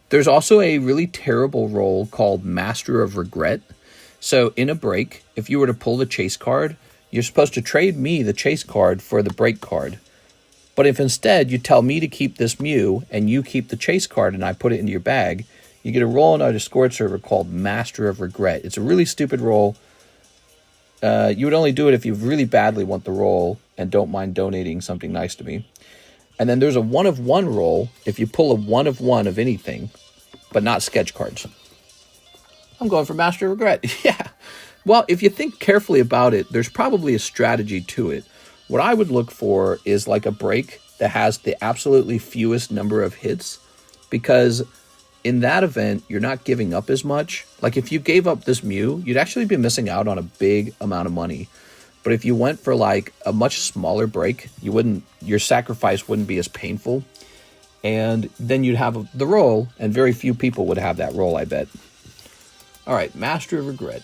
there's also a really terrible roll called Master of Regret. So in a break, if you were to pull the chase card, you're supposed to trade me the chase card for the break card. But if instead you tell me to keep this Mew and you keep the chase card and I put it into your bag, you get a roll in our Discord server called Master of Regret. It's a really stupid roll. You would only do it if you really badly want the roll and don't mind donating something nice to me. And then there's a 1 of 1 roll if you pull a 1 of 1 of anything, but not sketch cards. I'm going for Master of Regret. Yeah. Well, if you think carefully about it, there's probably a strategy to it. What I would look for is like a break that has the absolutely fewest number of hits, because in that event, you're not giving up as much. Like if you gave up this Mew, you'd actually be missing out on a big amount of money. But if you went for like a much smaller break, your sacrifice wouldn't be as painful. And then you'd have the roll, and very few people would have that roll, I bet. All right, Master of Regret.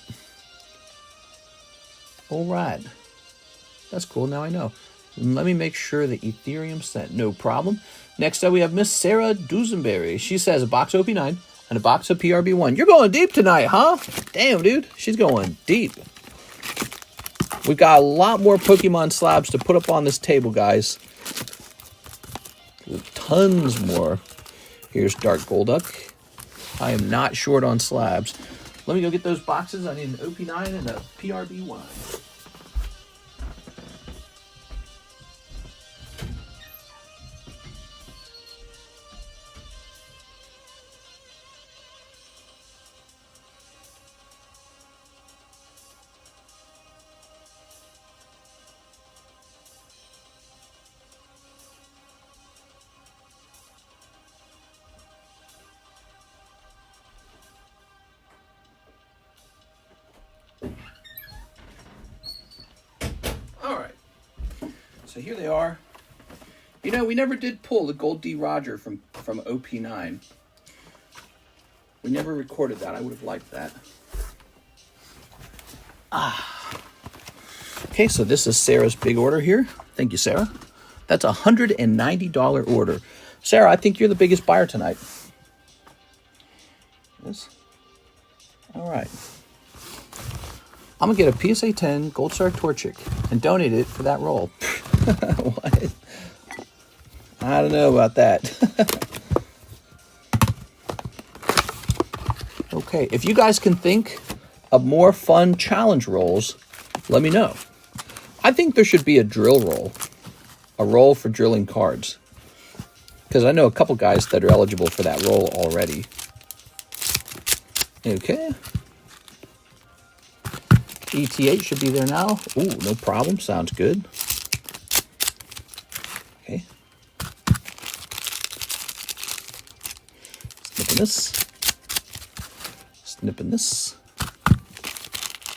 All right. That's cool, now I know. Let me make sure the Ethereum sent. No problem. Next up, we have Miss Sarah Dusenberry. She says a box of OP9 and a box of PRB1. You're going deep tonight, huh? Damn, dude. She's going deep. We've got a lot more Pokemon slabs to put up on this table, guys. Tons more. Here's Dark Golduck. I am not short on slabs. Let me go get those boxes. I need an OP9 and a PRB1. So here they are. You know, we never did pull the Gold D. Roger from OP9. We never recorded that. I would have liked that. Okay, so this is Sarah's big order here. Thank you, Sarah. That's a $190 order. Sarah, I think you're the biggest buyer tonight. Yes. All right. I'm going to get a PSA 10 Gold Star Torchic and donate it for that roll. What? I don't know about that. Okay, if you guys can think of more fun challenge rolls, let me know. I think there should be a drill roll. A roll for drilling cards. Because I know a couple guys that are eligible for that roll already. Okay. ET8 should be there now. Ooh, no problem. Sounds good. Okay. Snipping this. Snipping this.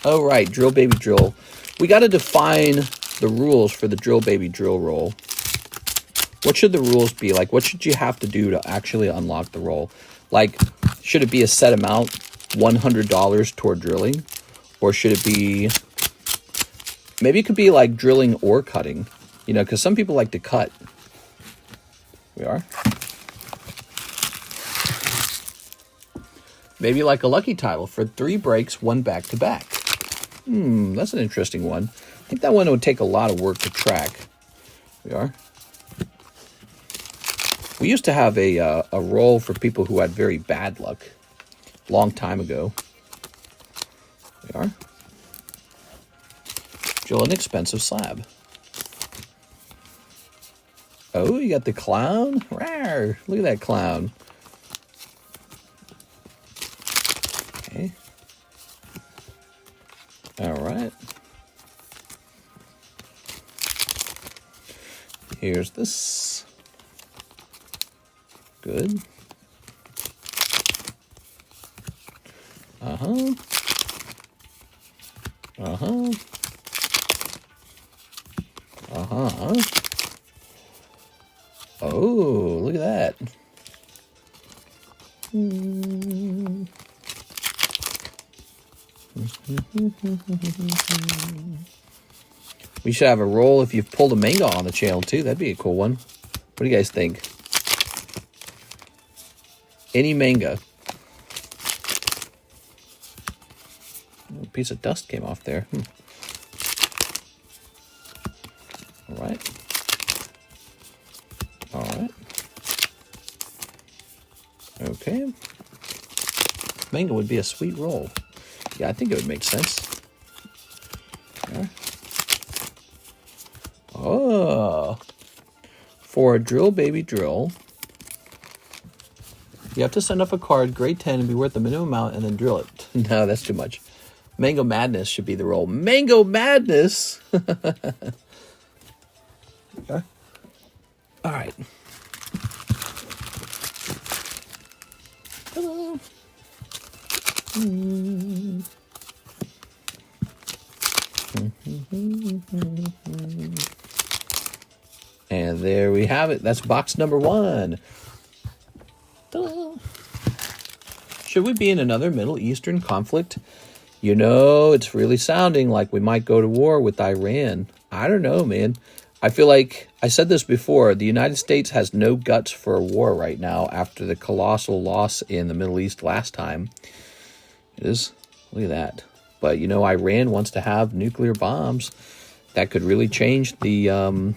Oh, right. Drill Baby Drill. We got to define the rules for the Drill Baby Drill roll. What should the rules be? Like, what should you have to do to actually unlock the roll? Like, should it be a set amount, $100 toward drilling? Or should it be, maybe it could be like drilling or cutting, you know, because some people like to cut. We are. Maybe like a lucky title for 3 breaks, 1 back-to-back. That's an interesting one. I think that one would take a lot of work to track. We are. We used to have a roll for people who had very bad luck. Long time ago. We are. Still an expensive slab. Oh, you got the clown? Rawr, look at that clown. Okay. All right. Here's this. Good. Uh-huh. Uh-huh. Uh-huh. Oh, look at that. We should have a roll if you've pulled a manga on the channel, too. That'd be a cool one. What do you guys think? Any manga. A piece of dust came off there. All right. All right. Okay. Manga would be a sweet roll. Yeah, I think it would make sense. Yeah. Oh. For a Drill Baby Drill, you have to send up a card, grade 10, and be worth the minimum amount, and then drill it. No, that's too much. Mango Madness should be the roll. Mango Madness! Okay. All right. Hello. And there we have it. That's box number 1. Hello. Should we be in another Middle Eastern conflict? You know, it's really sounding like we might go to war with Iran. I don't know, man. I feel like, I said this before, the United States has no guts for a war right now after the colossal loss in the Middle East last time. It is, look at that. But, you know, Iran wants to have nuclear bombs. That could really change the,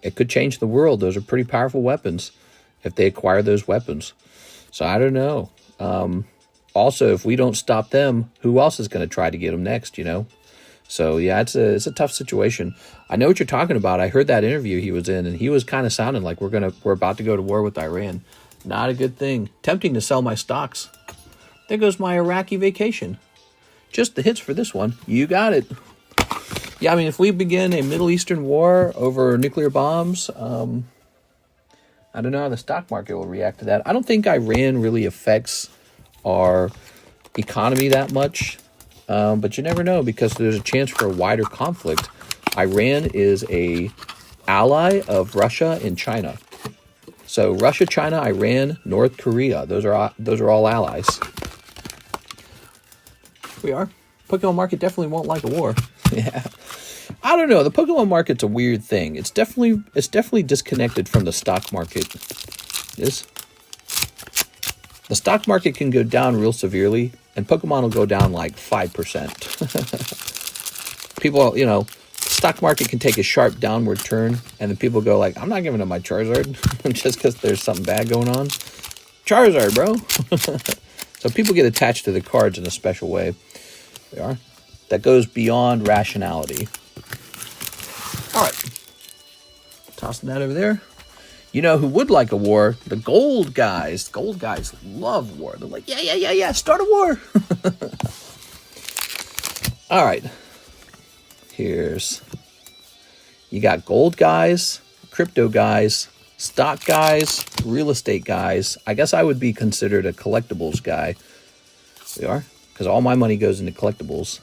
it could change the world. Those are pretty powerful weapons if they acquire those weapons. So I don't know. Also, if we don't stop them, who else is going to try to get them next, you know? So, yeah, it's a tough situation. I know what you're talking about. I heard that interview he was in, and he was kind of sounding like we're about to go to war with Iran. Not a good thing. Tempting to sell my stocks. There goes my Iraqi vacation. Just the hits for this one. You got it. Yeah, I mean, if we begin a Middle Eastern war over nuclear bombs, I don't know how the stock market will react to that. I don't think Iran really affects our economy that much. But you never know, because there's a chance for a wider conflict. Iran is a ally of Russia and China. So Russia, China, Iran, North Korea, those are all allies. We are. Pokemon market definitely won't like a war. Yeah. I don't know. The Pokemon market's a weird thing. It's definitely disconnected from the stock market. It is. The stock market can go down real severely, and Pokemon will go down like 5%. People, you know, stock market can take a sharp downward turn, and then people go like, I'm not giving up my Charizard just because there's something bad going on. Charizard, bro. So people get attached to the cards in a special way. They are. That goes beyond rationality. All right. Tossing that over there. You know who would like a war? The gold guys. Gold guys love war. They're like, yeah, start a war. All right. You got gold guys, crypto guys, stock guys, real estate guys. I guess I would be considered a collectibles guy. We are, because all my money goes into collectibles.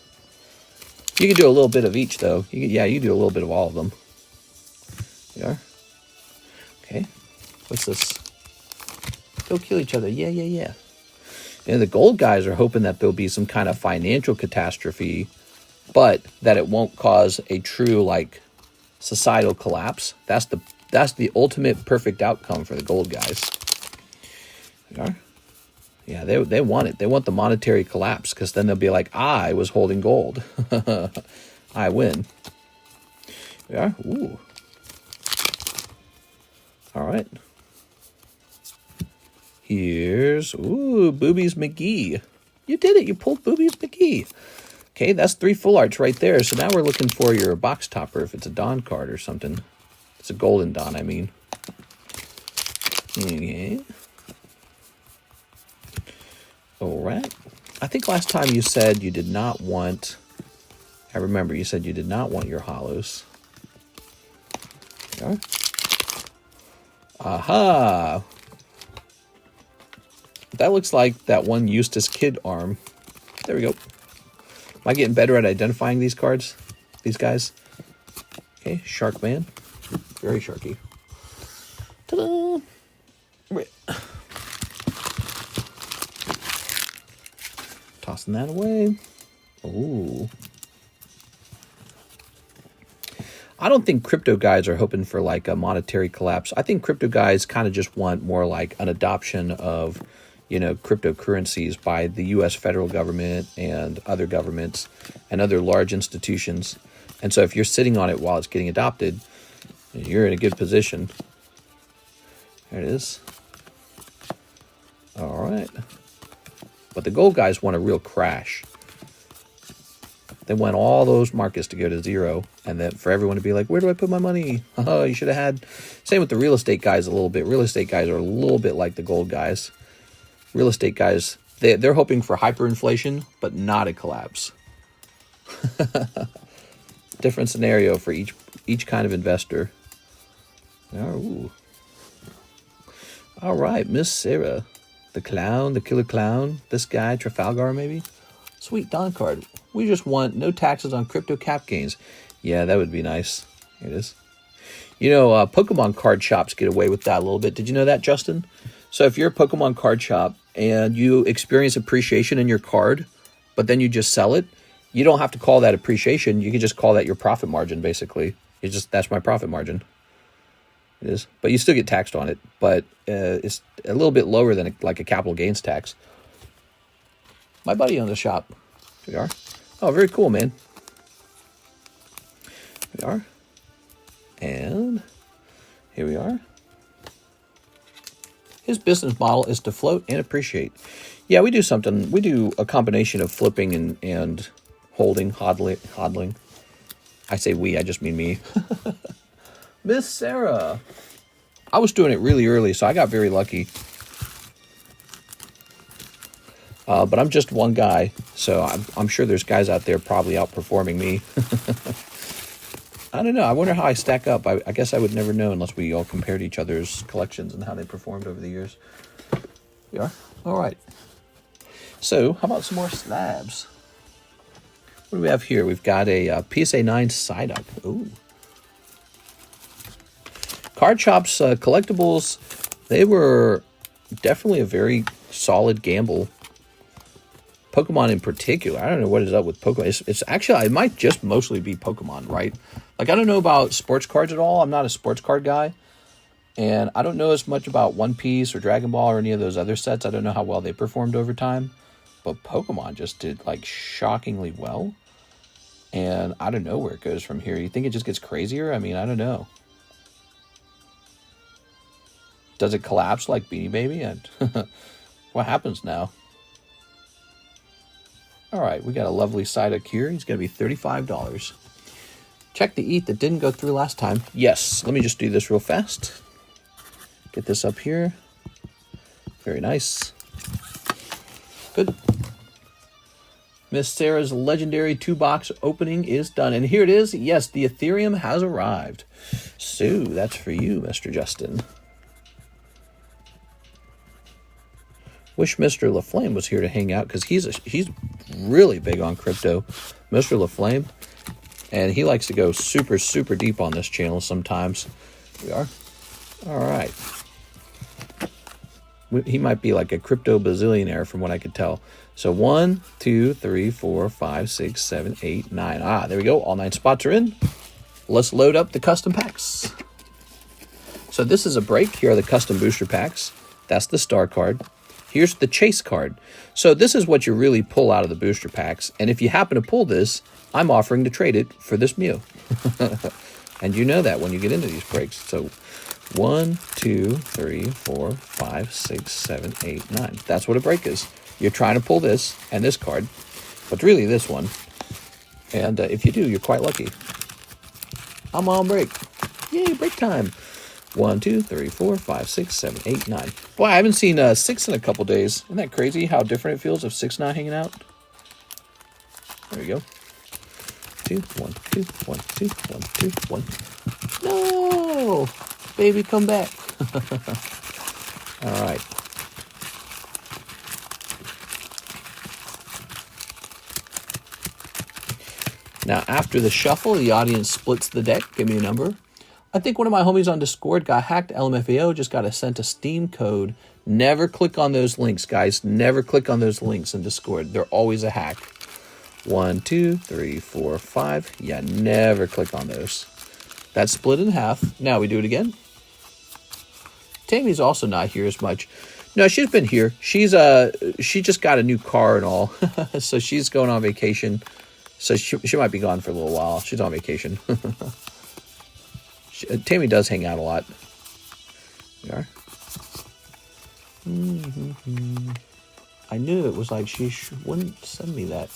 You can do a little bit of each, though. You do a little bit of all of them. We are. Okay. What's this? Go kill each other. Yeah. And the gold guys are hoping that there'll be some kind of financial catastrophe, but that it won't cause a true, like, societal collapse. That's the ultimate perfect outcome for the gold guys. They are. Yeah, they want it. They want the monetary collapse, because then they'll be like, I was holding gold. I win. We are. Ooh. All right. Here's, Boobies McGee. You did it. You pulled Boobies McGee. Okay, that's 3 full arts right there. So now we're looking for your box topper if it's a Dawn card or something. It's a golden Dawn, I mean. Okay. All right. I think last time you said you did not want... I remember you said you did not want your hollows. Okay. Aha! That looks like that one Eustace Kid arm. There we go. Am I getting better at identifying these cards? These guys? Okay, Shark Man. Very sharky. Ta-da! Tossing that away. Ooh. I don't think crypto guys are hoping for like a monetary collapse. I think crypto guys kind of just want more like an adoption of, you know, cryptocurrencies by the U.S. federal government and other governments and other large institutions. And so if you're sitting on it while it's getting adopted, you're in a good position. There it is. All right. But the gold guys want a real crash. They want all those markets to go to zero, and then for everyone to be like, where do I put my money? Oh, you should have had... Same with the real estate guys a little bit. Real estate guys are a little bit like the gold guys. Real estate guys, they're hoping for hyperinflation, but not a collapse. Different scenario for each kind of investor. Oh. All right, Miss Sarah. The clown, the killer clown. This guy, Trafalgar, maybe? Sweet Don card. We just want no taxes on crypto cap gains. Yeah, that would be nice. Here it is. You know, Pokemon card shops get away with that a little bit. Did you know that, Justin? So if you're a Pokemon card shop and you experience appreciation in your card, but then you just sell it, you don't have to call that appreciation. You can just call that your profit margin, basically. That's my profit margin. It is. But you still get taxed on it. But it's a little bit lower than like a capital gains tax. My buddy owns a shop. Here we are. Oh, very cool, man. Here we are. And here we are. His business model is to float and appreciate. Yeah, we do something. We do a combination of flipping and holding, hodling. I say we, I just mean me. Miss Sarah. I was doing it really early, so I got very lucky. But I'm just one guy, so I'm sure there's guys out there probably outperforming me. I don't know. I wonder how I stack up. I guess I would never know unless we all compared each other's collections and how they performed over the years. We are? All right. So, how about some more slabs? What do we have here? We've got a PSA 9 Psyduck. Ooh. Card Shops collectibles, they were definitely a very solid gamble. Pokemon in particular. I don't know what is up with Pokemon. It's actually, it might just mostly be Pokemon, right? Like, I don't know about sports cards at all. I'm not a sports card guy. And I don't know as much about One Piece or Dragon Ball or any of those other sets. I don't know how well they performed over time. But Pokemon just did, like, shockingly well. And I don't know where it goes from here. You think it just gets crazier? I mean, I don't know. Does it collapse like Beanie Baby? And what happens now? All right, we got a lovely Psyduck here. He's going to be $35. Check the ETH that didn't go through last time. Yes, let me just do this real fast. Get this up here. Very nice. Good. Miss Sarah's legendary 2-box opening is done. And here it is. Yes, the Ethereum has arrived. So, that's for you, Mr. Justin. Wish Mr. LaFlame was here to hang out because he's really big on crypto. Mr. LaFlame. And he likes to go super, super deep on this channel sometimes. Here we are. All right. He might be like a crypto bazillionaire from what I could tell. So 1, 2, 3, 4, 5, 6, 7, 8, 9. Ah, there we go. All 9 spots are in. Let's load up the custom packs. So this is a break. Here are the custom booster packs. That's the star card. Here's the chase card. So this is what you really pull out of the booster packs. And if you happen to pull this, I'm offering to trade it for this Mew. And you know that when you get into these breaks. So 1, 2, 3, 4, 5, 6, 7, 8, 9. That's what a break is. You're trying to pull this and this card, but really this one. And if you do, you're quite lucky. I'm on break. Yay, break time. 1, 2, 3, 4, 5, 6, 7, 8, 9. Boy, I haven't seen 6 in a couple days. Isn't that crazy how different it feels if 6 not hanging out? There we go. 2, 1, 2, 1, 2, 1, 2, 1. No! Baby, come back. All right. Now, after the shuffle, the audience splits the deck. Give me a number. I think one of my homies on Discord got hacked. LMFAO just got sent a Steam code. Never click on those links, guys. Never click on those links in Discord. They're always a hack. 1, 2, 3, 4, 5. Yeah, never click on those. That's split in half. Now we do it again. Tammy's also not here as much. No, she's been here. She just got a new car and all. So she's going on vacation. So she might be gone for a little while. She's on vacation. Tammy does hang out a lot. We are. I knew it was like she wouldn't send me that.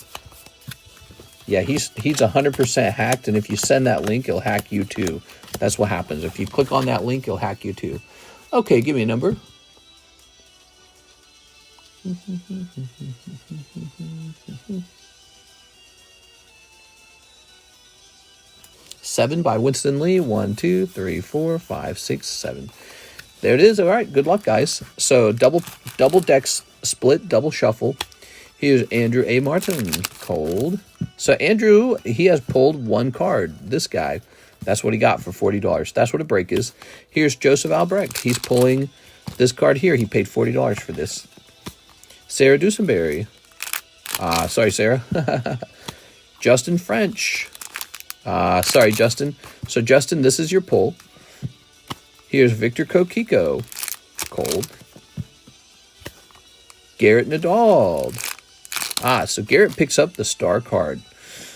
Yeah, he's 100% hacked, and if you send that link, he'll hack you too. That's what happens. If you click on that link, he'll hack you too. Okay, give me a number. 7 by Winston Lee. 1, 2, 3, 4, 5, 6, 7. There it is. All right, good luck, guys. So double decks split, double shuffle. Here's Andrew A. Martin, cold. So Andrew, he has pulled one card. This guy, that's what he got for $40. That's what a break is. Here's Joseph Albrecht. He's pulling this card here. He paid $40 for this. Sarah Dusenberry. Sorry, Sarah. Justin French. Sorry, Justin. So, Justin, this is your pull. Here's Victor Kokiko. Cold. Garrett Nadal. So Garrett picks up the star card.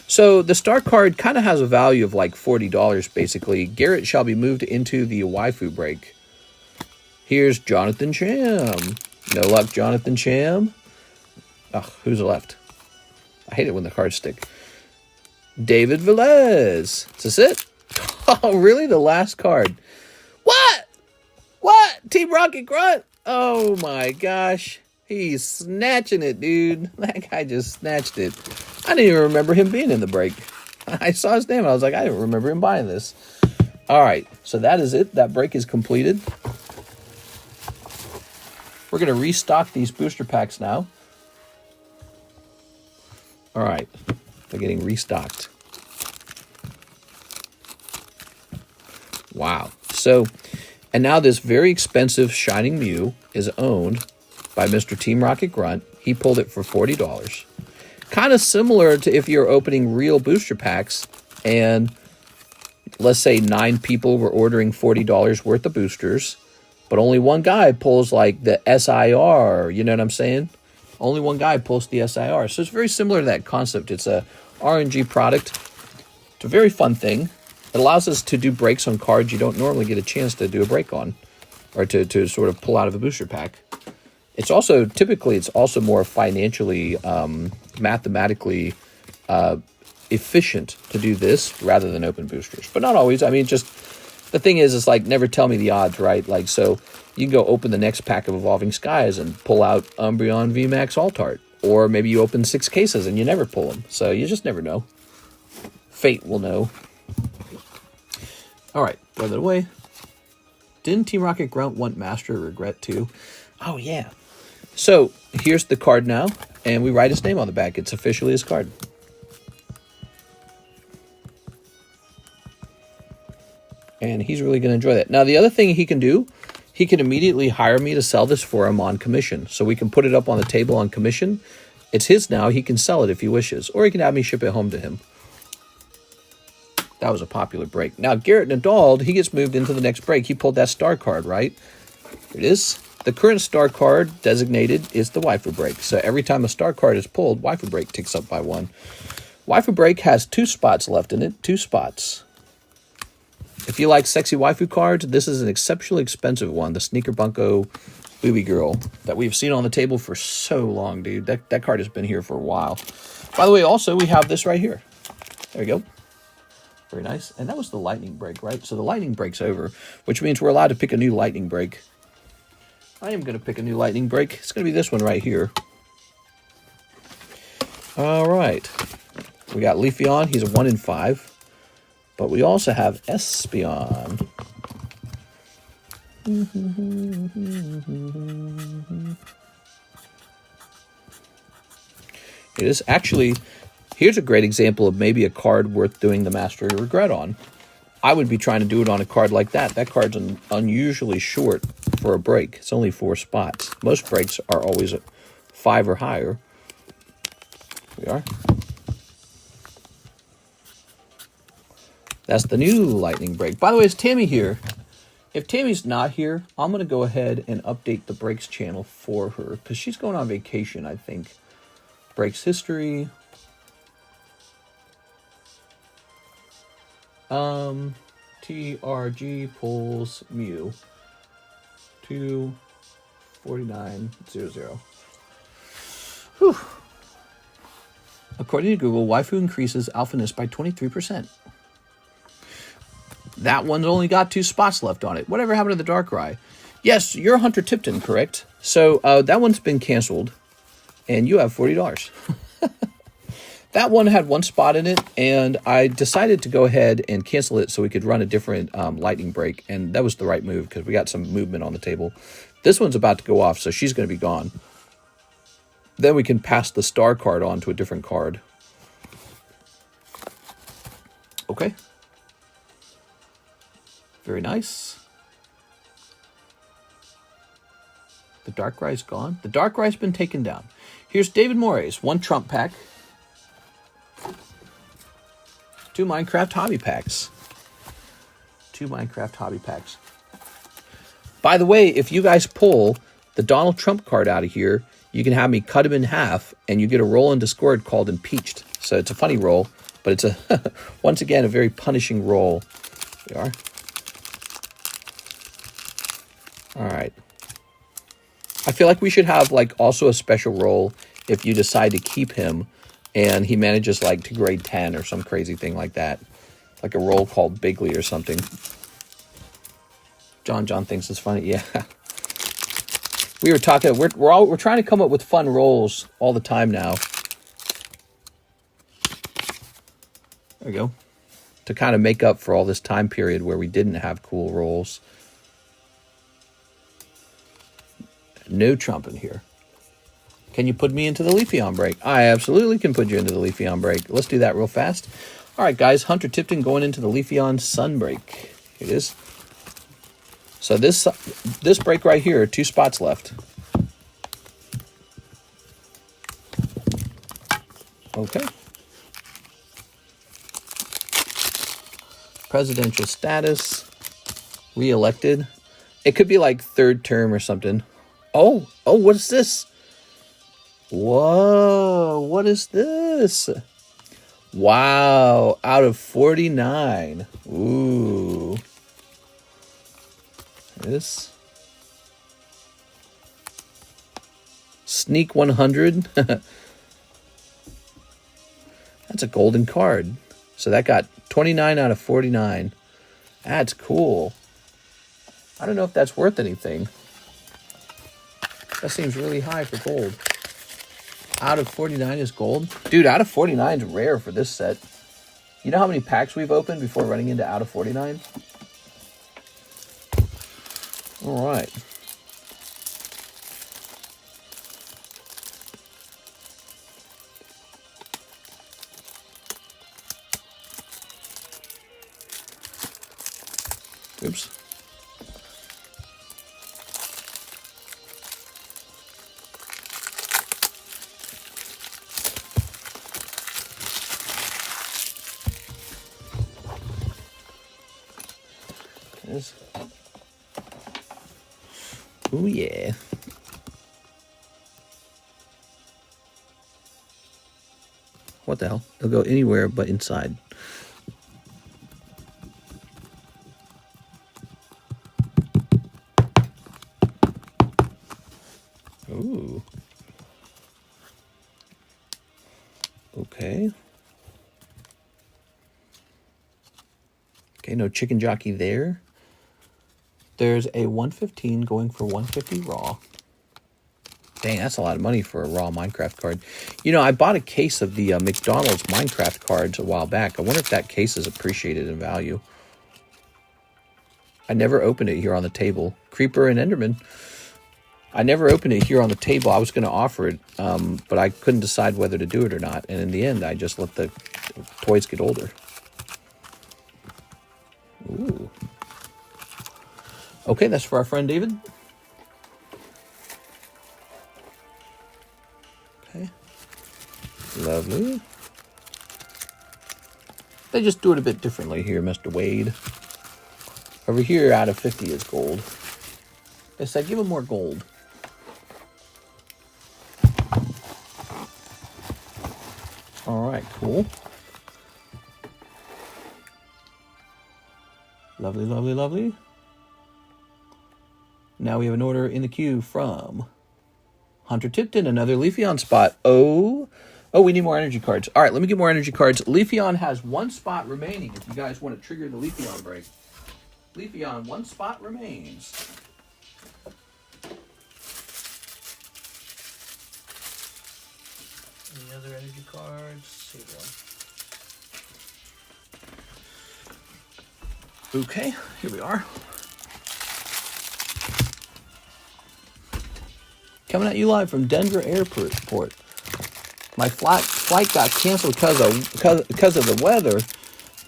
So the star card kind of has a value of like $40, basically. Garrett shall be moved into the waifu break. Here's Jonathan Cham. No luck, Jonathan Cham. Who's left? I hate it when the cards stick. David Velez. Is this it? Oh, really? The last card. What? Team Rocket Grunt? Oh, my gosh. He's snatching it, dude. That guy just snatched it. I didn't even remember him being in the break. I saw his name and I was like, I didn't remember him buying this. All right, so that is it. That break is completed. We're going to restock these booster packs now. All right, they're getting restocked. Wow. So, and now this very expensive Shining Mew is owned by Mr. Team Rocket Grunt. He pulled it for $40. Kind of similar to if you're opening real booster packs and let's say 9 people were ordering $40 worth of boosters, but only one guy pulls like the SIR, you know what I'm saying? Only one guy pulls the SIR. So it's very similar to that concept. It's a RNG product. It's a very fun thing. It allows us to do breaks on cards you don't normally get a chance to do a break on, or to sort of pull out of a booster pack. It's also, typically, it's also more financially, mathematically efficient to do this rather than open boosters. But not always. I mean, just, the thing is, it's like, never tell me the odds, right? Like, so you can go open the next pack of Evolving Skies and pull out Umbreon VMAX Altart. Or maybe you open 6 cases and you never pull them. So you just never know. Fate will know. All right, throw that away. Didn't Team Rocket Grunt want Master of Regret too? Oh, yeah. So here's the card now, and we write his name on the back. It's officially his card. And he's really going to enjoy that. Now, the other thing he can do, he can immediately hire me to sell this for him on commission. So we can put it up on the table on commission. It's his now. He can sell it if he wishes. Or he can have me ship it home to him. That was a popular break. Now, Garrett Nadal, he gets moved into the next break. He pulled that star card, right? Here it is. The current star card designated is the waifu break. So every time a star card is pulled, waifu break ticks up by 1. Waifu break has 2 spots left in it. 2 spots. If you like sexy waifu cards, this is an exceptionally expensive one. The Sneaker Bunko Booby Girl that we've seen on the table for so long, dude. That card has been here for a while. By the way, also, we have this right here. There we go. Very nice. And that was the lightning break, right? So the lightning break's over, which means we're allowed to pick a new lightning break. I am going to pick a new lightning break. It's going to be this one right here. All right. We got Leafeon. He's a 1 in 5. But we also have Espeon. It is actually... Here's a great example of maybe a card worth doing the Master of Regret on. I would be trying to do it on a card like that. That card's unusually short for a break. It's only 4 spots. Most breaks are always 5 or higher. Here we are. That's the new lightning break. By the way, is Tammy here? If Tammy's not here, I'm going to go ahead and update the breaks channel for her, because she's going on vacation, I think. Breaks history... TRG pulls Mew 24900. Whew. According to Google, waifu increases alphaness by 23%. That one's only got 2 spots left on it. Whatever happened to the Darkrai? Yes, you're Hunter Tipton, correct? So that one's been canceled, and you have $40. That one had one spot in it, and I decided to go ahead and cancel it so we could run a different lightning break, and that was the right move because we got some movement on the table. This one's about to go off, so she's going to be gone. Then we can pass the star card on to a different card. Okay. Very nice. The Darkrai's gone. The Darkrai's been taken down. Here's David Moray's 1 Trump pack. 2 Minecraft hobby packs. 2 Minecraft hobby packs. By the way, if you guys pull the Donald Trump card out of here, you can have me cut him in half, and you get a roll in Discord called Impeached. So it's a funny roll, but it's a once again a very punishing roll. There we are. All right. I feel like we should have like also a special roll if you decide to keep him and he manages like to grade 10 or some crazy thing like that. Like a roll called Bigley or something. John thinks it's funny. Yeah. We were talking, we're trying to come up with fun rolls all the time now. There we go. To kind of make up for all this time period where we didn't have cool rolls. No Trump in here. Can you put me into the Leafeon break? I absolutely can put you into the Leafeon break. Let's do that real fast. All right, guys. Hunter Tipton going into the Leafeon Sun break. Here it is. So this break right here, 2 spots left. Okay. Presidential status. Re-elected. It could be like 3rd term or something. Oh, what is this? Whoa, what is this? Wow, out of 49. Ooh. This. Sneak 100. That's a golden card. So that got 29 out of 49. That's cool. I don't know if that's worth anything. That seems really high for gold. Out of 49 is gold? Dude, out of 49 is rare for this set. You know how many packs we've opened before running into out of 49? All right. Oops. Oh yeah. What the hell? It'll go anywhere but inside. Ooh. Okay. Okay, no chicken jockey there. There's a 115 going for 150 raw. Dang, that's a lot of money for a raw Minecraft card. You know, I bought a case of the McDonald's Minecraft cards a while back. I wonder if that case is appreciated in value. I never opened it here on the table. Creeper and Enderman. I never opened it here on the table. I was going to offer it, but I couldn't decide whether to do it or not. And in the end, I just let the toys get older. Ooh. Okay, that's for our friend David. Okay. Lovely. They just do it a bit differently here, Mr. Wade. Over here, out of 50 is gold. They said, give him more gold. All right, cool. Lovely, lovely, lovely. Now we have an order in the queue from Hunter Tipton, another Leafeon spot. Oh, we need more energy cards. All right, let me get more energy cards. Leafeon has 1 spot remaining if you guys want to trigger the Leafeon break. Leafeon, 1 spot remains. Any other energy cards? Here we go. Okay, here we are. Coming at you live from Denver Airport. My flight got canceled because of the weather.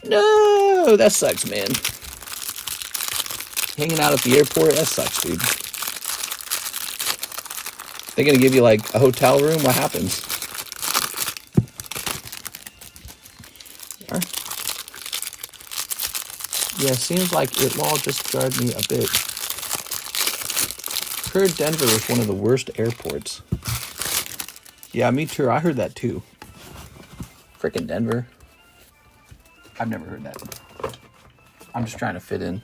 No, that sucks, man. Hanging out at the airport, that sucks, dude. They're gonna give you like a hotel room. What happens? Yeah, seems like it all just jarred me a bit. Heard Denver was one of the worst airports. Yeah, me too. I heard that too. Frickin' Denver. I've never heard that. I'm just trying to fit in.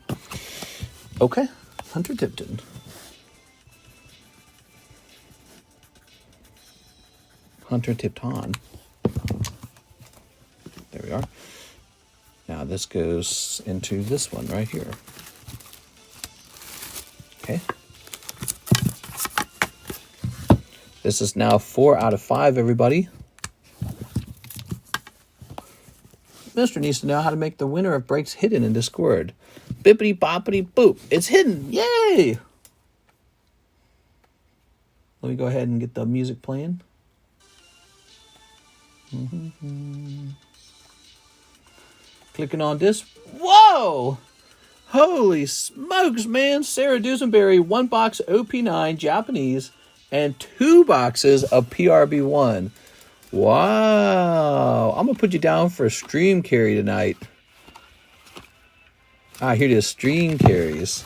Okay, Hunter Tipton. Hunter Tipton. There we are. Now this goes into this one right here. Okay. This is now 4 out of 5, everybody. Mister needs to know how to make the winner of breaks hidden in Discord. Bippity boppity boop. It's hidden. Yay! Let me go ahead and get the music playing. Clicking on this. Whoa! Holy smokes, man. Sarah Dusenberry, 1 box OP9 Japanese and 2 boxes of PRB1. Wow. I'm going to put you down for a stream carry tonight. Ah, here it is. Stream carries.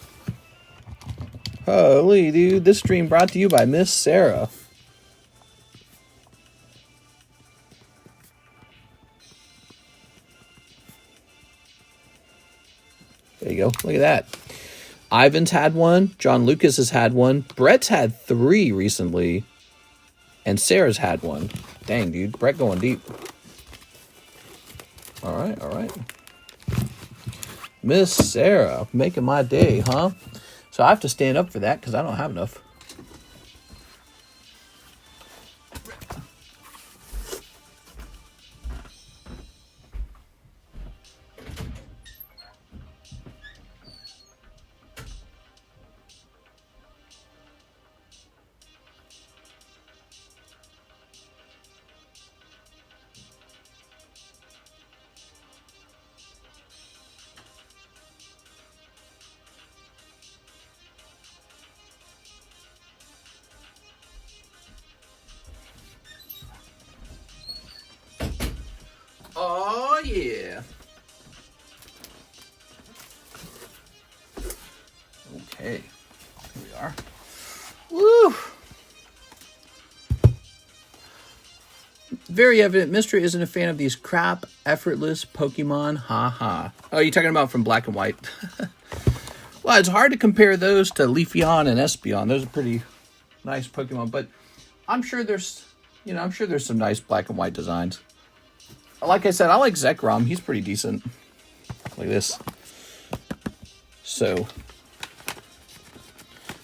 Holy, dude. This stream brought to you by Miss Sarah. There you go. Look at that. Ivan's had one. John Lucas has had one. Brett's had 3 recently. And Sarah's had one. Dang, dude. Brett going deep. All right, all right. Miss Sarah making my day, huh? So I have to stand up for that because I don't have enough. Oh, yeah. Okay. Here we are. Woo! Very evident, Mystery isn't a fan of these crap, effortless Pokemon. Ha ha. Oh, you're talking about from Black and White? Well, it's hard to compare those to Leafeon and Espeon. Those are pretty nice Pokemon, but I'm sure there's, I'm sure there's some nice Black and White designs. Like I said, I like Zekrom. He's pretty decent. Like this. So,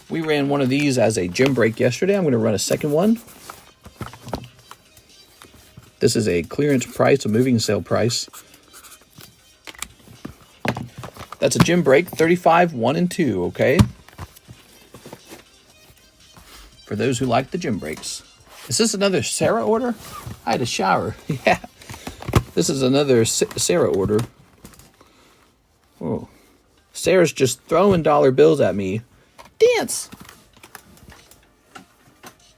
we ran one of these as a gym break yesterday. I'm going to run a second one. This is a clearance price, a moving sale price. That's a gym break, 35, 1 and 2, okay? For those who like the gym breaks. Is this another Sarah order? I had a shower. Yeah. This is another Sarah order. Oh. Sarah's just throwing dollar bills at me. Dance!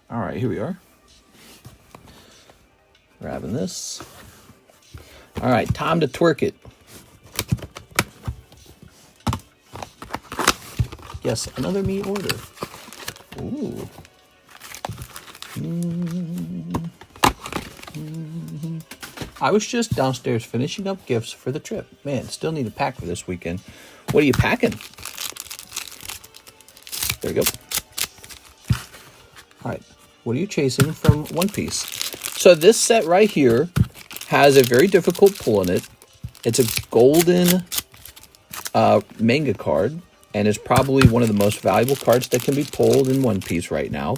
All right, here we are. Grabbing this. All right, time to twerk it. Yes, another me order. Ooh. I was just downstairs finishing up gifts for the trip. Man, still need to pack for this weekend. What are you packing? There we go. All right. What are you chasing from One Piece? So this set right here has a very difficult pull in it. It's a golden manga card, and it's probably one of the most valuable cards that can be pulled in One Piece right now.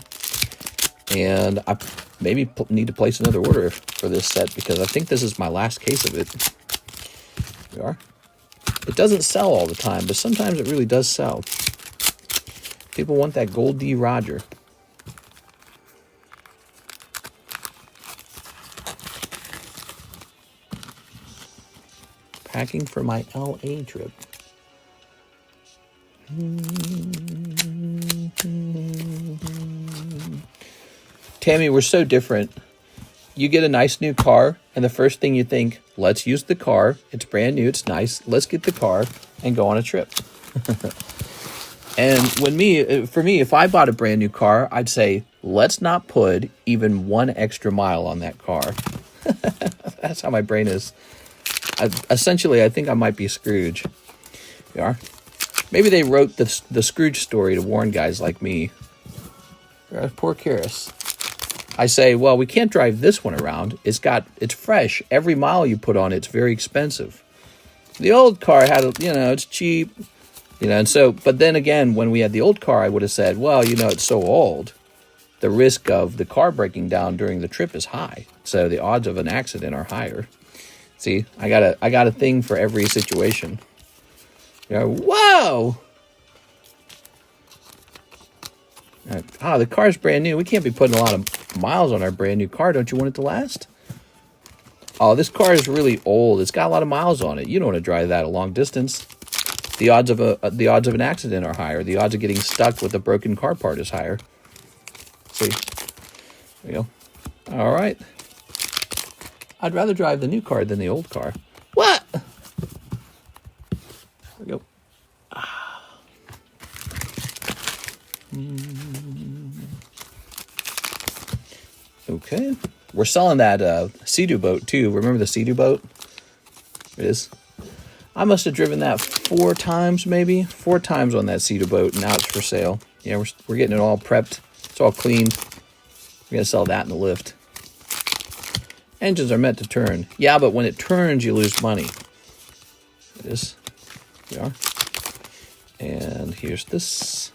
And maybe need to place another order for this set because I think this is my last case of it. Here we are. It doesn't sell all the time, but sometimes it really does sell. People want that Gold D. Roger. Packing for my LA trip. Tammy, we're so different. You get a nice new car, and the first thing you think, let's use the car. It's brand new, it's nice. Let's get the car and go on a trip. And for me, if I bought a brand new car, I'd say, let's not put even one extra mile on that car. That's how my brain is. Essentially, I think I might be Scrooge. You are. Maybe they wrote the Scrooge story to warn guys like me. Poor Karis. I say, well, we can't drive this one around. It's fresh. Every mile you put on it's very expensive. The old car had, it's cheap. And so, but then again, when we had the old car, I would have said, well, it's so old. The risk of the car breaking down during the trip is high. So the odds of an accident are higher. See, I got a thing for every situation. Whoa! The car's brand new. We can't be putting a lot of miles on our brand new car. Don't you want it to last? Oh, this car is really old. It's got a lot of miles on it. You don't want to drive that a long distance. The odds of an accident are higher. The odds of getting stuck with a broken car part is higher. See? There you go. All right. I'd rather drive the new car than the old car. What? There we go. Okay. We're selling that Sea-Doo boat, too. Remember the Sea-Doo boat? It is. I must have driven that 4 times, maybe. 4 times on that Sea-Doo boat, and now it's for sale. Yeah, we're getting it all prepped. It's all clean. We're going to sell that in the lift. Engines are meant to turn. Yeah, but when it turns, you lose money. It is. Here we are. And here's this.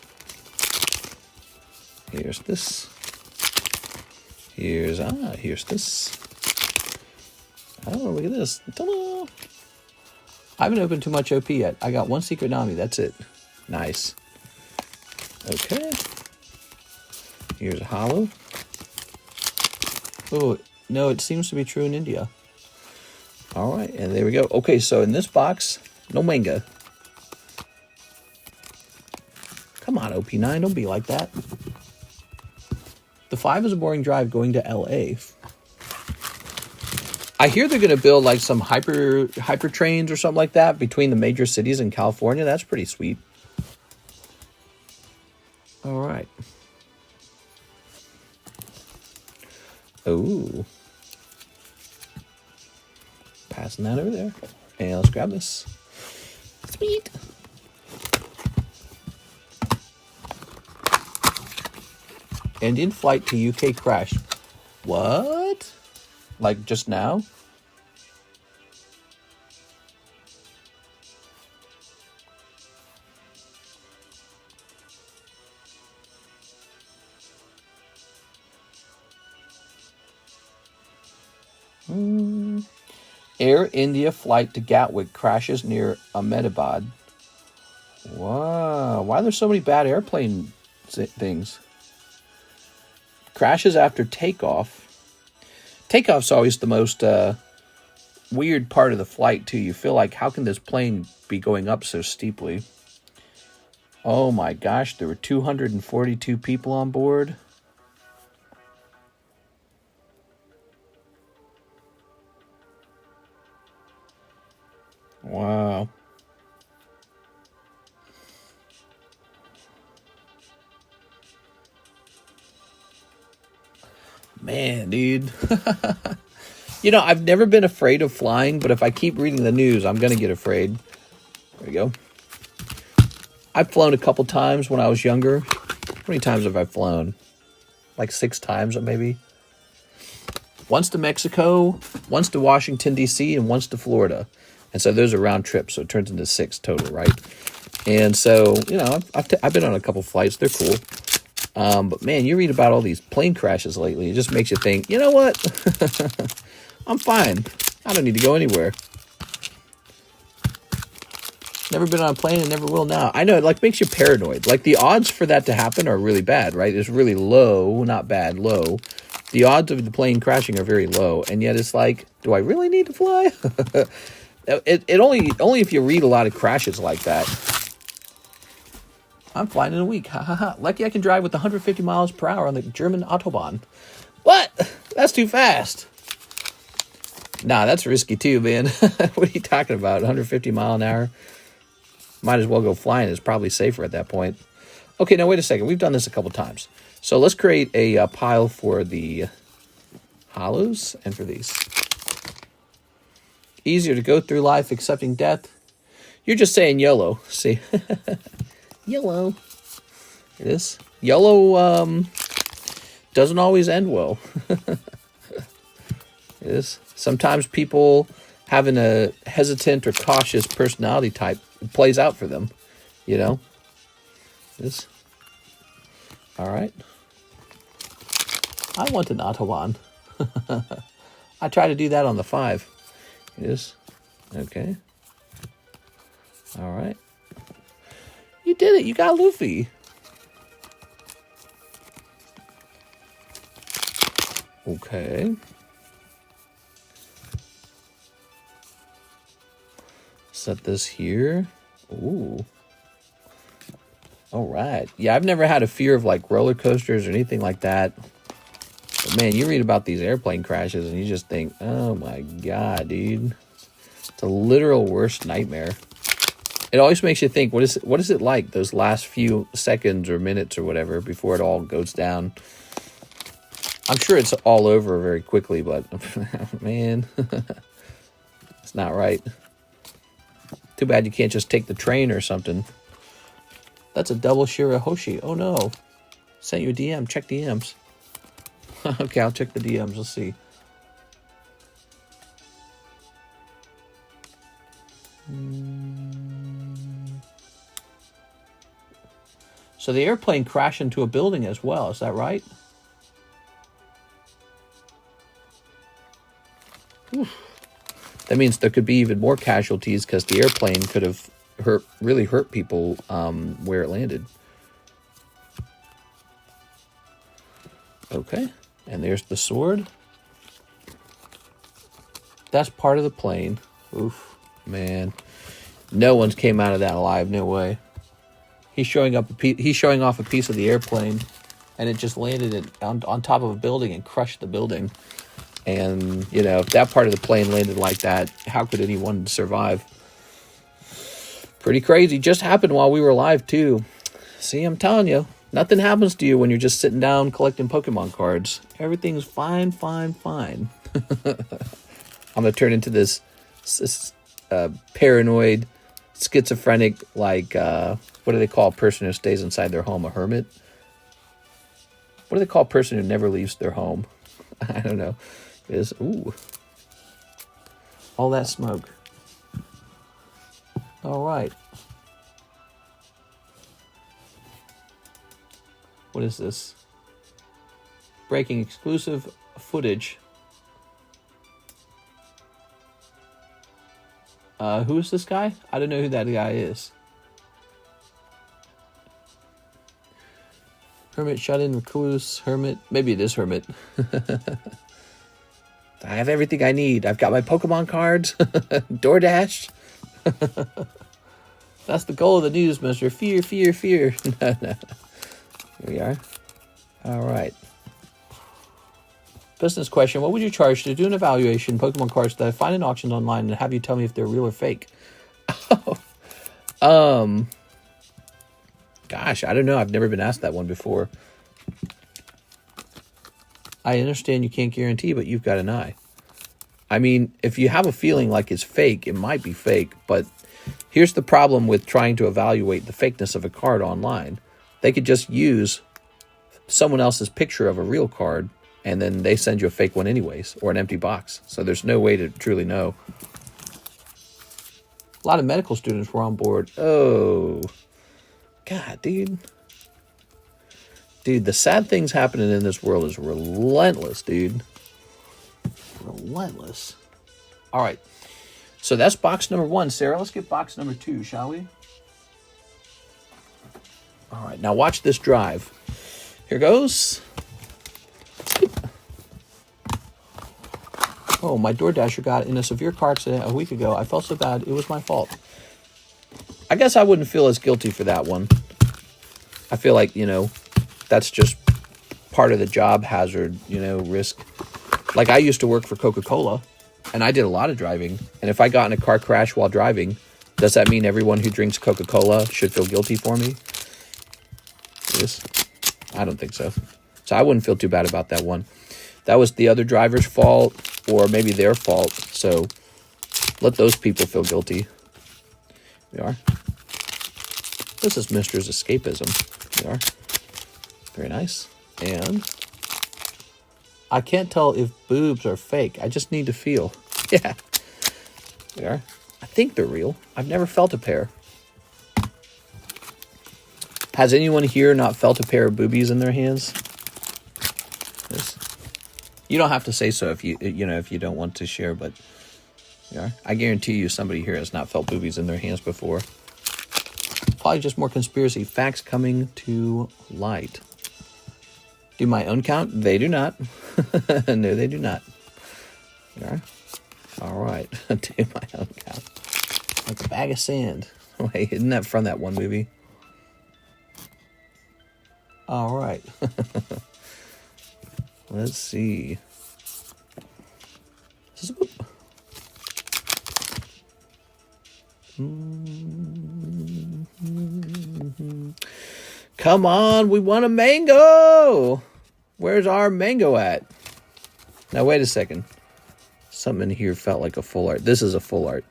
Here's this. Here's this. Oh, look at this. Ta-da! I haven't opened too much OP yet. I got 1 secret Nami. That's it. Nice. Okay. Here's a holo. Oh, no, it seems to be true in India. All right, and there we go. Okay, so in this box, no manga. Come on, OP9, don't be like that. The 5 is a boring drive going to LA. I hear they're going to build like some hyper trains or something like that between the major cities in California. That's pretty sweet. All right. Oh. Passing that over there. And let's grab this. Sweet. Indian flight to UK crashed. What? Like just now? Air India flight to Gatwick crashes near Ahmedabad. Wow. Why are there so many bad airplane things? Crashes after takeoff. Takeoff's always the most weird part of the flight, too. You feel like, how can this plane be going up so steeply? Oh my gosh, there were 242 people on board. Wow. Man, dude. I've never been afraid of flying, but if I keep reading the news, I'm going to get afraid. There we go. I've flown a couple times when I was younger. How many times have I flown? Like 6 times, maybe. Once to Mexico, once to Washington, D.C., and once to Florida. And so those are round trips, so it turns into 6 total, right? And so, I've been on a couple flights. They're cool. But man, you read about all these plane crashes lately. It just makes you think, you know what? I'm fine. I don't need to go anywhere. Never been on a plane and never will now. I know, it like makes you paranoid. Like the odds for that to happen are really bad, right? It's really low, not bad, low. The odds of the plane crashing are very low, and yet it's like, do I really need to fly? it only if you read a lot of crashes like that. I'm flying in a week. Ha ha ha. Lucky I can drive with 150 miles per hour on the German Autobahn. What? That's too fast. Nah, that's risky too, man. What are you talking about? 150 mile an hour? Might as well go flying. It's probably safer at that point. Okay, now wait a second. We've done this a couple times. So let's create a pile for the hollows and for these. Easier to go through life accepting death. You're just saying YOLO. See? YOLO. It is. YOLO doesn't always end well. It is. Sometimes people having a hesitant or cautious personality type plays out for them, you know. It is. All right. I want an Autobahn. I try to do that on the 5. It is. Okay. All right. You did it. You got Luffy. Okay. Set this here. Ooh. All right. Yeah, I've never had a fear of like roller coasters or anything like that. But man, you read about these airplane crashes and you just think, oh my God, dude. It's a literal worst nightmare. It always makes you think, what is it like those last few seconds or minutes or whatever before it all goes down? I'm sure it's all over very quickly, but man, it's not right. Too bad you can't just take the train or something. That's a double Shirahoshi. Oh no. Sent you a DM. Check DMs. Okay, I'll check the DMs. Let's see. So the airplane crashed into a building as well. Is that right? Oof. That means there could be even more casualties because the airplane could have really hurt people where it landed. Okay, and there's the sword. That's part of the plane. Oof, man. No one's came out of that alive. No way. He's showing off a piece of the airplane, and it just landed on top of a building and crushed the building. And, you know, if that part of the plane landed like that, how could anyone survive? Pretty crazy. Just happened while we were live, too. See, I'm telling you, nothing happens to you when you're just sitting down collecting Pokemon cards. Everything's fine, fine, fine. I'm going to turn into this paranoid, schizophrenic, like, what do they call a person who stays inside their home? A hermit? What do they call a person who never leaves their home? I don't know. Ooh. All that smoke. All right. What is this? Breaking exclusive footage. Who is this guy? I don't know who that guy is. Hermit shut in, recluse, hermit. Maybe it is hermit. I have everything I need. I've got my Pokemon cards. DoorDash. That's the goal of the news, mister. Fear, fear, fear. No. Here we are. All right. Business question. What would you charge to do an evaluation Pokemon cards that I find in auctions online and have you tell me if they're real or fake? Gosh, I don't know. I've never been asked that one before. I understand you can't guarantee, but you've got an eye. I mean, if you have a feeling like it's fake, it might be fake, but here's the problem with trying to evaluate the fakeness of a card online. They could just use someone else's picture of a real card, and then they send you a fake one anyways, or an empty box. So there's no way to truly know. A lot of medical students were on board. Oh, God, dude. Dude, the sad things happening in this world is relentless, dude. Relentless. All right. So that's box number 1. Sarah, let's get box number 2, shall we? All right. Now watch this drive. Here goes. Oh, my DoorDasher got in a severe car accident a week ago. I felt so bad. It was my fault. I guess I wouldn't feel as guilty for that one. I feel like, that's just part of the job hazard, risk. Like I used to work for Coca-Cola, and I did a lot of driving. And if I got in a car crash while driving, does that mean everyone who drinks Coca-Cola should feel guilty for me? Yes. I don't think so. So I wouldn't feel too bad about that one. That was the other driver's fault, or maybe their fault. So let those people feel guilty. We are. This is Mr.'s escapism. We are. Very nice. And I can't tell if boobs are fake. I just need to feel. Yeah. We are. I think they're real. I've never felt a pair. Has anyone here not felt a pair of boobies in their hands? Yes. You don't have to say so if you don't want to share, but yeah, I guarantee you somebody here has not felt boobies in their hands before. Probably just more conspiracy facts coming to light. Do my own count? They do not. No, they do not. Yeah. All right. Do my own count. Like a bag of sand. Wait, isn't that from that one movie? All right. Let's see. Come on, we want a mango. Where's our mango at? Now, wait a second. Something in here felt like a full art. This is a full art.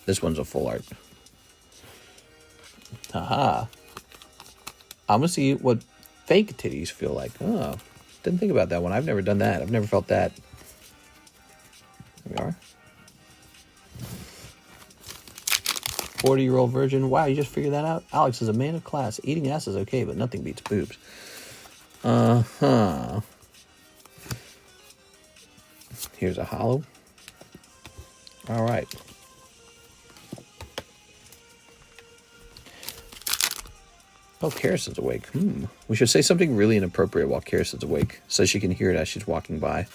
This one's a full art. Haha. I'm going to see what fake titties feel like. Oh, didn't think about that one. I've never done that. I've never felt that. Here we are. 40-year-old virgin. Wow, you just figured that out? Alex is a man of class. Eating ass is okay, but nothing beats boobs. Uh-huh. Here's a hollow. All right. Oh, Karison's awake. We should say something really inappropriate while Karison's awake so she can hear it as she's walking by.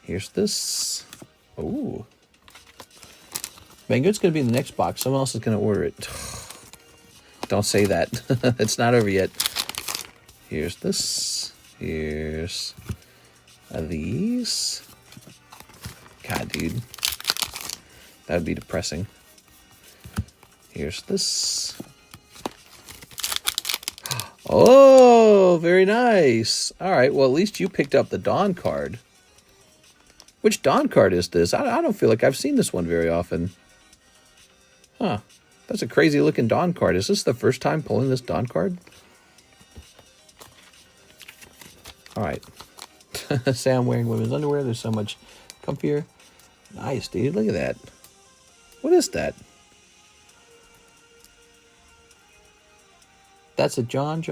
Here's this. Ooh. Mango's going to be in the next box. Someone else is going to order it. Don't say that. It's not over yet. Here's this. Here's these. God, dude. That would be depressing. Here's this. Oh, very nice. All right, well, at least you picked up the Dawn card. Which Dawn card is this? I don't feel like I've seen this one very often. Huh. That's a crazy looking Dawn card. Is this the first time pulling this Dawn card? All right. Say I'm wearing women's underwear. There's so much comfier. Nice, dude. Look at that. What is that? That's a John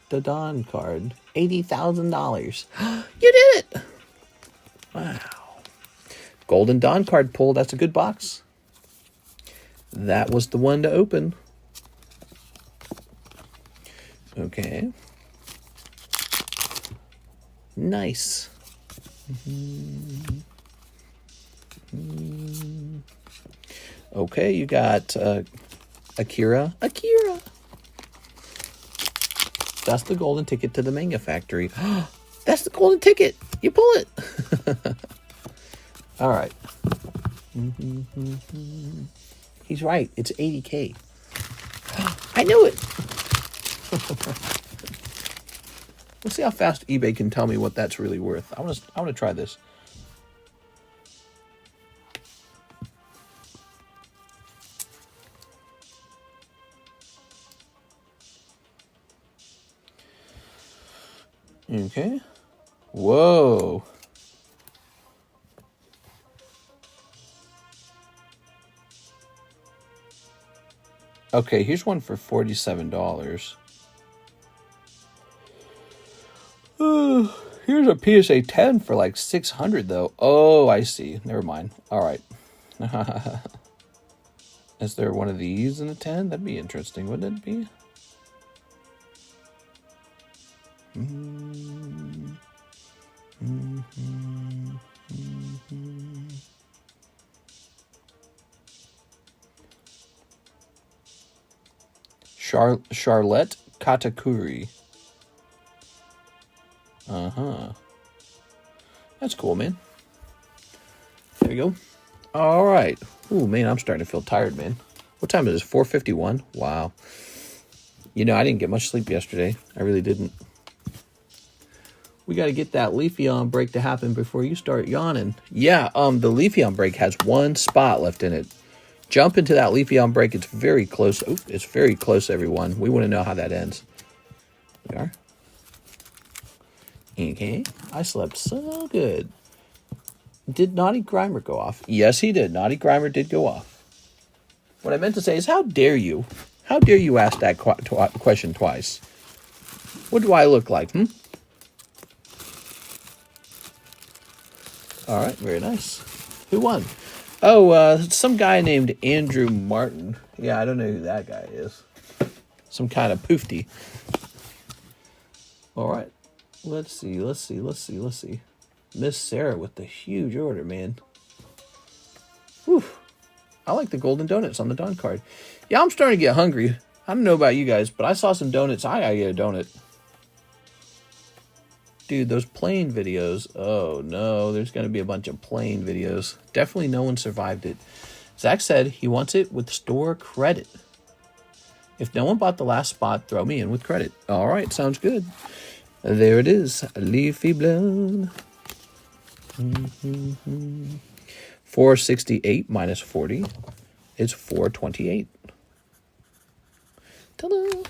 the Dawn card. $80,000. You did it! Wow. Golden Dawn card pull. That's a good box. That was the one to open. Okay. Nice. Okay, you got Akira. That's the golden ticket to the manga factory. That's the golden ticket. You pull it. All right. He's right. It's 80K. I knew it. Let's see how fast eBay can tell me what that's really worth. I want to try this. Okay. Whoa. Okay, here's one for $47. There's a PSA 10 for like 600 though. Oh, I see. Never mind. All right. Is there one of these in a 10? That'd be interesting, wouldn't it be? Charlotte Katakuri. That's cool, man. There you go. All right. Ooh, man, I'm starting to feel tired, man. What time is this? 4:51? Wow. You know, I didn't get much sleep yesterday. I really didn't. We got to get that Leafeon break to happen before you start yawning. Yeah, the Leafeon break has one spot left in it. Jump into that Leafeon break. It's very close. Oh, it's very close, everyone. We want to know how that ends. We are. Okay. I slept so good. Did Naughty Grimer go off? Yes, he did. Naughty Grimer did go off. What I meant to say is, how dare you? How dare you ask that question twice? What do I look like, All right, very nice. Who won? Oh, some guy named Andrew Martin. Yeah, I don't know who that guy is. Some kind of poofty. All right. Let's see. Miss Sarah with the huge order, man. Whew. I like the golden donuts on the Dawn card. Yeah, I'm starting to get hungry. I don't know about you guys, but I saw some donuts. I gotta get a donut. Dude, those plane videos. Oh, no. There's going to be a bunch of plane videos. Definitely no one survived it. Zach said he wants it with store credit. If no one bought the last spot, throw me in with credit. All right, sounds good. There it is. Leafy blood. 468 minus 40 is 428. Ta-da!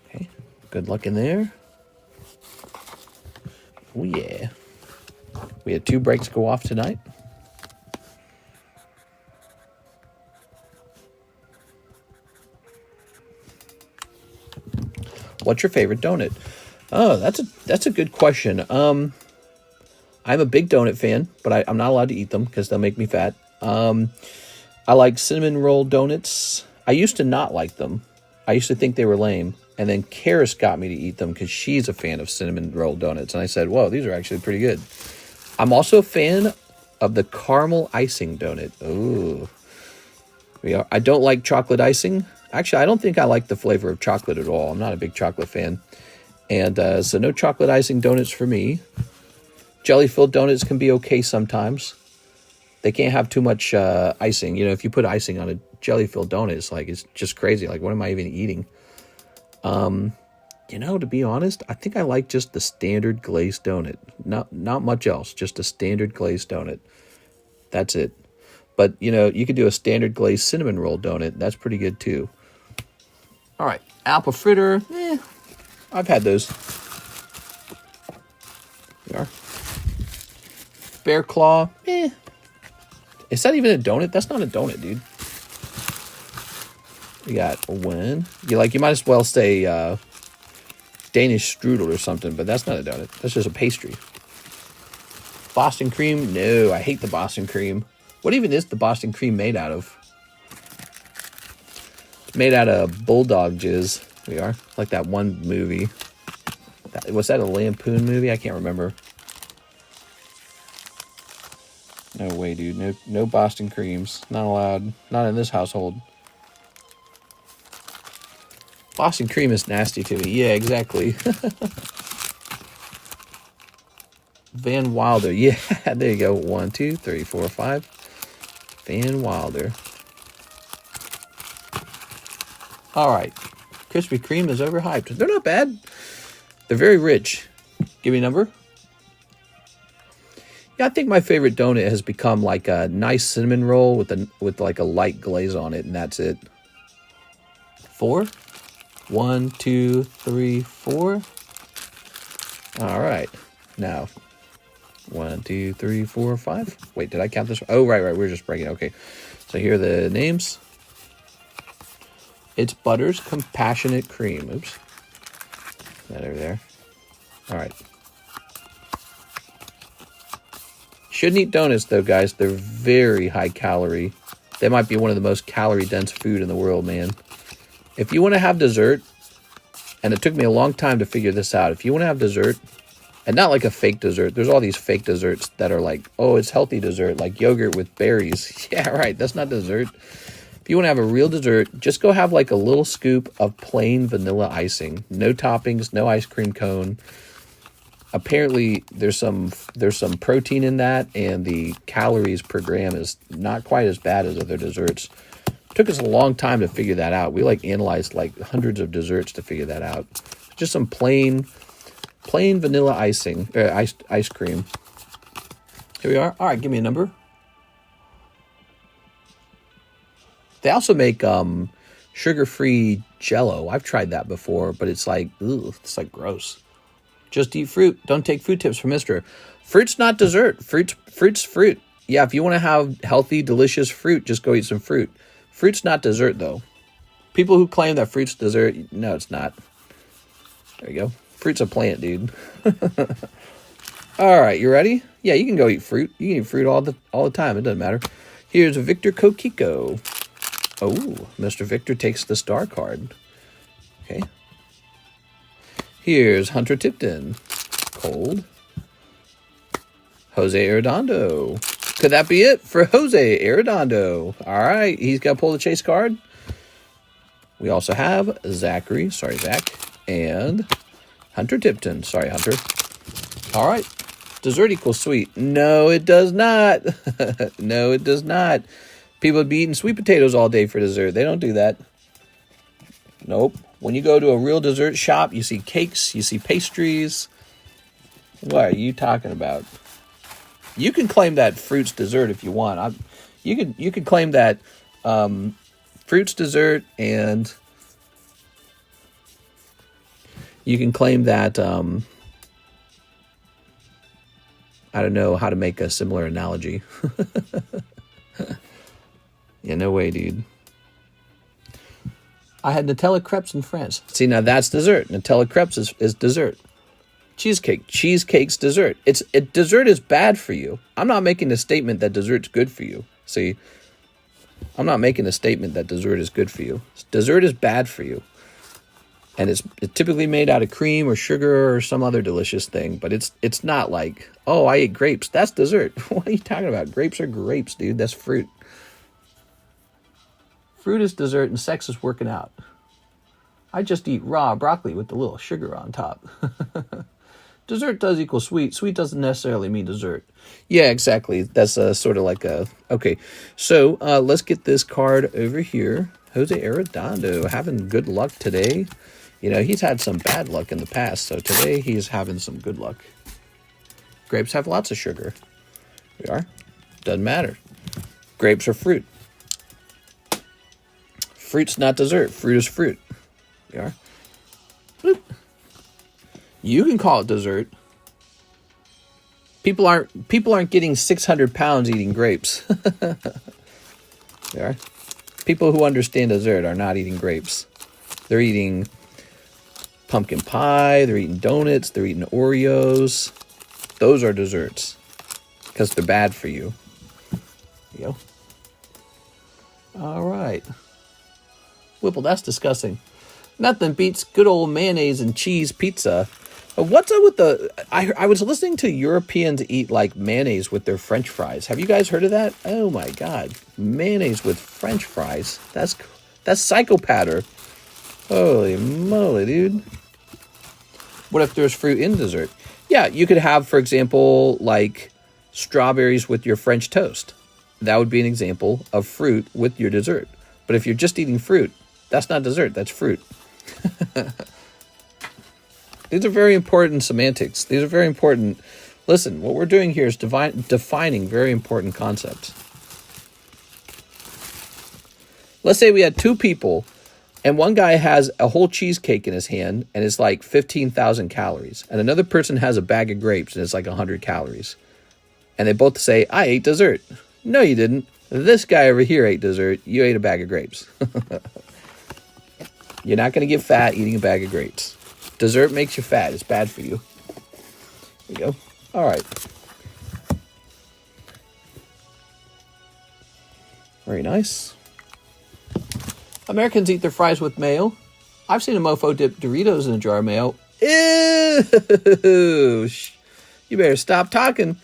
Okay, good luck in there. Oh, yeah. We had 2 breaks go off tonight. What's your favorite donut? Oh, that's a good question. I'm a big donut fan, but I'm not allowed to eat them because they'll make me fat. I like cinnamon roll donuts. I used to not like them. I used to think they were lame. And then Karis got me to eat them because she's a fan of cinnamon roll donuts. And I said, whoa, these are actually pretty good. I'm also a fan of the caramel icing donut. Ooh. I don't like chocolate icing. Actually, I don't think I like the flavor of chocolate at all. I'm not a big chocolate fan. And so no chocolate icing donuts for me. Jelly-filled donuts can be okay sometimes. They can't have too much icing. You know, if you put icing on a jelly-filled donut, it's just crazy. Like, what am I even eating? You know, to be honest, I think I like just the standard glazed donut. Not much else, just a standard glazed donut. That's it. But, you know, you could do a standard glazed cinnamon roll donut. That's pretty good, too. All right, apple fritter. I've had those. There are. Bear claw. Is that even a donut? That's not a donut, dude. We got one. You might as well say Danish strudel or something, but that's not a donut. That's just a pastry. Boston cream? No, I hate the Boston cream. What even is the Boston cream made out of? It's made out of bulldog jizz. We are. Like that one movie. Was that a Lampoon movie? I can't remember. No way, dude. No Boston creams. Not allowed. Not in this household. Boston cream is nasty to me. Yeah, exactly. Van Wilder. Yeah, there you go. 1, 2, 3, 4, 5. Van Wilder. All right. Krispy Kreme is overhyped. They're not bad. They're very rich. Give me a number. Yeah, I think my favorite donut has become like a nice cinnamon roll with like a light glaze on it, and that's it. 4. 1, 2, 3, 4. All right. Now, 1, 2, 3, 4, 5. Wait, did I count this? Oh, right. We're just breaking. Okay. So here are the names. It's Butter's Compassionate Cream. Oops. That over there. All right. Shouldn't eat donuts, though, guys. They're very high calorie. They might be one of the most calorie-dense food in the world, man. If you want to have dessert, and it took me a long time to figure this out. If you want to have dessert, and not like a fake dessert. There's all these fake desserts that are like, oh, it's healthy dessert, like yogurt with berries. Yeah, right. That's not dessert. If you want to have a real dessert, just go have like a little scoop of plain vanilla icing. No toppings, no ice cream cone. Apparently, there's some protein in that, and the calories per gram is not quite as bad as other desserts. It took us a long time to figure that out. We like analyzed like hundreds of desserts to figure that out. Just some plain vanilla icing, ice cream. Here we are. All right, give me a number. They also make sugar-free Jello. I've tried that before, but it's like, ugh, it's like gross. Just eat fruit. Don't take food tips from Mr. Fruit's not dessert. Fruit's fruit. Yeah, if you want to have healthy, delicious fruit, just go eat some fruit. Fruit's not dessert, though. People who claim that fruit's dessert, no, it's not. There you go. Fruit's a plant, dude. All right, you ready? Yeah, you can go eat fruit. You can eat fruit all the time. It doesn't matter. Here's Victor Kokiko. Oh, Mr. Victor takes the star card. Okay. Here's Hunter Tipton. Cold. Jose Arredondo. Could that be it for Jose Arredondo? All right, he's got to pull the chase card. We also have Zach, and Hunter Tipton. Sorry, Hunter. All right. Dessert equals sweet. No, it does not. No, it does not. People would be eating sweet potatoes all day for dessert. They don't do that. Nope. When you go to a real dessert shop, you see cakes, you see pastries. What are you talking about? You can claim that fruit's dessert if you want. You could claim that fruit's dessert, and you can claim that I don't know how to make a similar analogy. Yeah, no way, dude. I had Nutella crepes in France. See, now that's dessert. Nutella crepes is dessert. Cheesecake. Cheesecake's dessert. Dessert is bad for you. I'm not making a statement that dessert's good for you. See, I'm not making a statement that dessert is good for you. Dessert is bad for you. And it's typically made out of cream or sugar or some other delicious thing. But it's not like, oh, I ate grapes. That's dessert. What are you talking about? Grapes are grapes, dude. That's fruit. Fruit is dessert and sex is working out. I just eat raw broccoli with a little sugar on top. Dessert does equal sweet. Sweet doesn't necessarily mean dessert. Yeah, exactly. That's sort of like a... Okay, so let's get this card over here. Jose Arredondo having good luck today. You know, he's had some bad luck in the past, so today he's having some good luck. Grapes have lots of sugar. We are. Doesn't matter. Grapes are fruit. Fruit's not dessert. Fruit is fruit. We are. Bloop. You can call it dessert. People aren't getting 600 pounds eating grapes. They are. People who understand dessert are not eating grapes. They're eating pumpkin pie. They're eating donuts. They're eating Oreos. Those are desserts because they're bad for you. There you go. All right. Whipple, that's disgusting. Nothing beats good old mayonnaise and cheese pizza. What's up with I was listening to Europeans eat like mayonnaise with their French fries. Have you guys heard of that? Oh my God. Mayonnaise with French fries. That's psychopatter. Holy moly, dude. What if there's fruit in dessert? Yeah, you could have, for example, like strawberries with your French toast. That would be an example of fruit with your dessert. But if you're just eating fruit, that's not dessert, that's fruit. These are very important semantics. These are very important. Listen, what we're doing here is defining very important concepts. Let's say we had two people, and one guy has a whole cheesecake in his hand, and it's like 15,000 calories. And another person has a bag of grapes, and it's like 100 calories. And they both say, I ate dessert. No, you didn't. This guy over here ate dessert. You ate a bag of grapes. You're not going to get fat eating a bag of grapes. Dessert makes you fat. It's bad for you. we go. All right. Very nice. Americans eat their fries with mayo. I've seen a mofo dip Doritos in a jar of mayo. Ew! You better stop talking.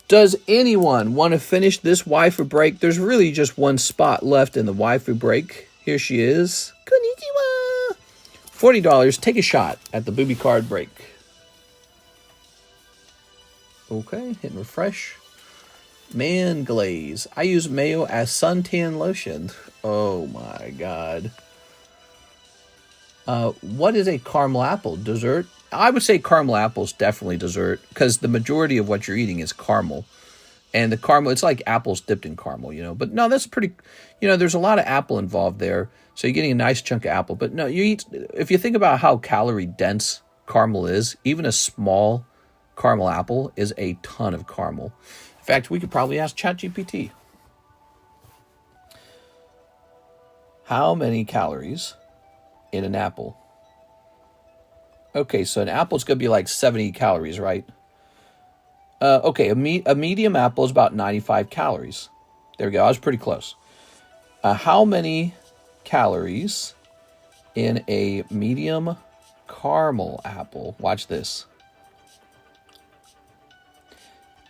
Does anyone want to finish this waifu break? There's really just one spot left in the waifu break. Here she is. Konnichiwa! $40. Take a shot at the booby card break. Okay, hit refresh. Man glaze. I use mayo as suntan lotion. Oh my god. What is a caramel apple? Dessert? I would say caramel apple is definitely dessert because the majority of what you're eating is caramel. And the caramel, it's like apples dipped in caramel, you know. But no, that's pretty, you know, there's a lot of apple involved there. So you're getting a nice chunk of apple. But no, you eat, if you think about how calorie dense caramel is, even a small caramel apple is a ton of caramel. In fact, we could probably ask ChatGPT. How many calories in an apple? Okay, so an apple is going to be like 70 calories, right? Okay, a medium apple is about 95 calories. There we go. I was pretty close. How many calories in a medium caramel apple? Watch this.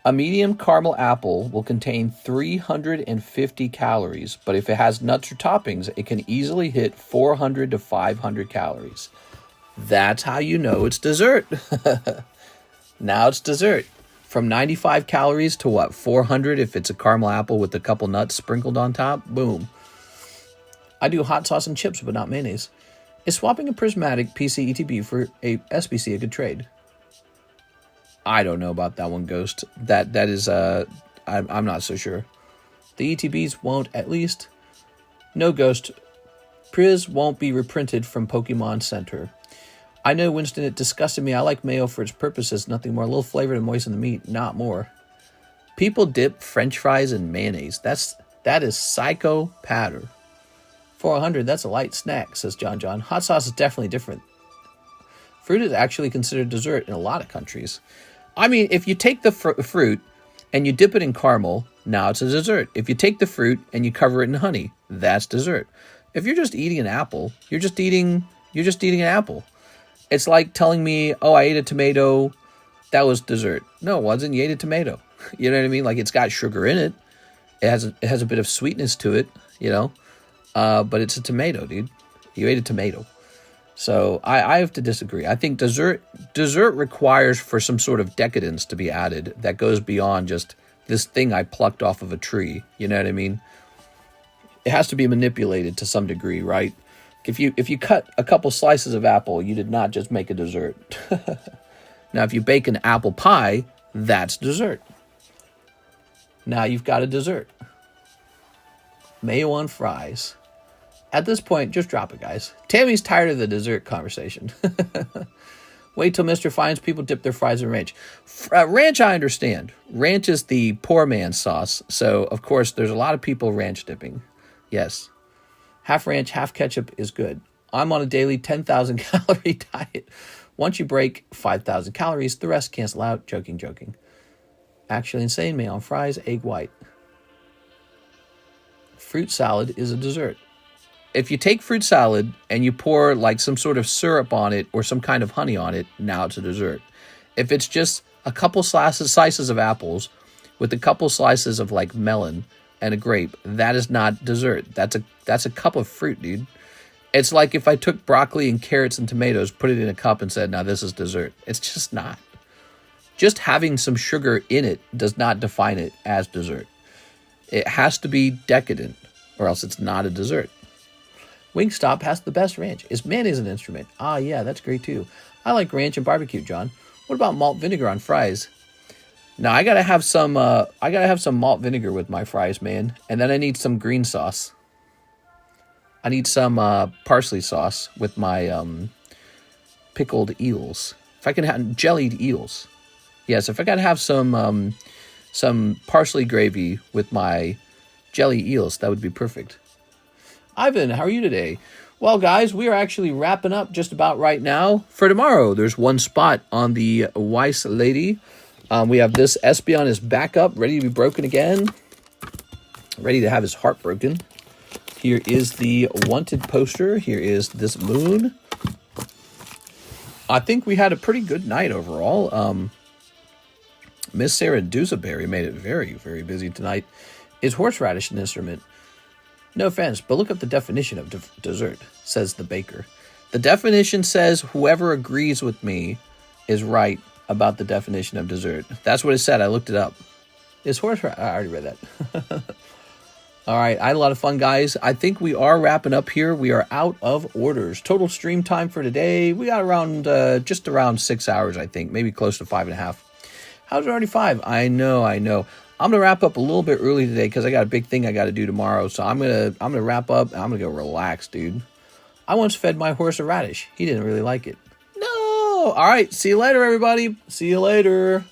A medium caramel apple will contain 350 calories, but if it has nuts or toppings, it can easily hit 400 to 500 calories. That's how you know it's dessert. Now it's dessert. From 95 calories to what, 400 if it's a caramel apple with a couple nuts sprinkled on top? Boom. I do hot sauce and chips, but not mayonnaise. Is swapping a prismatic PC ETB for a SBC a good trade? I don't know about that one, Ghost. That is, I'm not so sure. The ETBs won't, at least. No, Ghost. Priz won't be reprinted from Pokemon Center. I know, Winston, it disgusted me. I like mayo for its purposes. Nothing more. A little flavor to moisten the meat, not more. People dip French fries in mayonnaise. That is psycho patter. 400, that's a light snack, says John John. Hot sauce is definitely different. Fruit is actually considered dessert in a lot of countries. I mean, if you take the fruit and you dip it in caramel, now it's a dessert. If you take the fruit and you cover it in honey, that's dessert. If you're just eating an apple, you're just eating an apple. It's like telling me, oh, I ate a tomato, that was dessert. No, it wasn't. You ate a tomato. You know what I mean? Like, it's got sugar in it. It has a bit of sweetness to it, you know. But it's a tomato, dude. You ate a tomato. So I have to disagree. I think dessert requires for some sort of decadence to be added that goes beyond just this thing I plucked off of a tree. You know what I mean? It has to be manipulated to some degree, right? If you cut a couple slices of apple, you did not just make a dessert. Now, if you bake an apple pie, that's dessert. Now you've got a dessert. Mayo on fries. At this point, just drop it, guys. Tammy's tired of the dessert conversation. Wait till Mr. finds people dip their fries in ranch. Ranch, I understand. Ranch is the poor man's sauce. So, of course, there's a lot of people ranch dipping. Yes. Half ranch, half ketchup is good. I'm on a daily 10,000 calorie diet. Once you break 5,000 calories, the rest cancel out. Joking, joking. Actually insane. Mayo on fries, egg white. Fruit salad is a dessert. If you take fruit salad and you pour like some sort of syrup on it or some kind of honey on it, now it's a dessert. If it's just a couple slices of apples with a couple slices of like melon and a grape, that is not dessert. That's a cup of fruit, dude. It's like if I took broccoli and carrots and tomatoes, put it in a cup and said, now this is dessert. It's just not. Just having some sugar in it does not define it as dessert. It has to be decadent or else it's not a dessert. Wingstop has the best ranch. Is mayonnaise an instrument? Ah, yeah, that's great too. I like ranch and barbecue, John. What about malt vinegar on fries? Now I gotta have some malt vinegar with my fries, man. And then I need some green sauce. I need some parsley sauce with my pickled eels. If I can have jellied eels. Yes, if I gotta have some parsley gravy with my jelly eels, that would be perfect. Ivan, how are you today? Well, guys, we are actually wrapping up just about right now. For tomorrow, there's one spot on the Weiss lady. We have this Espeon is back up, ready to be broken again. Ready to have his heart broken. Here is the wanted poster. Here is this moon. I think we had a pretty good night overall. Miss Sarah Doosaberry made it very, very busy tonight. Is horseradish an instrument? No offense, but look up the definition of dessert, says the baker. The definition says whoever agrees with me is right about the definition of dessert. That's what it said. I looked it up. Is horseradish... I already read that. All right, I had a lot of fun, guys. I think we are wrapping up here. We are out of orders. Total stream time for today, we got around just around 6 hours, I think. Maybe close to 5.5. How's it already 5? I know. I'm gonna wrap up a little bit early today because I got a big thing I got to do tomorrow. So I'm gonna wrap up. And I'm gonna go relax, dude. I once fed my horse a radish. He didn't really like it. No. All right. See you later, everybody. See you later.